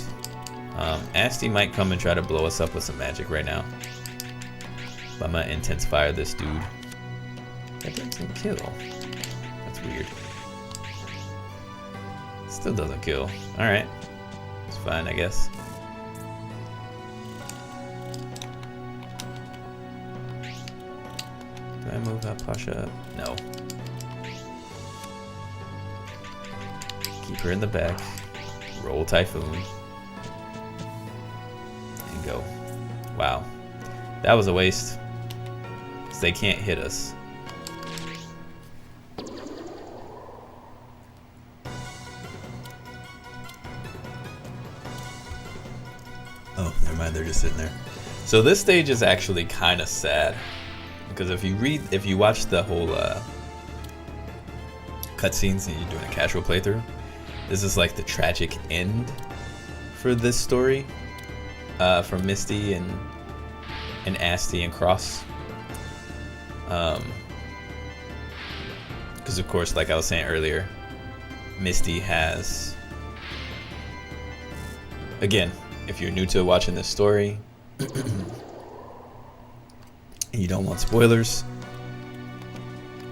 Asti might come and try to blow us up with some magic right now. But I'm gonna intense fire this dude. That doesn't kill. That's weird. Still doesn't kill. Alright. It's fine, I guess. Do I move that Pasha up? No. Keep her in the back. Roll Typhoon. go. Wow. That was a waste. 'Cause they can't hit us. Oh, never mind. They're just sitting there. So this stage is actually kind of sad. Because if you watch the whole cutscenes and you're doing a casual playthrough, this is like the tragic end for this story. From Misty and Asti and Cross. Because of course, like I was saying earlier, Misty has, again, if you're new to watching this story and you don't want spoilers,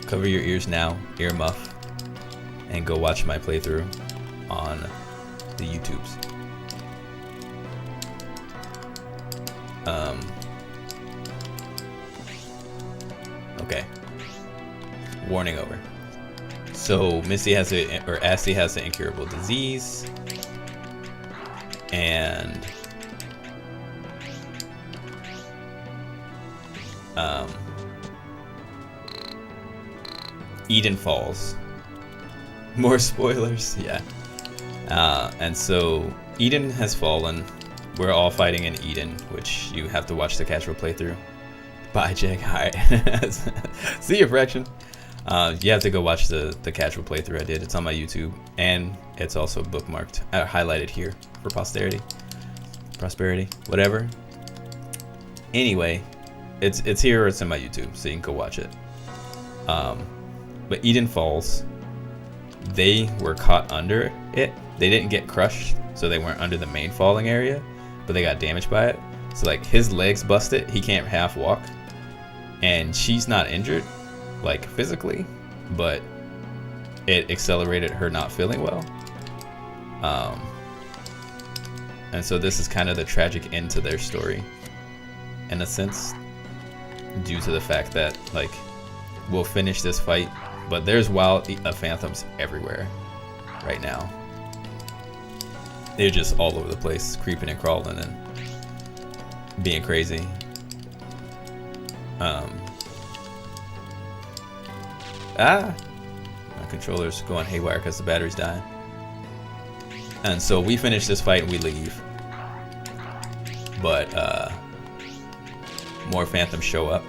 cover your ears now, earmuff, and go watch my playthrough on the YouTubes. Okay. Warning over. So Misty has Asti has an incurable disease, and Eden falls. More spoilers, yeah. And so Eden has fallen. We're all fighting in Eden, which you have to watch the casual playthrough. Bye, Jake. Hi. See you, Fraction. You have to go watch the casual playthrough I did. It's on my YouTube, and it's also bookmarked, highlighted here for posterity, prosperity, whatever. Anyway, it's here or it's in my YouTube, so you can go watch it. But Eden Falls, they were caught under it. They didn't get crushed, so they weren't under the main falling area, but they got damaged by it. So like his legs busted, he can't half walk, and she's not injured, like physically, but it accelerated her not feeling well. And so this is kind of the tragic end to their story, in a sense, due to the fact that like we'll finish this fight, but there's wild phantoms everywhere right now. They're just all over the place, creeping and crawling and being crazy. My controller's going haywire because the battery's dying. And so we finish this fight and we leave. But more phantoms show up,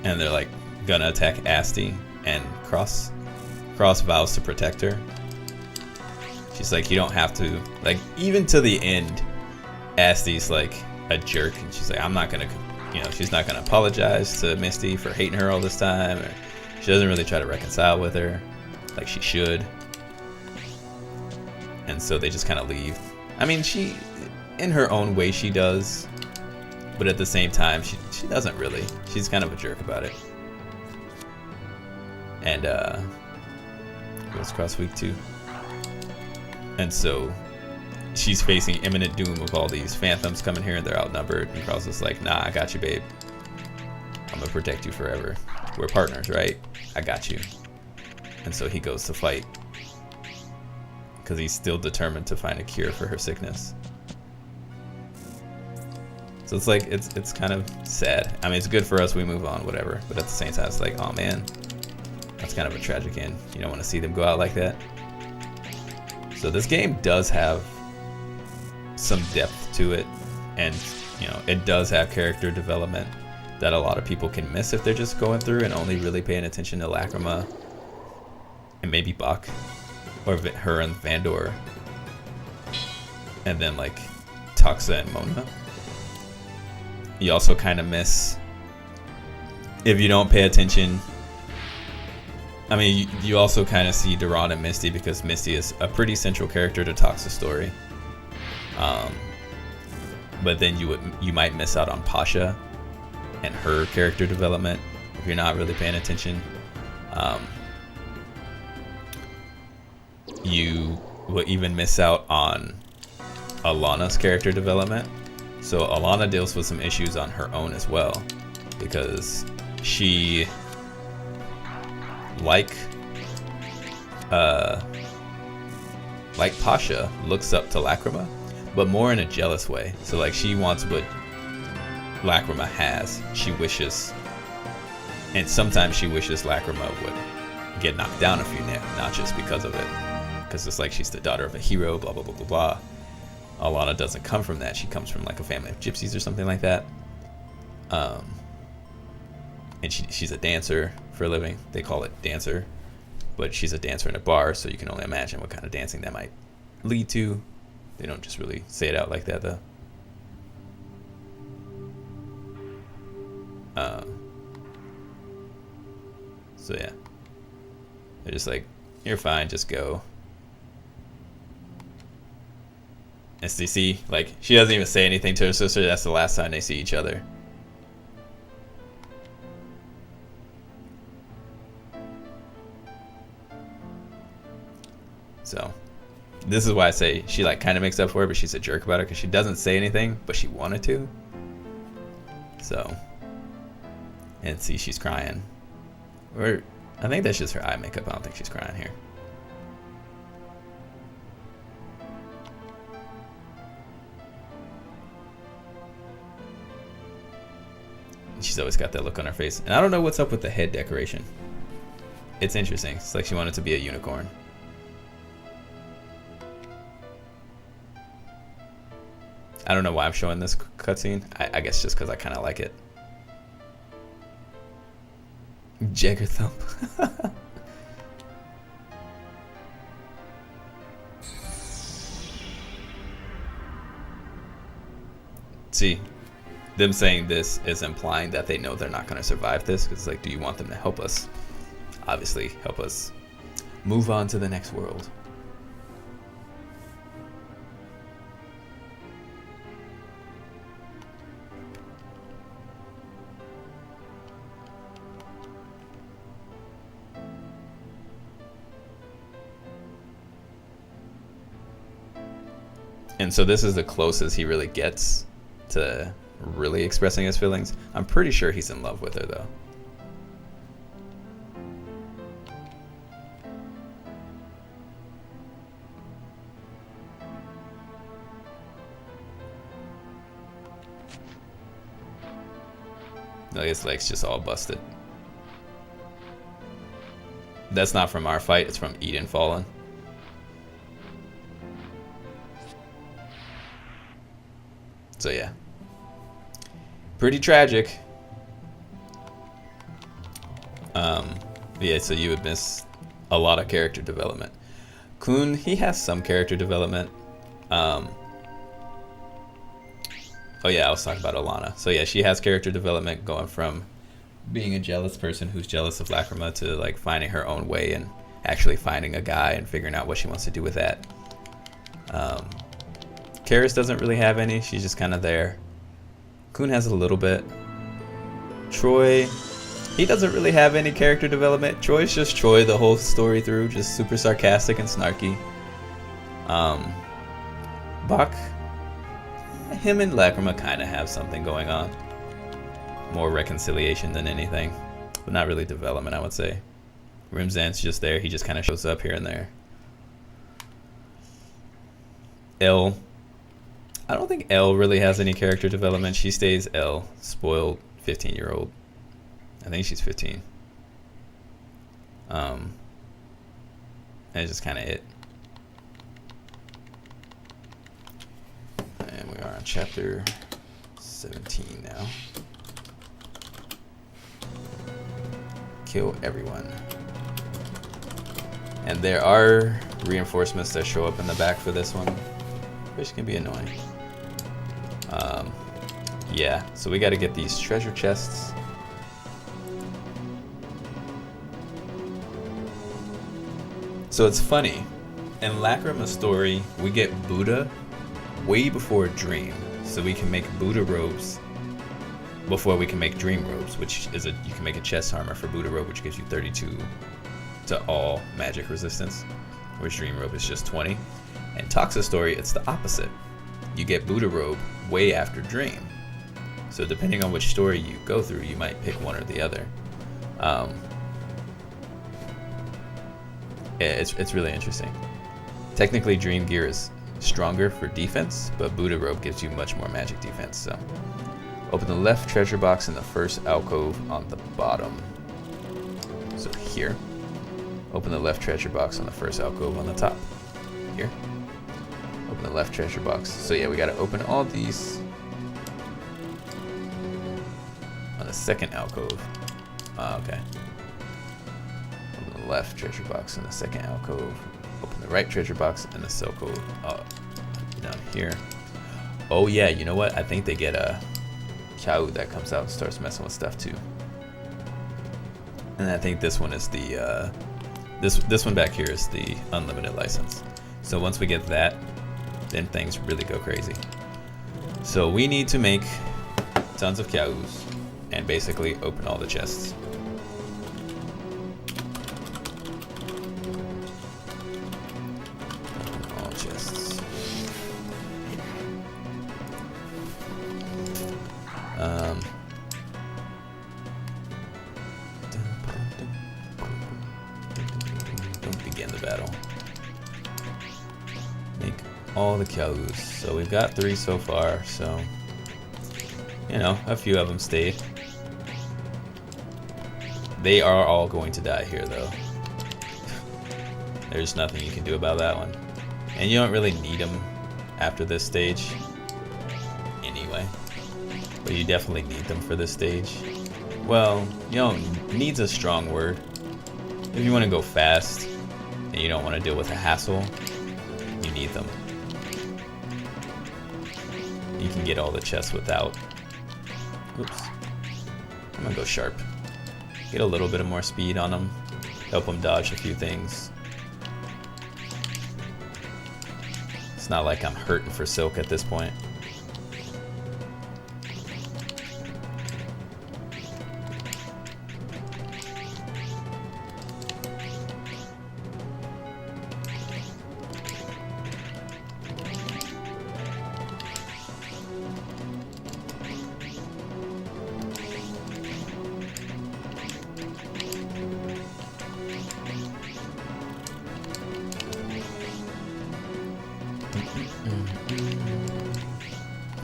and they're like gonna attack Asti, and Cross vows to protect her. She's like, you don't have to, like, even to the end, Asti's like a jerk, and she's like, I'm not gonna, she's not gonna apologize to Misty for hating her all this time, or she doesn't really try to reconcile with her like she should. And so they just kind of leave. I mean, she, in her own way, she does, but at the same time, she doesn't really. She's kind of a jerk about it. And it was Cross Week 2. And so she's facing imminent doom of all these phantoms coming here, and they're outnumbered. And Cross is like, nah, I got you, babe. I'm gonna protect you forever. We're partners, right? I got you. And so he goes to fight, because he's still determined to find a cure for her sickness. So it's like, it's kind of sad. I mean, it's good for us, we move on, whatever. But at the same time, it's like, oh man, that's kind of a tragic end. You don't want to see them go out like that. So this game does have some depth to it, and it does have character development that a lot of people can miss if they're just going through and only really paying attention to Lacrima and maybe Buck, or her and Vandor, and then like Toxa and Mona. You also kind of miss, if you don't pay attention, I mean, you also kind of see Duran and Misty, because Misty is a pretty central character to Toxa's story. But then you might miss out on Pasha and her character development if you're not really paying attention. You will even miss out on Alana's character development. So Alana deals with some issues on her own as well, because she, like Pasha, looks up to Lacrima, but more in a jealous way. So like she wants what Lacrima has. She wishes, and sometimes she wishes Lacrima would get knocked down a few notches because of it. Because it's like she's the daughter of a hero, blah, blah, blah, blah, blah. Alana doesn't come from that. She comes from like a family of gypsies or something like that. And she's a dancer for a living. They call it dancer. But she's a dancer in a bar, so you can only imagine what kind of dancing that might lead to. They don't just really say it out like that, though. So yeah. They're just like, you're fine, just go. And so you see, like, she doesn't even say anything to her sister. That's the last time they see each other. So, this is why I say she, like, kind of makes up for it, but she's a jerk about it, because she doesn't say anything, but she wanted to. So, and see, she's crying. Or, I think that's just her eye makeup. I don't think she's crying here. She's always got that look on her face. And I don't know what's up with the head decoration. It's interesting. It's like she wanted to be a unicorn. I don't know why I'm showing this cutscene. I guess just because I kind of like it. Jeggerd thump. See, them saying this is implying that they know they're not going to survive this. Because it's like, do you want them to help us? Obviously, help us move on to the next world. And so this is the closest he really gets to really expressing his feelings. I'm pretty sure he's in love with her, though. No, his leg's just all busted. That's not from our fight. It's from Eden Fallen. So yeah, pretty tragic. Yeah, so you would miss a lot of character development. Kun, he has some character development. Oh yeah, I was talking about Alana. So yeah, she has character development going from being a jealous person who's jealous of Lacrima to like finding her own way and actually finding a guy and figuring out what she wants to do with that. Karis doesn't really have any. She's just kind of there. Kun has a little bit. Troy, he doesn't really have any character development. Troy's just Troy the whole story through, just super sarcastic and snarky. Bach, him and Lacrima kind of have something going on. More reconciliation than anything, but not really development, I would say. Rimzan's just there. He just kind of shows up here and there. Elle, I don't think Elle really has any character development. She stays Elle, spoiled 15-year-old. I think she's 15. And it's just kind of it. And we are on chapter 17 now. Kill everyone. And there are reinforcements that show up in the back for this one, which can be annoying. Yeah, so we got to get these treasure chests. So it's funny, in Lacrima's story, we get Buddha way before Dream, so we can make Buddha robes before we can make Dream robes, which is you can make a chest armor for Buddha robe, which gives you 32 to all magic resistance, whereas Dream robe is just 20. In Toxa's story, it's the opposite. You get Buddha robe way after Dream. So depending on which story you go through, you might pick one or the other. It's really interesting. Technically, Dream gear is stronger for defense, but Buddha Robe gives you much more magic defense. So open the left treasure box in the first alcove on the bottom. So here. Open the left treasure box on the first alcove on the top. Here. Open the left treasure box. So yeah, we gotta open all these on the second alcove. Okay. Open the left treasure box in the second alcove. Open the right treasure box in the alcove down here. Oh yeah, you know what? I think they get a Kyau that comes out and starts messing with stuff too. And I think this one is the this one back here is the unlimited license. So once we get that, then things really go crazy. So we need to make tons of Kyau's and basically open all the chests. Open all chests. Don't begin the battle. Make all the Kyau's. So we've got 3 so far, so you know, a few of them stayed. They are all going to die here though. There's nothing you can do about that one. And you don't really need them after this stage anyway. But you definitely need them for this stage. Well, you don't, need's a strong word. If you want to go fast and you don't want to deal with the hassle, you need them. You can get all the chests without. Oops. I'm gonna go sharp. Get a little bit of more speed on them. Help them dodge a few things. It's not like I'm hurting for silk at this point.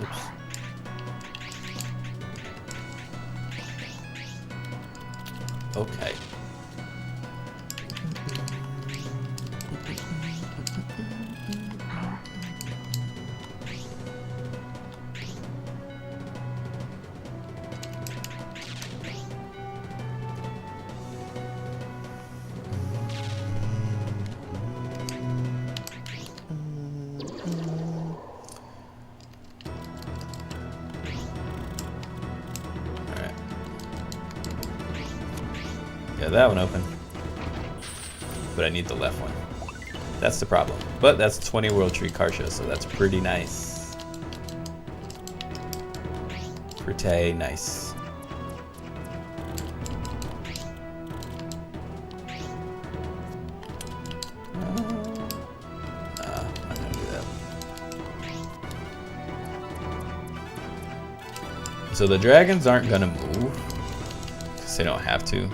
Oops. Okay. Got that one open. But I need the left one. That's the problem. But that's 20 World Tree Kartia, so that's pretty nice. Pretty nice. I'm not gonna do that. So the dragons aren't gonna move, because they don't have to.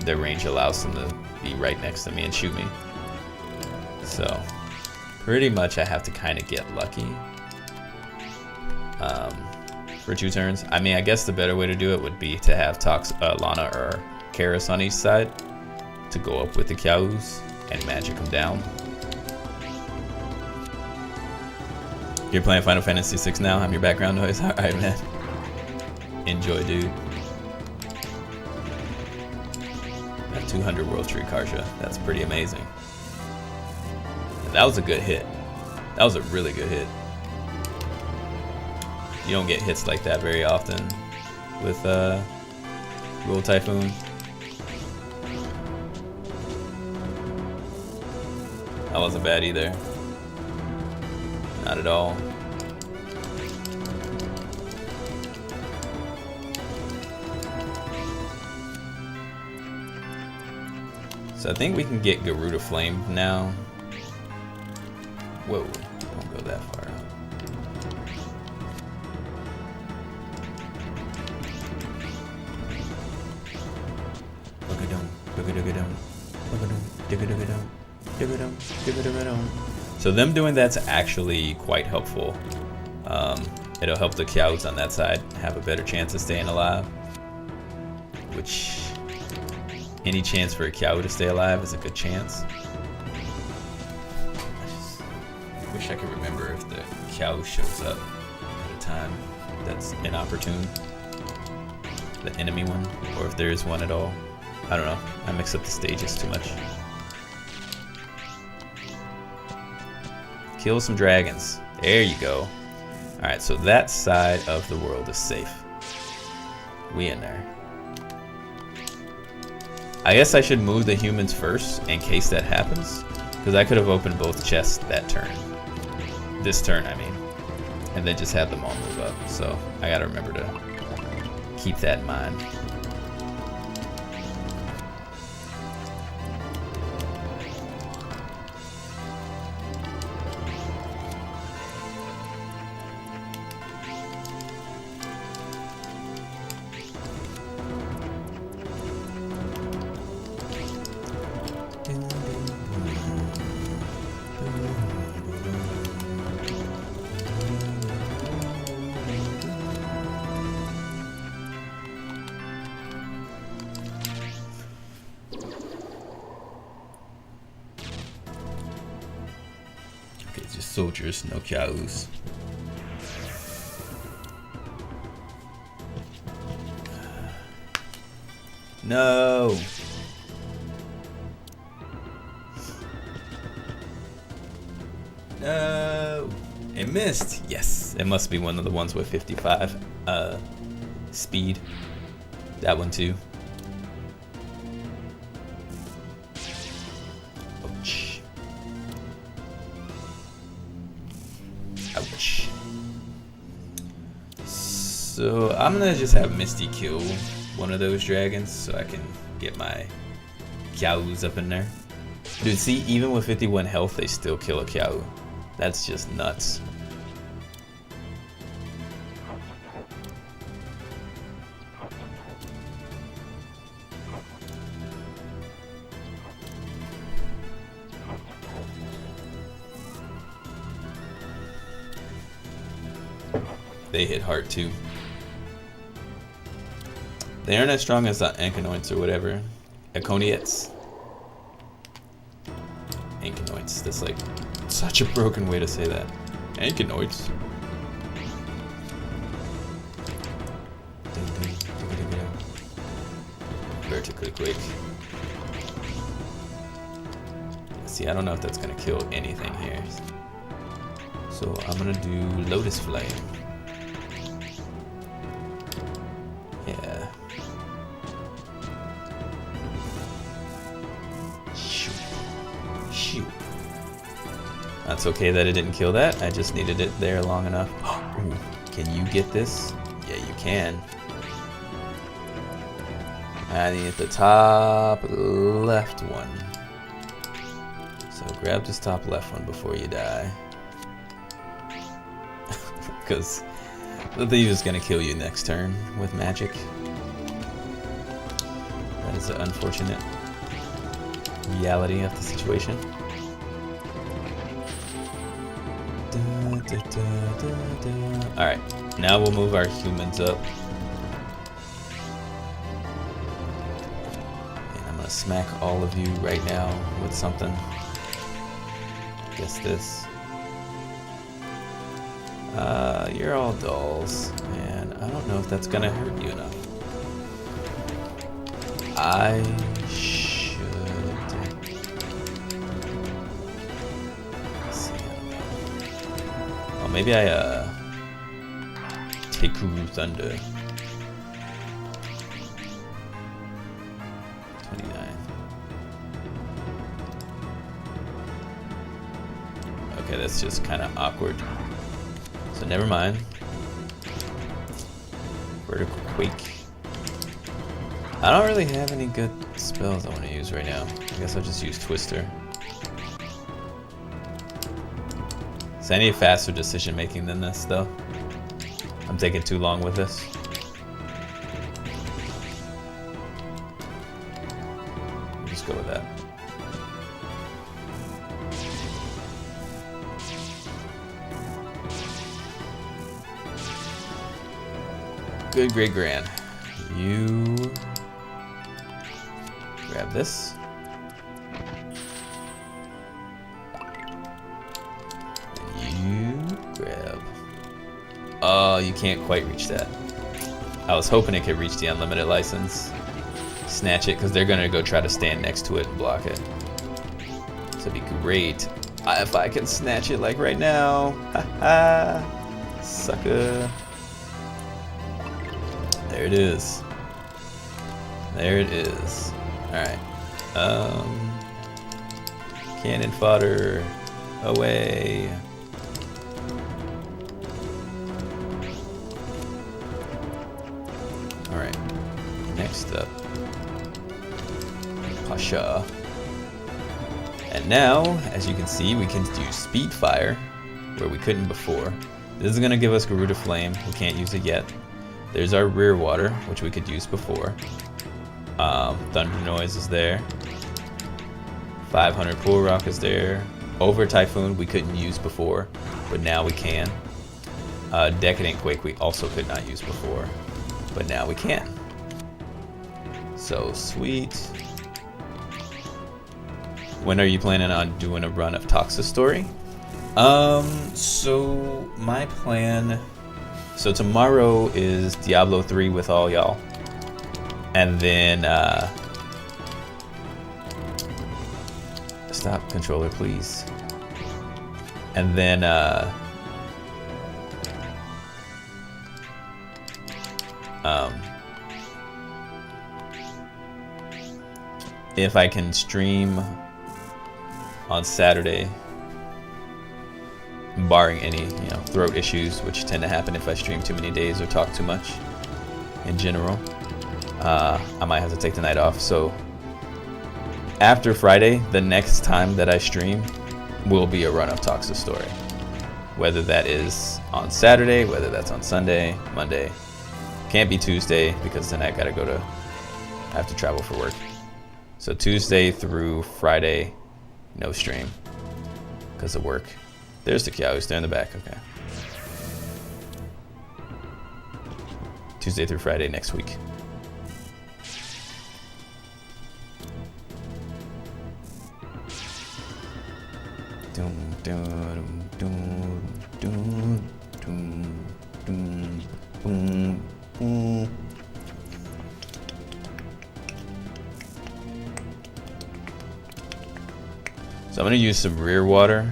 Their range allows them to be right next to me and shoot me. So pretty much I have to kind of get lucky for 2 turns. I mean, I guess the better way to do it would be to have Toxa, Lana or Karis on each side to go up with the Kyau's and magic them down. You're playing Final Fantasy VI now? I'm your background noise? Alright, man. Enjoy, dude. 200 World Tree Kartia. That's pretty amazing. And that was a good hit. That was a really good hit. You don't get hits like that very often with Roll Typhoon. That wasn't bad either. Not at all. So I think we can get Garuda Flame now. Whoa, don't go that far. So them doing that's actually quite helpful. It'll help the cows on that side have a better chance of staying alive. Which, any chance for a cow to stay alive is a good chance. I wish I could remember if the cow shows up at a time that's inopportune. The enemy one, or if there is one at all. I don't know. I mix up the stages too much. Kill some dragons. There you go. Alright, so that side of the world is safe. We in there. I guess I should move the humans first in case that happens. Because I could have opened both chests that turn. This turn, I mean. And then just have them all move up. So I gotta remember to keep that in mind. Okay, just soldiers, no cows. No. No. It missed. Yes. It must be one of the ones with 55 speed. That one too. Ouch. Ouch. So I'm gonna just have Misty kill one of those dragons so I can get my cows up in there. Dude, see, even with 51 health, they still kill a cow. That's just nuts. They hit hard too. They aren't as strong as the Ankanoids or whatever. Aconiates. Ankanoids. That's like such a broken way to say that. Ankanoids. Vertically quick. See, I don't know if that's gonna kill anything here. So I'm gonna do Lotus Flame. Yeah. Shoot. Shoot. That's okay that it didn't kill that. I just needed it there long enough. Ooh, can you get this? Yeah, you can. I need the top left one. So grab this top left one before you die. Because the thief is going to kill you next turn with magic. That is an unfortunate reality of the situation. Alright, now we'll move our humans up. And I'm going to smack all of you right now with something. Guess this. You're all dolls, and I don't know if that's gonna hurt you enough. I should... Let's see, I don't know. Oh, maybe I, take Kuru Thunder. 29. Okay, that's just kind of awkward. So never mind. Vertical Quake. I don't really have any good spells I want to use right now. I guess I'll just use Twister. So I need faster decision making than this though. I'm taking too long with this. Just go with that. Good great grand. You grab this. And you grab. Oh, you can't quite reach that. I was hoping it could reach the unlimited license. Snatch it, because they're gonna go try to stand next to it and block it. So it'd be great if I can snatch it like right now. Haha. Sucker. There it is. There it is. Alright. Cannon fodder. Away. Alright. Next up. Pasha. And now, as you can see, we can do speed fire, where we couldn't before. This is going to give us Garuda Flame. We can't use it yet. There's our rear water, which we could use before. Thunder Noise is there. 500 Pool Rock is there. Over Typhoon we couldn't use before, but now we can. Decadent Quake we also could not use before, but now we can. So sweet. When are you planning on doing a run of Toxa Story? So my plan. So tomorrow is Diablo 3 with all y'all, and then stop controller, please. And then if I can stream on Saturday, barring any throat issues, which tend to happen if I stream too many days or talk too much in general, I might have to take the night off. So after Friday, the next time that I stream will be a run of Toxa Story, whether that is on Saturday, whether that's on Sunday, Monday. Can't be Tuesday because then I have to travel for work. So Tuesday through Friday, no stream because of work. There's the cow. He's there in the back. Okay. Tuesday through Friday next week. So I'm going to use some rear water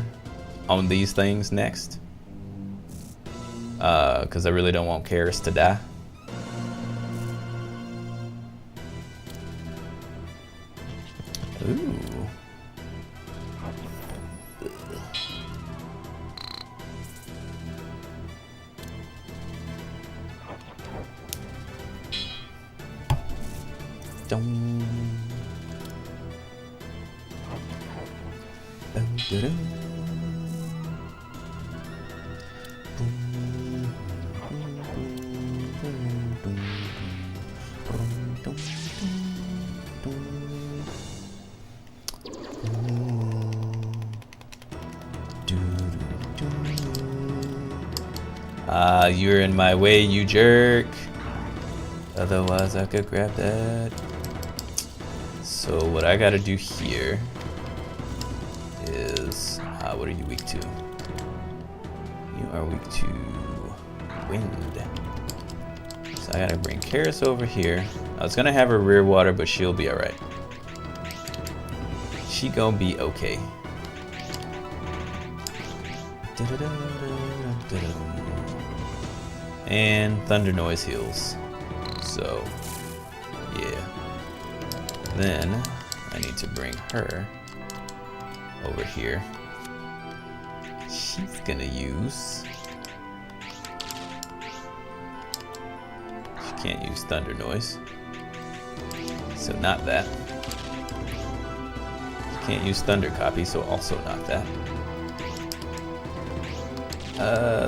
on these things next, because I really don't want Karis to die. Ooh. Dum. Dum-da-dum. You're in my way, you jerk. Otherwise, I could grab that. So what I gotta do here is, what are you weak to? You are weak to wind. So I gotta bring Karis over here. I was gonna have her rear water, but she'll be alright. She gonna be okay. And Thunder Noise heals. So, yeah. Then I need to bring her over here. She's gonna use. She can't use Thunder Noise. So not that. She can't use Thunder Copy, so also not that.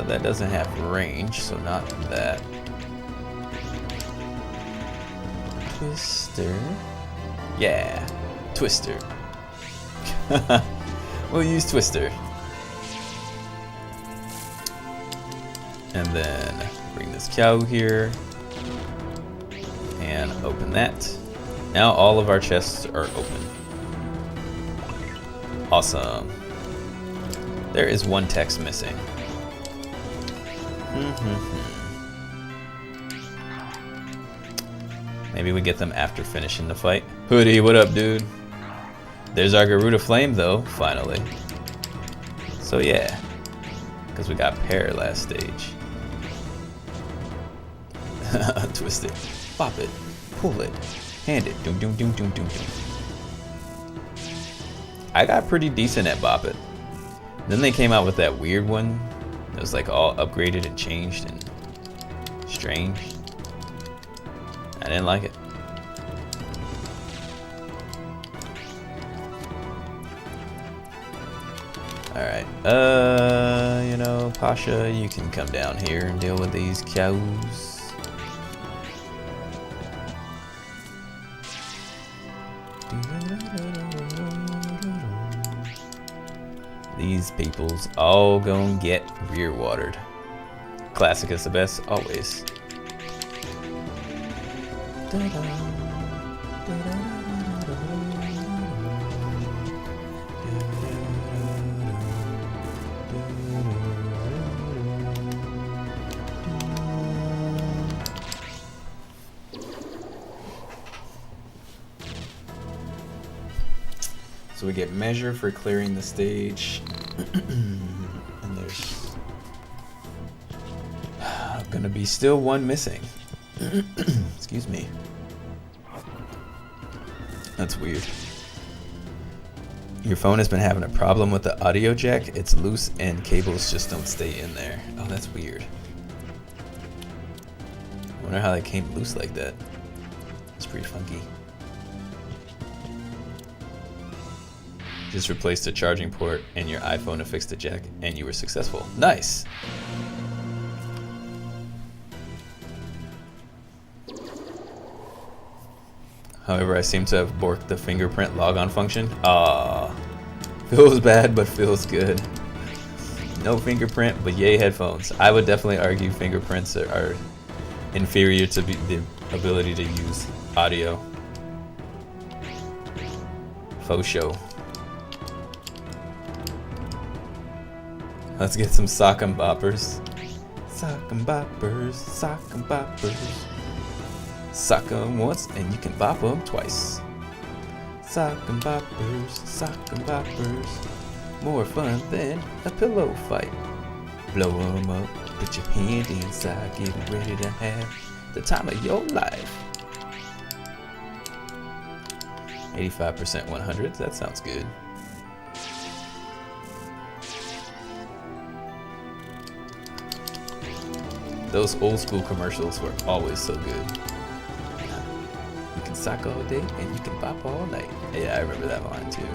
That doesn't have range, so not that. Twister. Yeah, Twister. We'll use Twister. And then bring this cow here. And open that. Now all of our chests are open. Awesome. There is one text missing. Maybe we get them after finishing the fight. Hoodie, what up, dude? There's our Garuda Flame, though, finally. So yeah, because we got Pear last stage. Twist it, pop it, pull it, hand it, doom doom doom doom doom doom. I got pretty decent at bop it. Then they came out with that weird one. It was like all upgraded and changed and strange. I didn't like it. Alright, you know, Pasha, you can come down here and deal with these cows. These people's all gonna get rear watered. Classic is the best, always. So we get measure for clearing the stage. And there's gonna be still one missing. Excuse me. That's weird. Your phone has been having a problem with the audio jack. It's loose and cables just don't stay in there. Oh, that's weird. I wonder how they came loose like that. It's pretty funky. Just replaced the charging port in your iPhone to fix the jack, and you were successful. Nice! However, I seem to have borked the fingerprint logon function. Ah, feels bad, but feels good. No fingerprint, but yay headphones. I would definitely argue fingerprints are inferior to the ability to use audio. Faux show. Let's get some sock and boppers. Sock and boppers, sock and boppers. Sock 'em once and you can bop 'em twice. Sock and boppers, sock and boppers. More fun than a pillow fight. Blow 'em up, put your hand inside, getting ready to have the time of your life. 85% 100, that sounds good. Those old school commercials were always so good. You can sock all day and you can bop all night. Yeah, I remember that line too.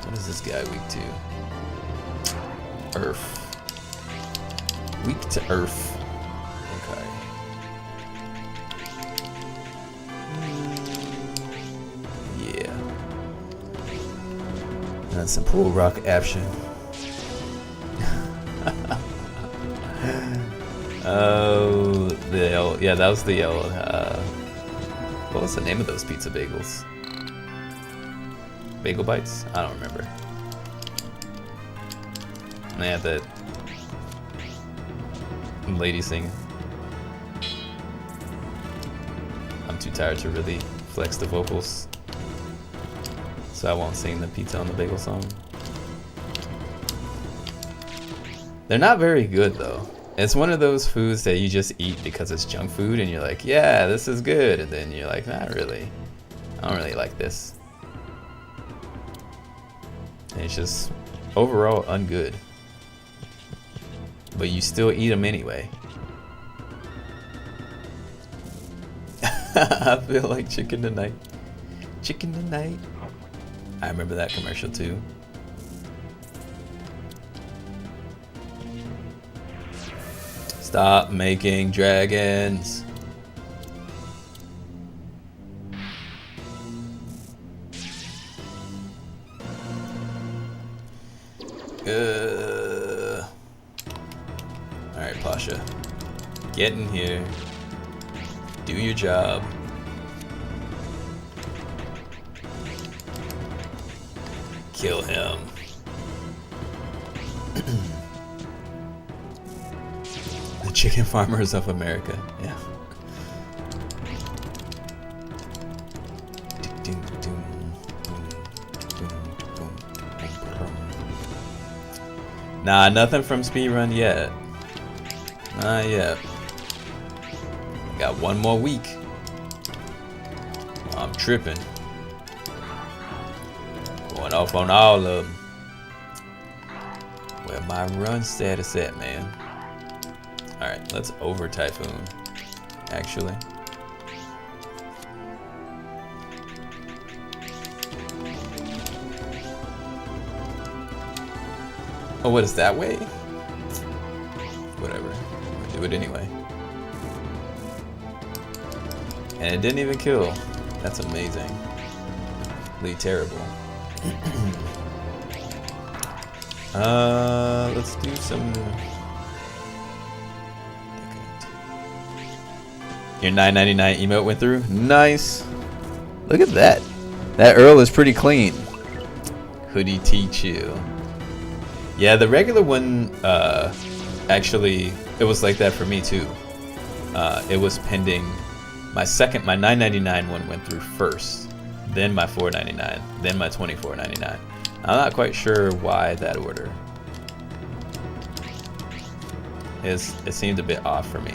What is this guy weak to? Earth. Weak to earth. Okay. Yeah. That's some pool rock action. Oh, the yellow. Yeah, that was the yellow. What was the name of those pizza bagels? Bagel bites? I don't remember. And they had that lady singing. I'm too tired to really flex the vocals, so I won't sing the pizza on the bagel song. They're not very good though. It's one of those foods that you just eat because it's junk food and you're like, yeah, this is good. And then you're like, not really. I don't really like this. And it's just overall ungood. But you still eat them anyway. I feel like chicken tonight. Chicken tonight. I remember that commercial too. Stop making dragons. Alright, Pasha. Get in here. Do your job. Kill him. The chicken farmers of America. Yeah. Nah, nothing from speedrun yet. Not yet. Got one more week. I'm tripping. Going off on all of them. Where my run status at, man? Alright, let's over Typhoon. Actually. Oh, what is that way? Whatever. We'll do it anyway. And it didn't even kill. That's amazing. Really terrible. Let's do some. Your $9.99 emote went through. Nice. Look at that. That Earl is pretty clean. Hoodie teach you. Yeah, the regular one. Actually, it was like that for me too. It was pending. My $9.99 one went through first, then my $4.99, then my $24.99. I'm not quite sure why that order. It seemed a bit off for me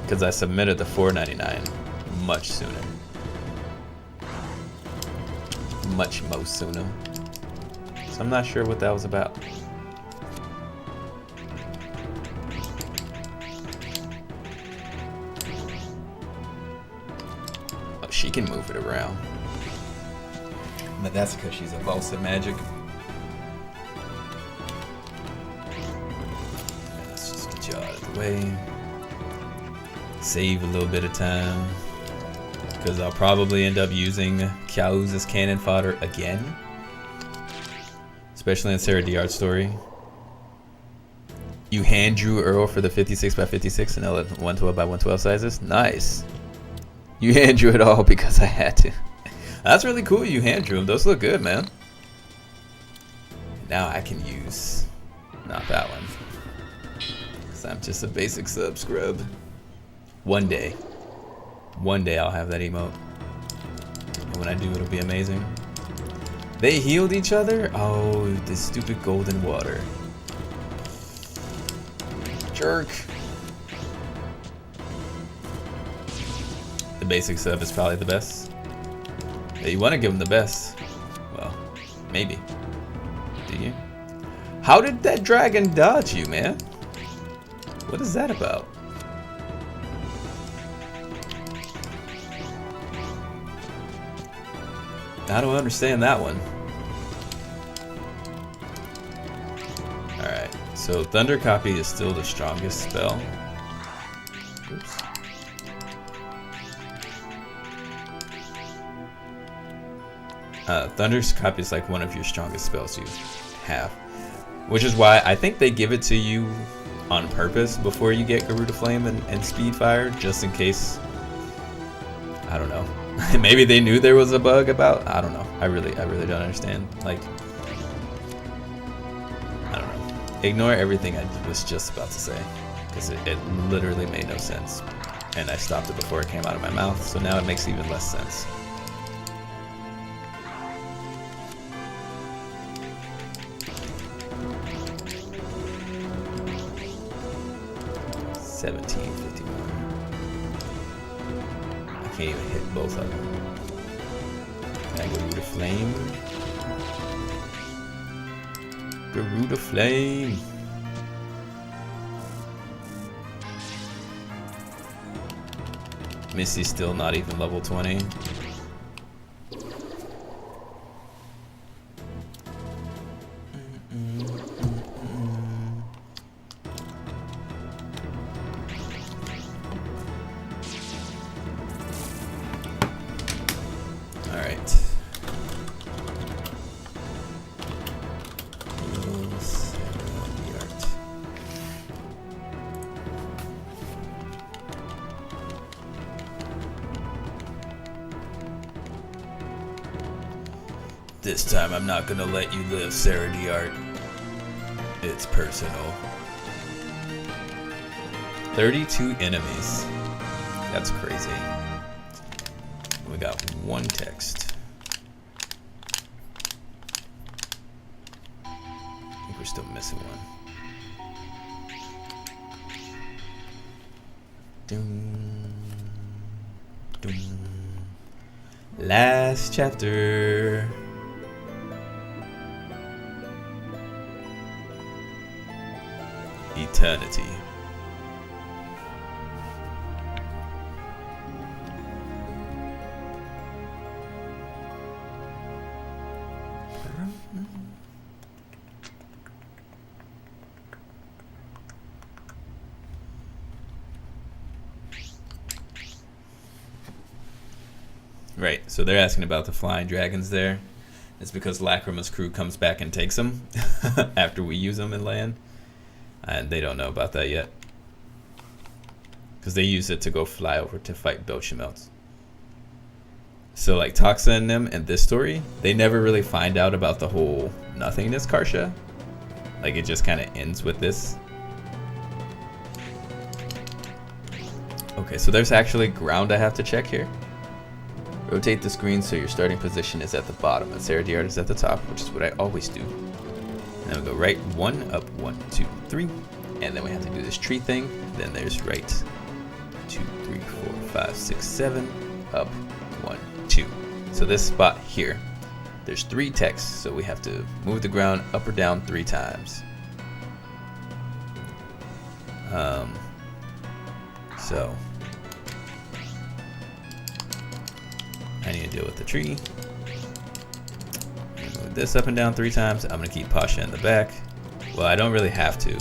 because I submitted the $4.99 much sooner, most sooner. So I'm not sure what that was about. She can move it around. But that's because she's a boss at magic. Let's just get you out of the way. Save a little bit of time. Because I'll probably end up using Kyauz as cannon fodder again. Especially in Sarah Diard's story. You hand drew Earl for the 56x56 and L 112x112 sizes? Nice. You hand drew it all because I had to. That's really cool you hand drew them. Those look good, man. Now I can use... not that one. Because I'm just a basic sub scrub. One day I'll have that emote. And when I do, it'll be amazing. They healed each other? Oh, this stupid golden water. Jerk. The basic sub is probably the best. Yeah, you want to give them the best. Well, maybe. Do you? How did that dragon dodge you, man? What is that about? I don't understand that one. Alright, so Thunder Copy is still the strongest spell. Oops. Thunder's Copy is like one of your strongest spells you have. Which is why I think they give it to you on purpose before you get Garuda Flame and Speed Fire, just in case. I don't know. Maybe they knew there was a bug about. I don't know. I really don't understand. Like, I don't know. Ignore everything I was just about to say, because it literally made no sense, and I stopped it before it came out of my mouth. So now it makes even less sense. I can't even hit both of them. Can I Garuda Flame? Garuda Flame! Missy's still not even level 20. This time I'm not gonna let you live, Sarah Art. It's personal. 32 enemies. That's crazy. We got one text. I think we're still missing one. Doom, doom. Last chapter. Eternity. Right, so they're asking about the flying dragons there. It's because Lacrima's crew comes back and takes them after we use them in land. And they don't know about that yet. Because they use it to go fly over to fight Belchemelts. So like Toxa and them in this story, they never really find out about the whole nothingness Kartia. Like it just kind of ends with this. Okay, so there's actually ground I have to check here. Rotate the screen so your starting position is at the bottom and Sarah Art is at the top, which is what I always do. And then we go right 1, up 1, 2, 3. And then we have to do this tree thing. Then there's right 2, 3, 4, 5, 6, 7, up 1, 2. So this spot here, there's 3 texts. So we have to move the ground up or down 3 times. So I need to deal with the tree. Move this up and down 3 times. I'm gonna keep Pasha in the back. Well, I don't really have to,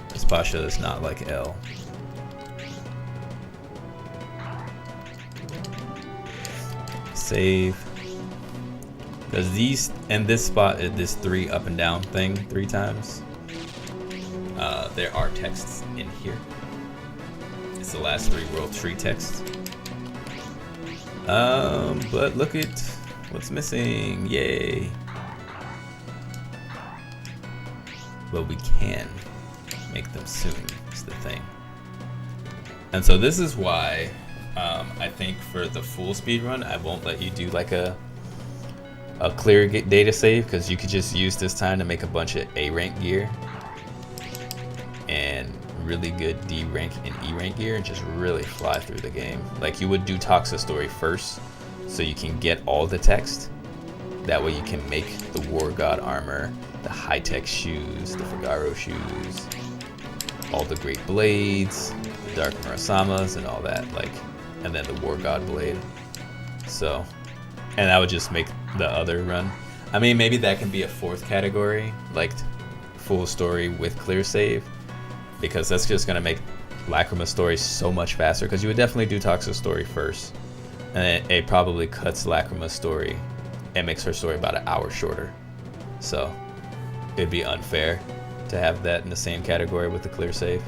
because Pasha is not like L. Save. Because these and this spot is this 3 up and down thing 3 times. There are texts in here. It's the last 3 world tree texts. But look at what's missing. Yay. But we can make them soon, is the thing. And so this is why I think for the full speed run, I won't let you do like a clear data save, because you could just use this time to make a bunch of A rank gear and really good D rank and E rank gear and just really fly through the game. Like you would do Toxa story first so you can get all the text. That way you can make the War God armor, the high-tech shoes, the Figaro shoes, all the great blades, the Dark Murasamas and all that, like, and then the War God blade. So, and that would just make the other run. I mean, maybe that can be a 4th category, like full story with clear save, because that's just gonna make Lacrima's story so much faster, because you would definitely do Toxa's story first, and it probably cuts Lacrima's story and makes her story about an hour shorter. So it'd be unfair to have that in the same category with the clear save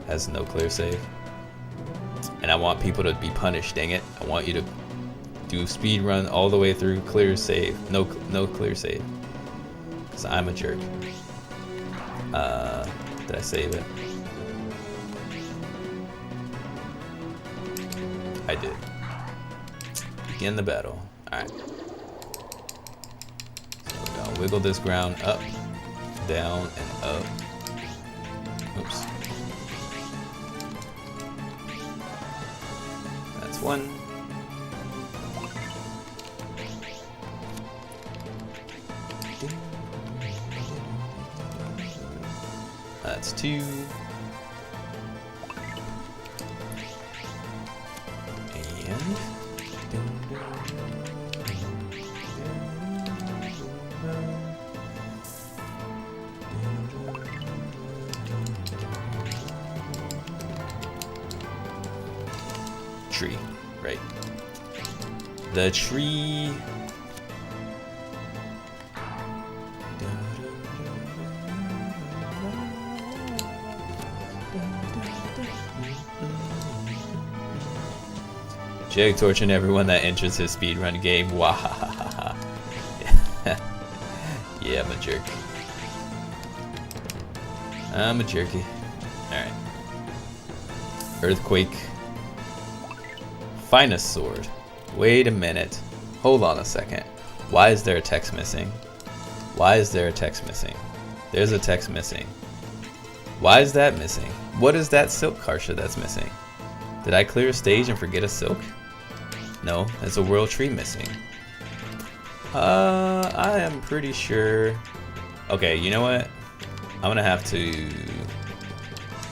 as no clear save. And I want people to be punished, dang it. I want you to do speed run all the way through clear save, no clear save, because I'm a jerk. Did I save it? I did. Begin the battle. Alright. So we're gonna wiggle this ground up, down, and up. Oops. That's 1. That's 2. And tree, right? The tree. Jag torching everyone that enters his speedrun game. Wahahaha. I'm a jerk. I'm a jerky. Alright. Earthquake. Finest sword. Wait a minute. Hold on a second. Why is there a text missing? Why is there a text missing? There's a text missing. Why is that missing? What is that silk, Kartia, that's missing? Did I clear a stage and forget a silk? No, there's a world tree missing. I am pretty sure. Okay, you know what? I'm gonna have to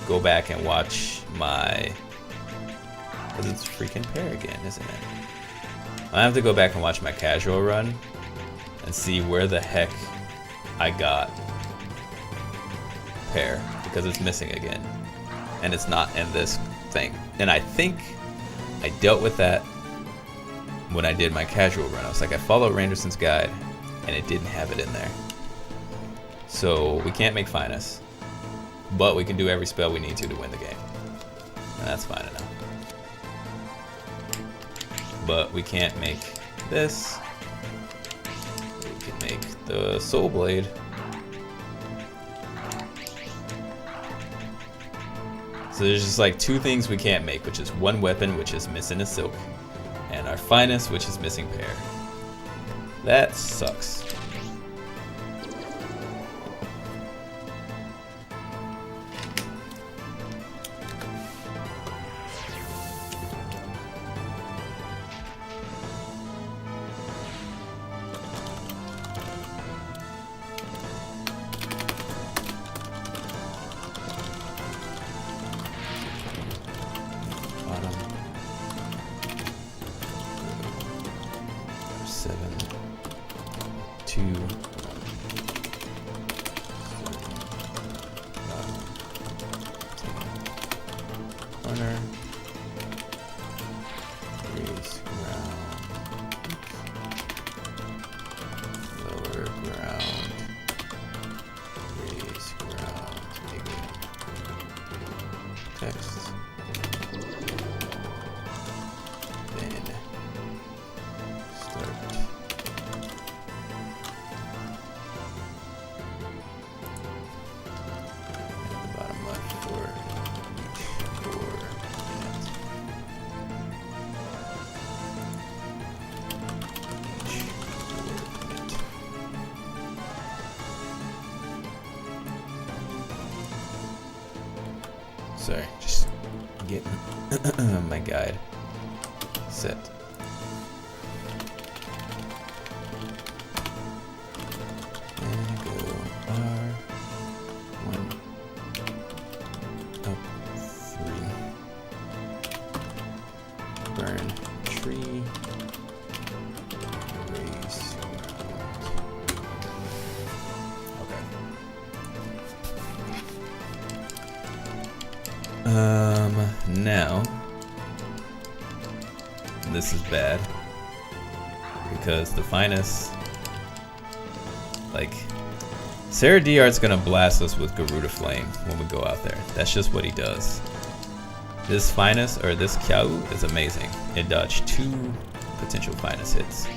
go back and watch my, because it's freaking pair again, isn't it? I have to go back and watch my casual run and see where the heck I got pair, because it's missing again and it's not in this thing. And I think I dealt with that when I did my casual run. I was like, I followed Randerson's guide and it didn't have it in there. So we can't make Finest, but we can do every spell we need to win the game, and that's fine enough. But we can't make this. We can make the Soul Blade. So there's just like two things we can't make, which is one weapon, which is missing a silk, and our Finest, which is missing pair. That sucks. Sorry, just getting my guide set. And go R1 up 3. Burn tree. Raise. Okay. Now, this is bad, because the Finest, like, Sarah Diart's gonna blast us with Garuda Flame when we go out there. That's just what he does. This Finest, or this Kyau, is amazing. It dodged 2 potential Finest hits.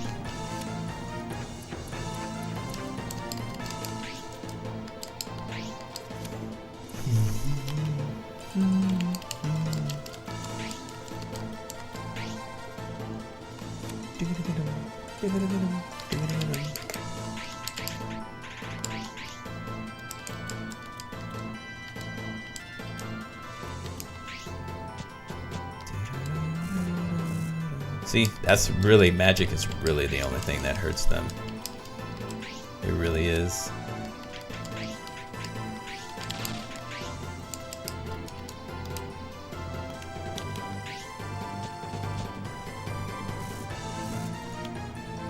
See, that's really, magic is really the only thing that hurts them. It really is.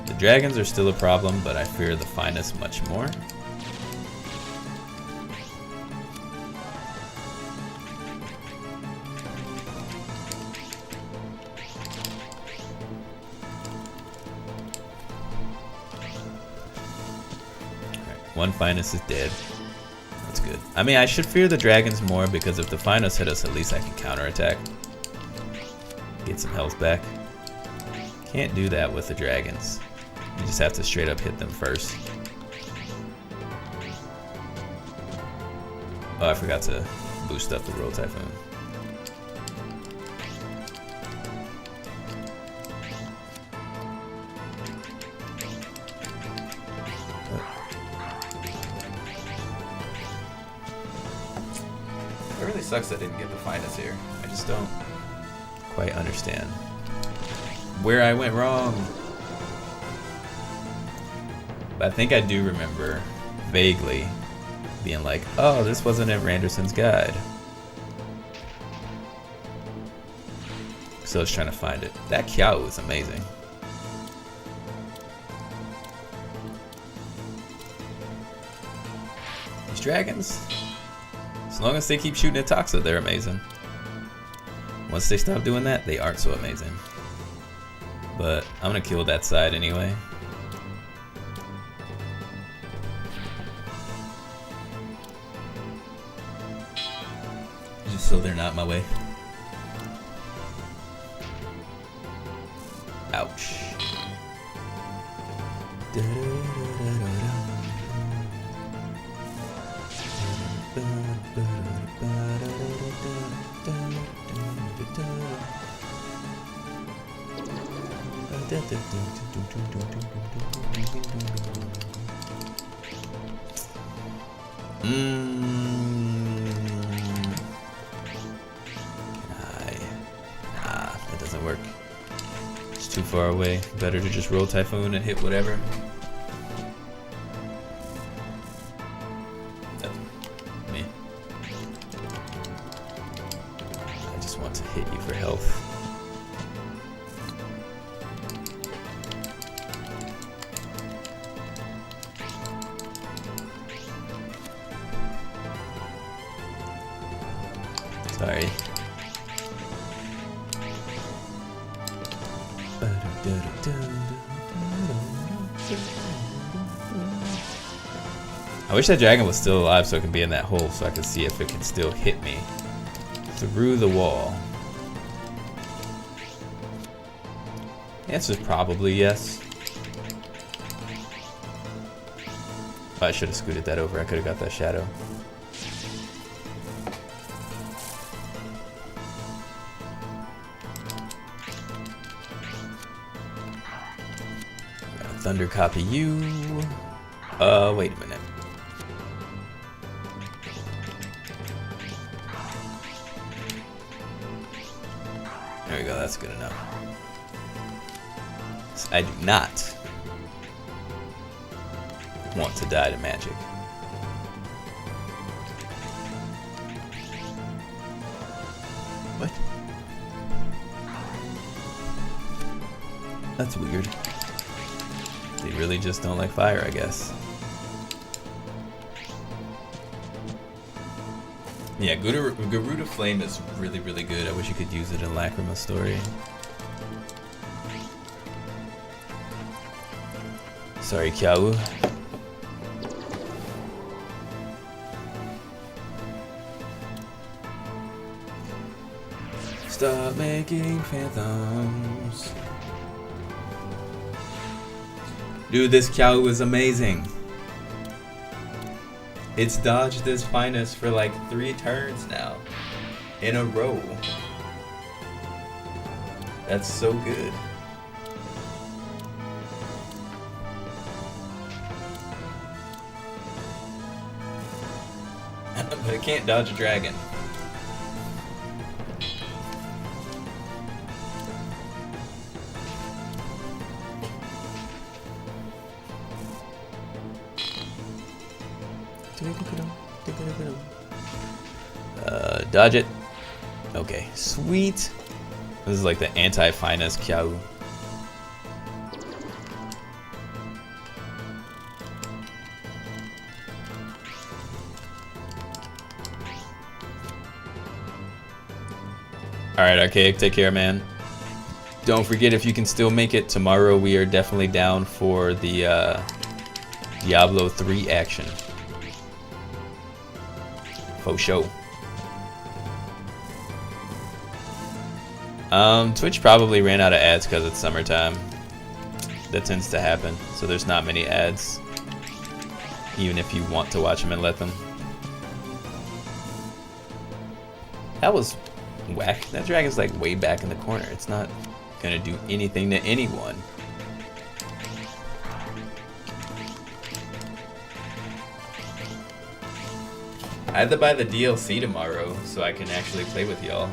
The dragons are still a problem, but I fear the Finest much more. One Finest is dead. That's good. I mean, I should fear the dragons more, because if the Finest hit us, at least I can counterattack. Get some health back. Can't do that with the dragons. You just have to straight up hit them first. Oh, I forgot to boost up the Roll Typhoon. It really sucks I didn't get the finest here. I just don't quite understand where I went wrong. But I think I do remember vaguely being like, oh, this wasn't in Randerson's guide. So I was trying to find it. That Kiao is amazing. These dragons, as long as they keep shooting at Toxa, they're amazing. Once they stop doing that, they aren't so amazing. But I'm gonna kill that side anyway. Just so they're not in my way. Ouch. That doesn't work. It's too far away. Better to just roll Typhoon and hit whatever. That's me. I just want to hit you for health. Sorry. I wish that dragon was still alive so it can be in that hole so I can see if it can still hit me through the wall. The answer is probably yes. Oh, I should have scooted that over. I could have got that shadow. Thunder copy you. Wait a minute. There we go, that's good enough. I do not want to die to magic. What? That's weird. They really just don't like fire, I guess. Yeah, Garuda Flame is really, really good. I wish you could use it in Lacrima Story. Sorry, Kiao. Stop making phantoms. Dude, this Kiao is amazing. It's dodged this finest for like 3 turns now. In a row. That's so good. But it can't dodge a dragon. Dodge it. Okay, sweet. This is like the anti-finest Kiao. Alright, Archaic, take care, man. Don't forget, if you can still make it tomorrow, we are definitely down for the Diablo 3 action. Faux show. Twitch probably ran out of ads because it's summertime. That tends to happen, so there's not many ads, even if you want to watch them and let them. That was whack. That dragon's like way back in the corner. It's not gonna do anything to anyone. I have to buy the DLC tomorrow so I can actually play with y'all.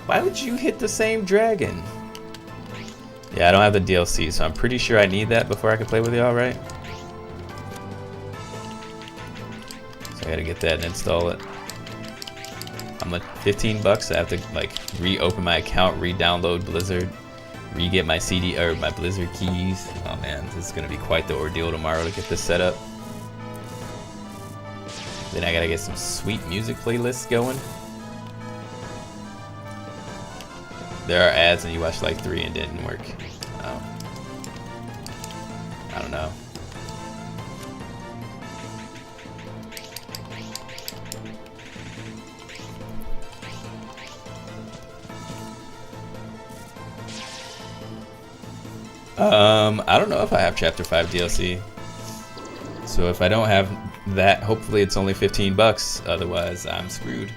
Why would you hit the same dragon? Yeah, I don't have the DLC, so I'm pretty sure I need that before I can play with y'all, right? So I gotta get that and install it. I'm like $15. I have to like reopen my account, re-download Blizzard, re-get my CD or my Blizzard keys. Oh man, this is gonna be quite the ordeal tomorrow to get this set up. Then I gotta get some sweet music playlists going. There are ads and you watched like 3 and didn't work. Oh. I don't know. I don't know if I have Chapter 5 DLC. So if I don't have that, hopefully it's only $15. Otherwise, I'm screwed.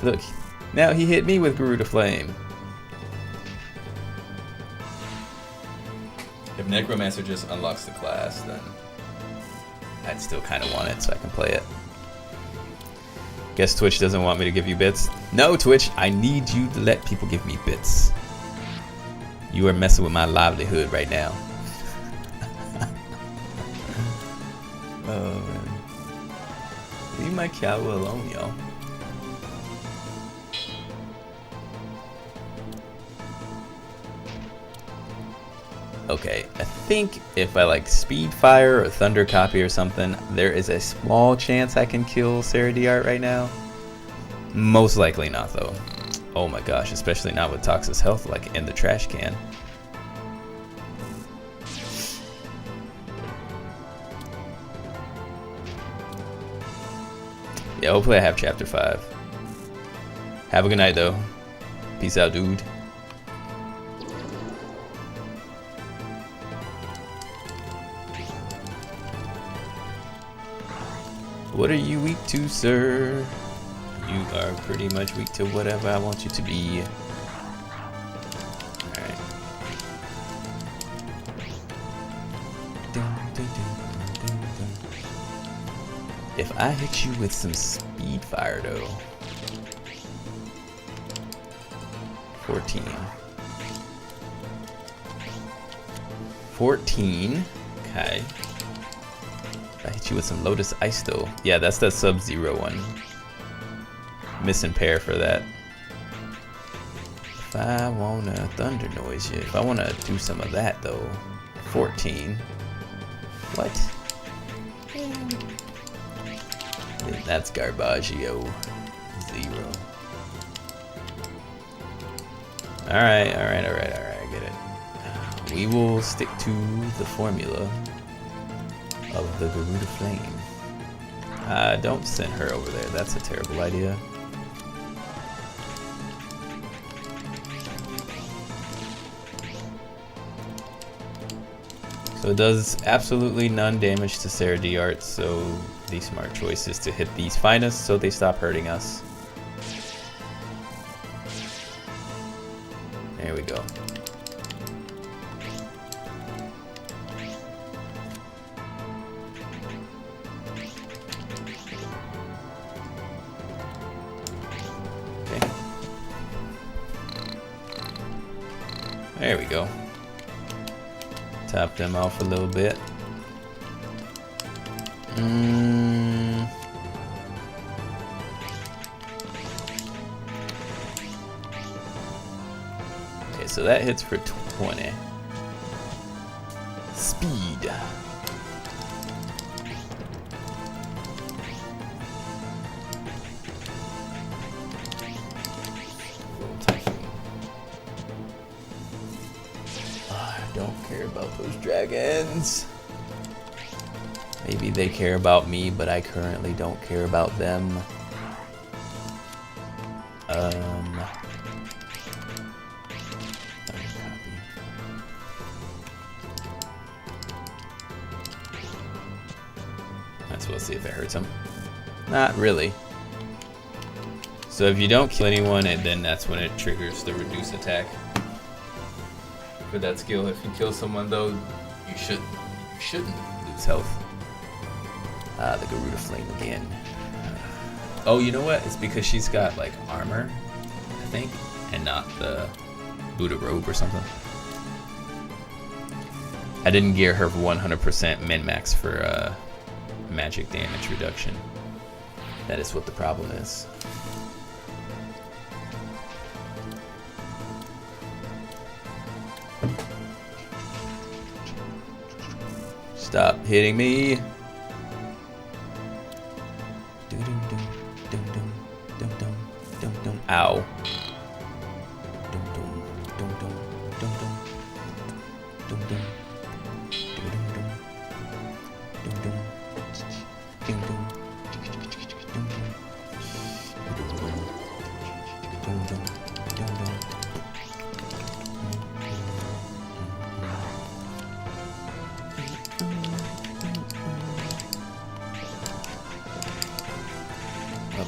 Look, now he hit me with Garuda Flame. If Necromancer just unlocks the class, then I'd still kind of want it so I can play it. Guess Twitch doesn't want me to give you bits. No, Twitch, I need you to let people give me bits. You are messing with my livelihood right now. Oh man. Leave my cow alone, y'all. Okay, I think if I like Speed Fire or Thunder Copy or something, there is a small chance I can kill Saradiart right now. Most likely not though. Oh my gosh, especially not with Toxa's health like in the trash can. Yeah, hopefully I have Chapter 5. Have a good night though. Peace out, dude. What are you weak to, sir? You are pretty much weak to whatever I want you to be. Alright. If I hit you with some Speed Fire though. 14. 14. Okay. If I hit you with some Lotus Ice though. Yeah, that's that Sub-Zero one. Missing pair for that. If I wanna Thunder Noise you, if I wanna do some of that though. 14. What? That's Garbaggio. 0. Alright, I get it. We will stick to the formula of the Garuda Flame. Don't send her over there. That's a terrible idea. So it does absolutely none damage to Saradiart, so the smart choice is to hit these finest so they stop hurting us. There we go. Okay. There we go. Top them off a little bit. Okay, so that hits for 20. Speed. Don't care about those dragons. Maybe they care about me, but I currently don't care about them. Let's see if it hurts him. Not really. So if you don't kill anyone, and then that's when it triggers the reduce attack for that skill. If you kill someone though, you shouldn't lose health. The Garuda Flame again. Oh, you know what? It's because she's got like armor, I think, and not the Buddha robe or something. I didn't gear her for 100% min-max for magic damage reduction. That is what the problem is. Stop hitting me. Ow.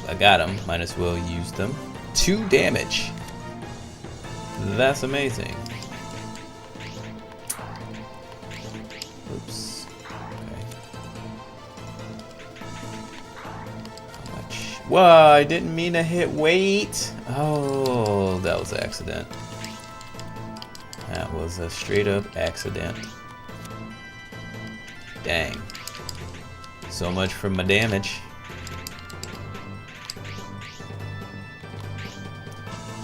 I got him. Might as well use them. 2 damage. That's amazing. Oops. Okay. How much? Whoa, I didn't mean to hit weight. Oh, that was an accident. That was a straight up accident. Dang. So much for my damage.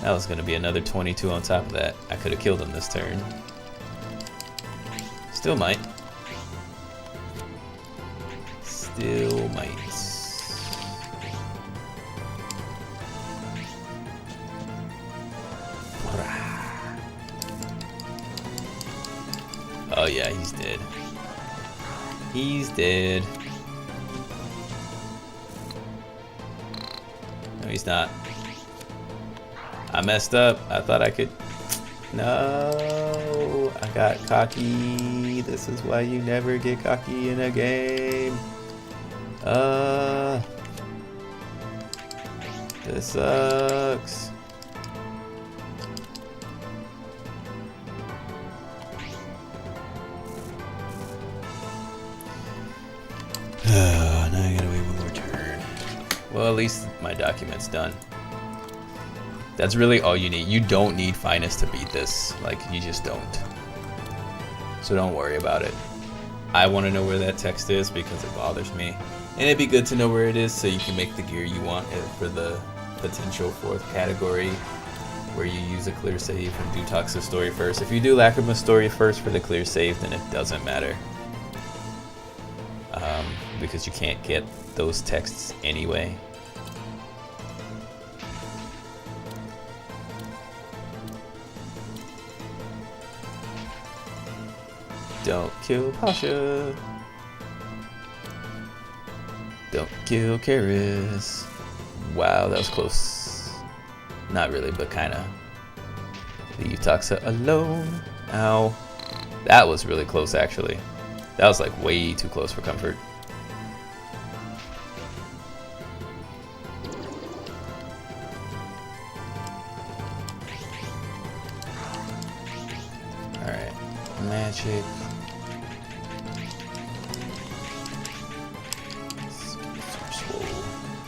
That was going to be another 22 on top of that. I could have killed him this turn. Still might. Still might. Oh yeah, he's dead. He's dead. No, he's not. I messed up. I thought I could. No, I got cocky. This is why you never get cocky in a game. This sucks. Now I gotta wait one more turn. Well, at least my document's done. That's really all you need. You don't need finest to beat this. Like, you just don't. So don't worry about it. I want to know where that text is because it bothers me. And it'd be good to know where it is so you can make the gear you want for the potential 4th category where you use a clear save and do Toxa story first. If you do Lacrima story first for the clear save, then it doesn't matter. Because you can't get those texts anyway. Don't kill Pasha. Don't kill Karis. Wow, that was close. Not really, but kinda. Leave Toxa alone. Ow. That was really close, actually. That was like way too close for comfort. Alright. Magic.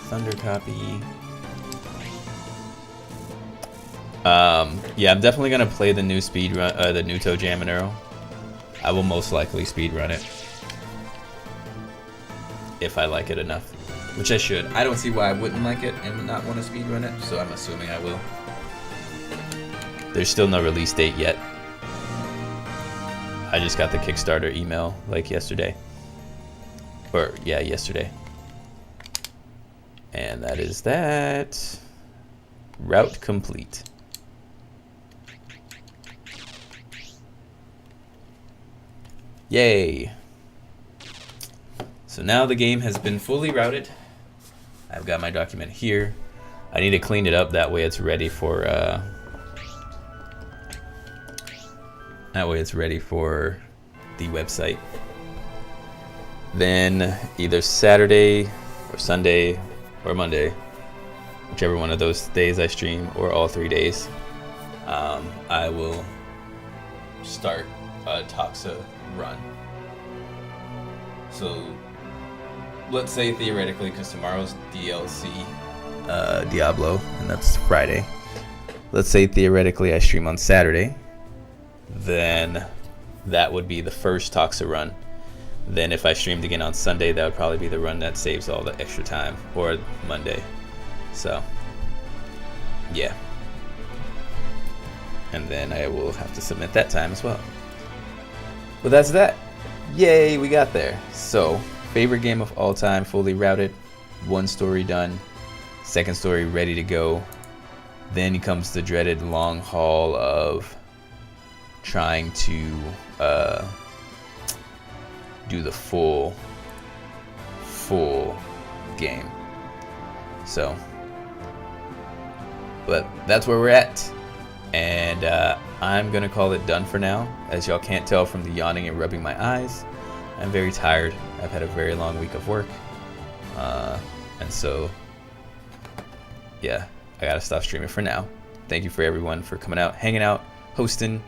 Thunder copy. Yeah, I'm definitely gonna play the new speed run, the new Toe Jam and Arrow. I will most likely speed run it if I like it enough, which I should. I don't see why I wouldn't like it and not want to speed run it, so I'm assuming I will. There's still no release date yet. I just got the Kickstarter email like yesterday, or yeah, yesterday. And that is that. Route complete. Yay. So now the game has been fully routed. I've got my document here. I need to clean it up, that way it's ready for the website. Then either Saturday or Sunday or Monday, whichever one of those days I stream, or all 3 days, I will start a Toxa run. So let's say theoretically, because tomorrow's DLC Diablo, and that's Friday. Let's say theoretically I stream on Saturday, then that would be the first Toxa run. Then if I streamed again on Sunday, that would probably be the run that saves all the extra time, or Monday. So yeah, and then I will have to submit that time as well. But that's that. Yay, we got there. So favorite game of all time, fully routed, 1 story done, 2nd story ready to go. Then comes the dreaded long haul of trying to do the full game. So, but that's where we're at, and I'm gonna call it done for now. As y'all can't tell from the yawning and rubbing my eyes, I'm very tired. I've had a very long week of work, and so yeah, I gotta stop streaming for now. Thank you for everyone for coming out, hanging out, hosting,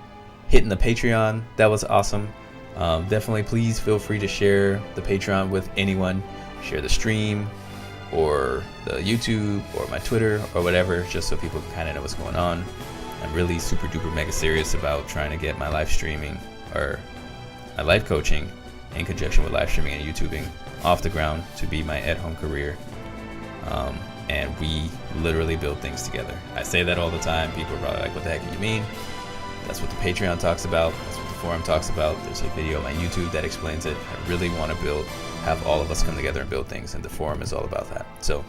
hitting the Patreon. That was awesome. Definitely please feel free to share the Patreon with anyone. Share the stream or the YouTube or my Twitter or whatever, just so people can kind of know what's going on. I'm really super duper mega serious about trying to get my live streaming or my live coaching in conjunction with live streaming and YouTubing off the ground to be my at-home career. And we literally build things together. I say that all the time. People are probably like, what the heck do you mean? That's what the Patreon talks about. That's what the forum talks about. There's a video on my YouTube that explains it. I really want to have all of us come together and build things, and the forum is all about that. So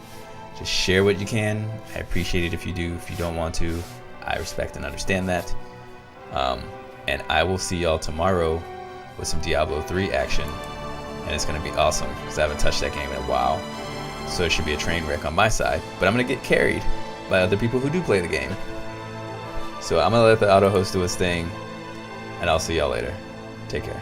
just share what you can. I appreciate it if you do. If you don't want to, I respect and understand that. And I will see y'all tomorrow with some Diablo 3 action, and it's going to be awesome because I haven't touched that game in a while. So it should be a train wreck on my side, but I'm going to get carried by other people who do play the game. So I'm going to let the auto host do its thing, and I'll see y'all later. Take care.